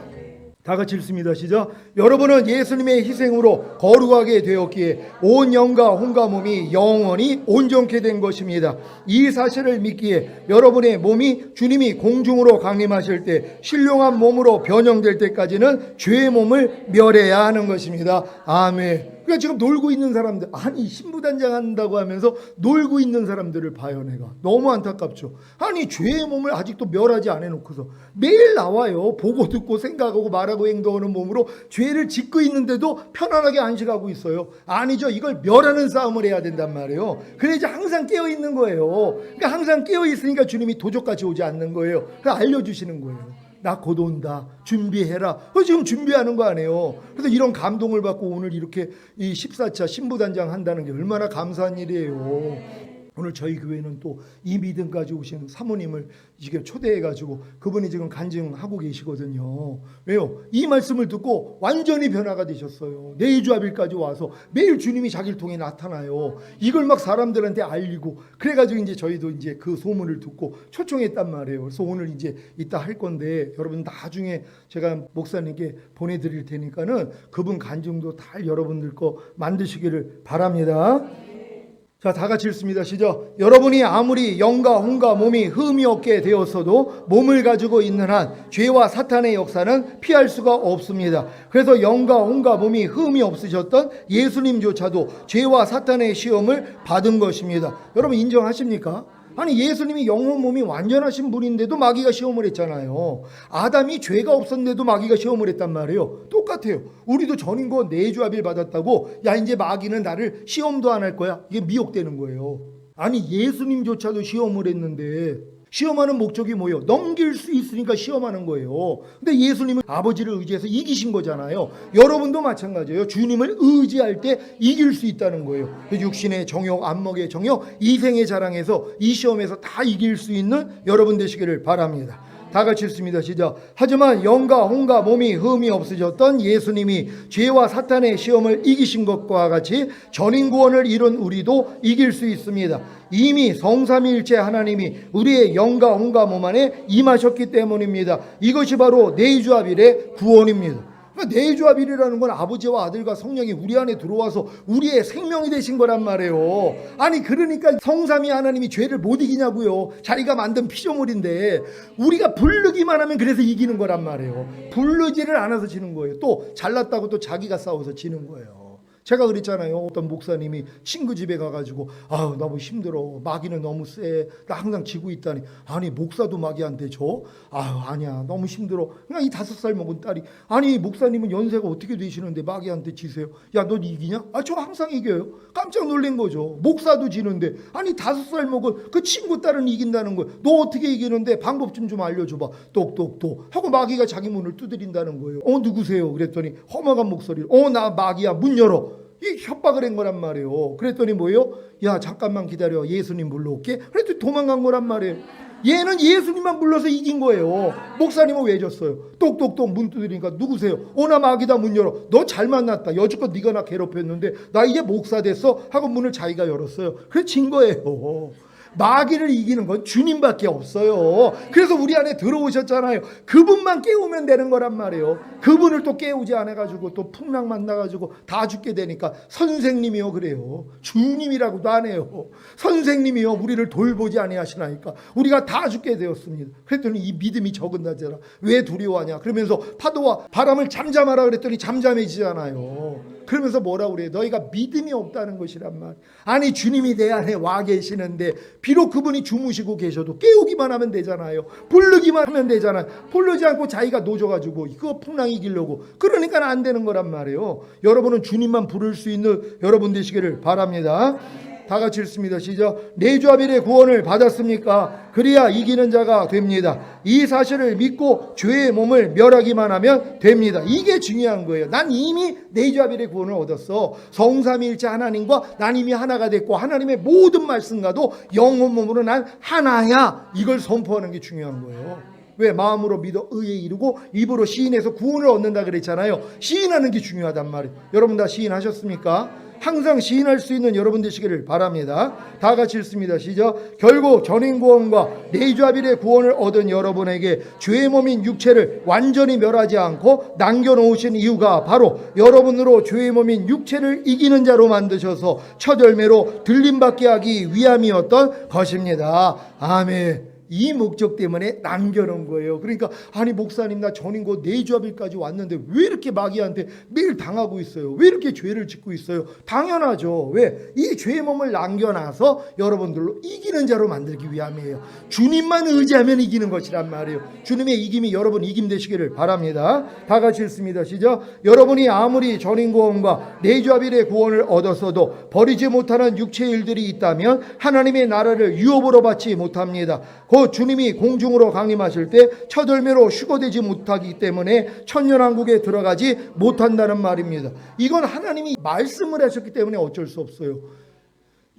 다 같이 읽습니다. 시작. 여러분은 예수님의 희생으로 거룩하게 되었기에 온 영과 혼과 몸이 영원히 온전케 된 것입니다. 이 사실을 믿기에 여러분의 몸이 주님이 공중으로 강림하실 때 신령한 몸으로 변형될 때까지는 죄의 몸을 멸해야 하는 것입니다. 아멘. 그러니까 지금 놀고 있는 사람들, 아니 신부단장 한다고 하면서 놀고 있는 사람들을 봐요. 내가 너무 안타깝죠. 아니 죄의 몸을 아직도 멸하지 않아 놓고서 매일 나와요. 보고 듣고 생각하고 말하고 행동하는 몸으로 죄를 짓고 있는데도 편안하게 안식하고 있어요. 아니죠. 이걸 멸하는 싸움을 해야 된단 말이에요. 그래야지 항상 깨어 있는 거예요. 그러니까 항상 깨어 있으니까 주님이 도적같이 오지 않는 거예요. 그래서 알려주시는 거예요. 나 곧 온다. 준비해라. 지금 준비하는 거 아니에요. 그래서 이런 감동을 받고 오늘 이렇게 이 14차 신부단장 한다는 게 얼마나 감사한 일이에요. 오늘 저희 교회는 또 이 믿음 가지고 오신 사모님을 지금 초대해가지고 그분이 지금 간증하고 계시거든요. 왜요? 이 말씀을 듣고 완전히 변화가 되셨어요. 내주합일까지 와서 매일 주님이 자기를 통해 나타나요. 이걸 막 사람들한테 알리고 그래가지고 이제 저희도 이제 그 소문을 듣고 초청했단 말이에요. 그래서 오늘 이제 이따 할 건데 여러분 나중에 제가 목사님께 보내드릴 테니까는 그분 간증도 다 여러분들 거 만드시기를 바랍니다. 자, 다 같이 읽습니다. 시작. 여러분이 아무리 영과 혼과 몸이 흠이 없게 되었어도 몸을 가지고 있는 한 죄와 사탄의 역사는 피할 수가 없습니다. 그래서 영과 혼과 몸이 흠이 없으셨던 예수님조차도 죄와 사탄의 시험을 받은 것입니다. 여러분 인정하십니까? 아니 예수님이 영혼 몸이 완전하신 분인데도 마귀가 시험을 했잖아요. 아담이 죄가 없었는데도 마귀가 시험을 했단 말이에요. 똑같아요. 우리도 전인권 내주합일 받았다고 야 이제 마귀는 나를 시험도 안 할 거야. 이게 미혹되는 거예요. 아니 예수님조차도 시험을 했는데 시험하는 목적이 뭐예요? 넘길 수 있으니까 시험하는 거예요. 근데 예수님은 아버지를 의지해서 이기신 거잖아요. 여러분도 마찬가지예요. 주님을 의지할 때 이길 수 있다는 거예요. 육신의 정욕, 안목의 정욕, 이생의 자랑에서 이 시험에서 다 이길 수 있는 여러분 되시기를 바랍니다. 다 같이 읽습니다. 시작. 하지만 영과 혼과 몸이 흠이 없으셨던 예수님이 죄와 사탄의 시험을 이기신 것과 같이 전인 구원을 이룬 우리도 이길 수 있습니다. 이미 성삼위일체 하나님이 우리의 영과 혼과 몸 안에 임하셨기 때문입니다. 이것이 바로 내주합일의 구원입니다. 그러니까 내조합이라는 건 아버지와 아들과 성령이 우리 안에 들어와서 우리의 생명이 되신 거란 말이에요. 아니 그러니까 성삼위 하나님이 죄를 못 이기냐고요. 자기가 만든 피조물인데 우리가 부르기만 하면 그래서 이기는 거란 말이에요. 부르지를 않아서 지는 거예요. 또 잘났다고 또 자기가 싸워서 지는 거예요. 제가 그랬잖아요. 어떤 목사님이 친구 집에 가가지고 아유 너무 힘들어, 마귀는 너무 세, 나 항상 지고 있다니. 아니 목사도 마귀한테 져? 아유 아니야 너무 힘들어. 그냥 이 5살 먹은 딸이 아니 목사님은 연세가 어떻게 되시는데 마귀한테 지세요? 야 너 이기냐? 아 저 항상 이겨요. 깜짝 놀란 거죠. 목사도 지는데 아니 5살 먹은 그 친구 딸은 이긴다는 거예요. 너 어떻게 이기는데 방법 좀 알려줘봐. 똑똑똑 하고 마귀가 자기 문을 두드린다는 거예요. 누구세요? 그랬더니 험악한 목소리로 나 마귀야 문 열어. 이 협박을 한 거란 말이에요. 그랬더니 뭐예요? 야 잠깐만 기다려, 예수님 불러올게. 그랬더니 도망간 거란 말이에요. 얘는 예수님만 불러서 이긴 거예요. 목사님은 왜 졌어요? 똑똑똑 문 두드리니까 누구세요? 나 마귀다, 문 열어. 너 잘 만났다. 여지껏 네가 나 괴롭혔는데 나 이제 목사 됐어 하고 문을 자기가 열었어요. 그래서 진 거예요. 마귀를 이기는 건 주님밖에 없어요. 그래서 우리 안에 들어오셨잖아요. 그분만 깨우면 되는 거란 말이에요. 그분을 또 깨우지 않아가지고 또 풍랑 만나가지고 다 죽게 되니까 선생님이요 그래요. 주님이라고도 안 해요. 선생님이요 우리를 돌보지 아니하시나이까 우리가 다 죽게 되었습니다. 그랬더니 이 믿음이 적은다잖아. 왜 두려워하냐 그러면서 파도와 바람을 잠잠하라 그랬더니 잠잠해지잖아요. 그러면서 뭐라고 그래요? 너희가 믿음이 없다는 것이란 말. 아니 주님이 내 안에 와 계시는데 비록 그분이 주무시고 계셔도 깨우기만 하면 되잖아요. 부르기만 하면 되잖아요. 부르지 않고 자기가 노져가지고 이거 풍랑 이기려고 그러니까 안 되는 거란 말이에요. 여러분은 주님만 부를 수 있는 여러분 되시기를 바랍니다. 다 같이 읽습니다. 시작. 내조합일의 구원을 받았습니까? 그래야 이기는 자가 됩니다. 이 사실을 믿고 죄의 몸을 멸하기만 하면 됩니다. 이게 중요한 거예요. 난 이미 내조합일의 구원을 얻었어. 성삼위일체 하나님과 난 이미 하나가 됐고 하나님의 모든 말씀과도 영혼 몸으로 난 하나야. 이걸 선포하는 게 중요한 거예요. 왜? 마음으로 믿어 의에 이르고 입으로 시인해서 구원을 얻는다 그랬잖아요. 시인하는 게 중요하단 말이에요. 여러분 다 시인하셨습니까? 항상 시인할 수 있는 여러분 되시기를 바랍니다. 다 같이 읽습니다. 시작. 결국 전인구원과 내조합일의 구원을 얻은 여러분에게 죄의 몸인 육체를 완전히 멸하지 않고 남겨놓으신 이유가 바로 여러분으로 죄의 몸인 육체를 이기는 자로 만드셔서 첫 열매로 들림받게 하기 위함이었던 것입니다. 아멘. 이 목적 때문에 남겨놓은 거예요. 그러니까 아니 목사님 나 전인고 내조합일까지 왔는데 왜 이렇게 마귀한테 매일 당하고 있어요? 왜 이렇게 죄를 짓고 있어요? 당연하죠. 왜? 이 죄의 몸을 남겨놔서 여러분들로 이기는 자로 만들기 위함이에요. 주님만 의지하면 이기는 것이란 말이에요. 주님의 이김이 여러분 이김 되시기를 바랍니다. 다 같이 읽습니다. 시작. 여러분이 아무리 전인구원과 내조합일의 구원을 얻었어도 버리지 못하는 육체의 일들이 있다면 하나님의 나라를 유업으로 받지 못합니다. 곧 주님이 공중으로 강림하실 때 첫 열매로 휴거되지 못하기 때문에 천년왕국에 들어가지 못한다는 말입니다. 이건 하나님이 말씀을 하셨기 때문에 어쩔 수 없어요.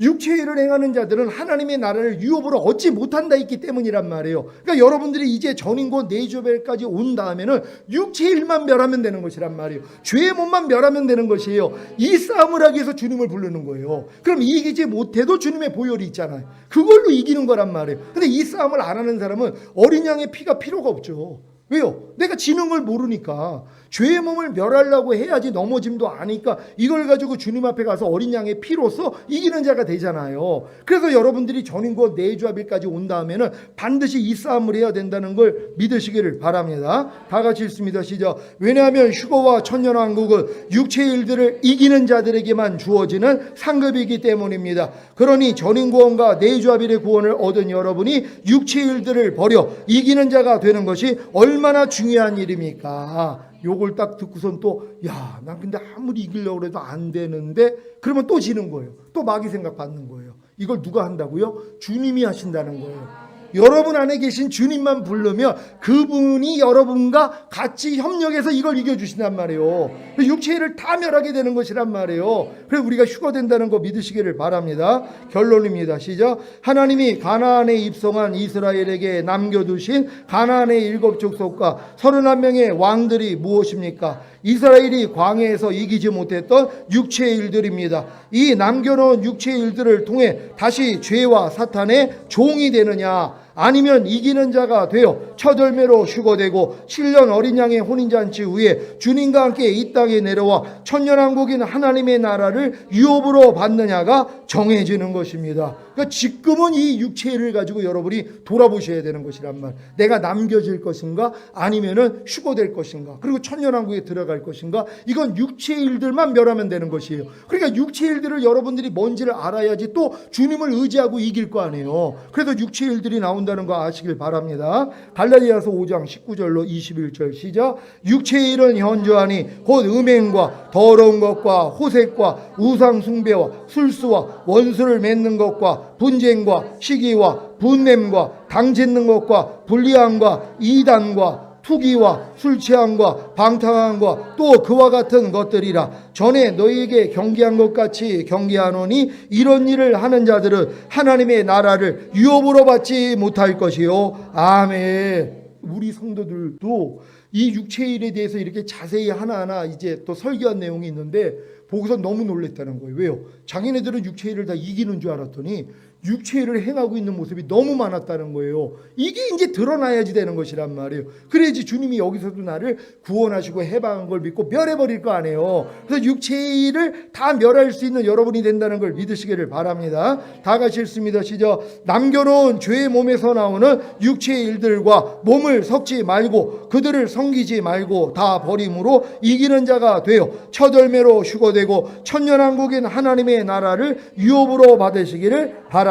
육체의 일을 행하는 자들은 하나님의 나라를 유업으로 얻지 못한다 했기 때문이란 말이에요. 그러니까 여러분들이 이제 전인고 내조벨까지 온 다음에는 육체의 일만 멸하면 되는 것이란 말이에요. 죄의 몸만 멸하면 되는 것이에요. 이 싸움을 하기 위해서 주님을 부르는 거예요. 그럼 이기지 못해도 주님의 보혈이 있잖아요. 그걸로 이기는 거란 말이에요. 근데 이 싸움을 안 하는 사람은 어린 양의 피가 필요가 없죠. 왜요? 내가 지는 걸 모르니까. 죄의 몸을 멸하려고 해야지 넘어짐도 아니까 이걸 가지고 주님 앞에 가서 어린 양의 피로서 이기는 자가 되잖아요. 그래서 여러분들이 전인과 내조합일까지 온 다음에는 반드시 이 싸움을 해야 된다는 걸 믿으시기를 바랍니다. 다 같이 읽습니다. 시작. 왜냐하면 휴거와 천년왕국은 육체의 일들을 이기는 자들에게만 주어지는 상급이기 때문입니다. 그러니 전인구원과 내조합일의 구원을 얻은 여러분이 육체의 일들을 버려 이기는 자가 되는 것이 얼마나 중요한 일입니까? 요걸 딱 듣고선 또 야, 난 근데 아무리 이기려고 해도 안 되는데 그러면 또 지는 거예요. 또 마귀 생각 받는 거예요. 이걸 누가 한다고요? 주님이 하신다는 거예요. 여러분 안에 계신 주님만 부르면 그분이 여러분과 같이 협력해서 이걸 이겨주신단 말이에요. 육체를 다 멸하게 되는 것이란 말이에요. 그래서 우리가 휴거된다는 거 믿으시기를 바랍니다. 결론입니다. 시작. 하나님이 가나안에 입성한 이스라엘에게 남겨두신 가나안의 7 족속과 31명의 왕들이 무엇입니까? 이스라엘이 광야에서 이기지 못했던 육체의 일들입니다. 이 남겨놓은 육체의 일들을 통해 다시 죄와 사탄의 종이 되느냐 아니면 이기는 자가 되어 첫 열매로 휴거되고 7년 어린 양의 혼인잔치 후에 주님과 함께 이 땅에 내려와 천년왕국인 하나님의 나라를 유업으로 받느냐가 정해지는 것입니다. 그러니까 지금은 이 육체를 가지고 여러분이 돌아보셔야 되는 것이란 말. 내가 남겨질 것인가 아니면은 휴거될 것인가, 그리고 천년왕국에 들어갈 것인가. 이건 육체의 일들만 멸하면 되는 것이에요. 그러니까 육체의 일들을 여러분들이 뭔지를 알아야지 또 주님을 의지하고 이길 거 아니에요. 그래서 육체의 일들이 나온다는 거 아시길 바랍니다. 갈라디아서 5장 19절로 21절 시작. 육체의 일은 현저하니 곧 음행과 더러운 것과 호색과 우상 숭배와 술수와 원수를 맺는 것과 분쟁과 시기와 분냄과 당짓는 것과 불리함과 이단과 투기와 술취함과 방탕함과 또 그와 같은 것들이라. 전에 너희에게 경계한 것 같이 경계하노니 이런 일을 하는 자들은 하나님의 나라를 유업으로 받지 못할 것이요. 아멘. 우리 성도들도 이 육체의 일에 대해서 이렇게 자세히 하나하나 이제 또 설교한 내용이 있는데 보고서 너무 놀랬다는 거예요. 왜요? 자기네들은 육체의 일을 다 이기는 줄 알았더니 육체의 일을 행하고 있는 모습이 너무 많았다는 거예요. 이게 이제 드러나야지 되는 것이란 말이에요. 그래야지 주님이 여기서도 나를 구원하시고 해방한 걸 믿고 멸해버릴 거 아니에요. 그래서 육체의 일을 다 멸할 수 있는 여러분이 된다는 걸 믿으시기를 바랍니다. 다 같이 읽습니다. 시작. 남겨놓은 죄의 몸에서 나오는 육체의 일들과 몸을 섞지 말고 그들을 섬기지 말고 다 버림으로 이기는 자가 되어 첫 열매로 휴거되고 천년왕국인 하나님의 나라를 유업으로 받으시기를 바랍니다.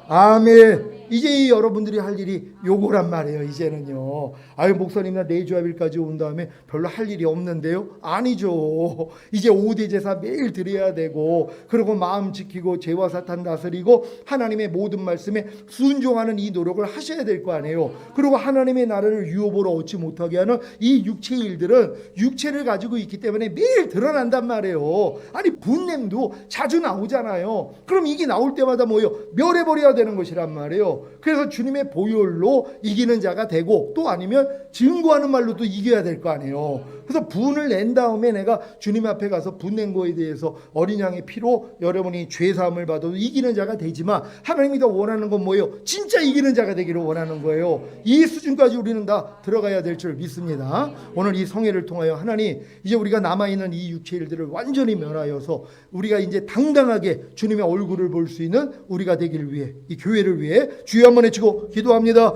아멘. 이제 여러분들이 할 일이 요거란 말이에요. 이제는요. 아유, 목사님나 내주합일까지 온 다음에 별로 할 일이 없는데요? 아니죠. 이제 5대 제사 매일 드려야 되고, 그리고 마음 지키고 죄와 사탄 다스리고 하나님의 모든 말씀에 순종하는 이 노력을 하셔야 될 거 아니에요. 그리고 하나님의 나라를 유업으로 얻지 못하게 하는 이 육체의 일들은 육체를 가지고 있기 때문에 매일 드러난단 말이에요. 아니, 분냄도 자주 나오잖아요. 그럼 이게 나올 때마다 뭐예요? 멸해버려야 되는 것이란 말이에요. 그래서 주님의 보혈로 이기는 자가 되고, 또 아니면 증거하는 말로도 이겨야 될 거 아니에요. 그래서 분을 낸 다음에 내가 주님 앞에 가서 분낸 거에 대해서 어린 양의 피로 여러분이 죄사함을 받아도 이기는 자가 되지만, 하나님이 더 원하는 건 뭐예요? 진짜 이기는 자가 되기를 원하는 거예요. 이 수준까지 우리는 다 들어가야 될 줄 믿습니다. 오늘 이 성회를 통하여 하나님, 이제 우리가 남아있는 이 육체의 일들을 완전히 멸하여서 우리가 이제 당당하게 주님의 얼굴을 볼 수 있는 우리가 되기를 위해, 이 교회를 위해 주여 한번 외치고 기도합니다.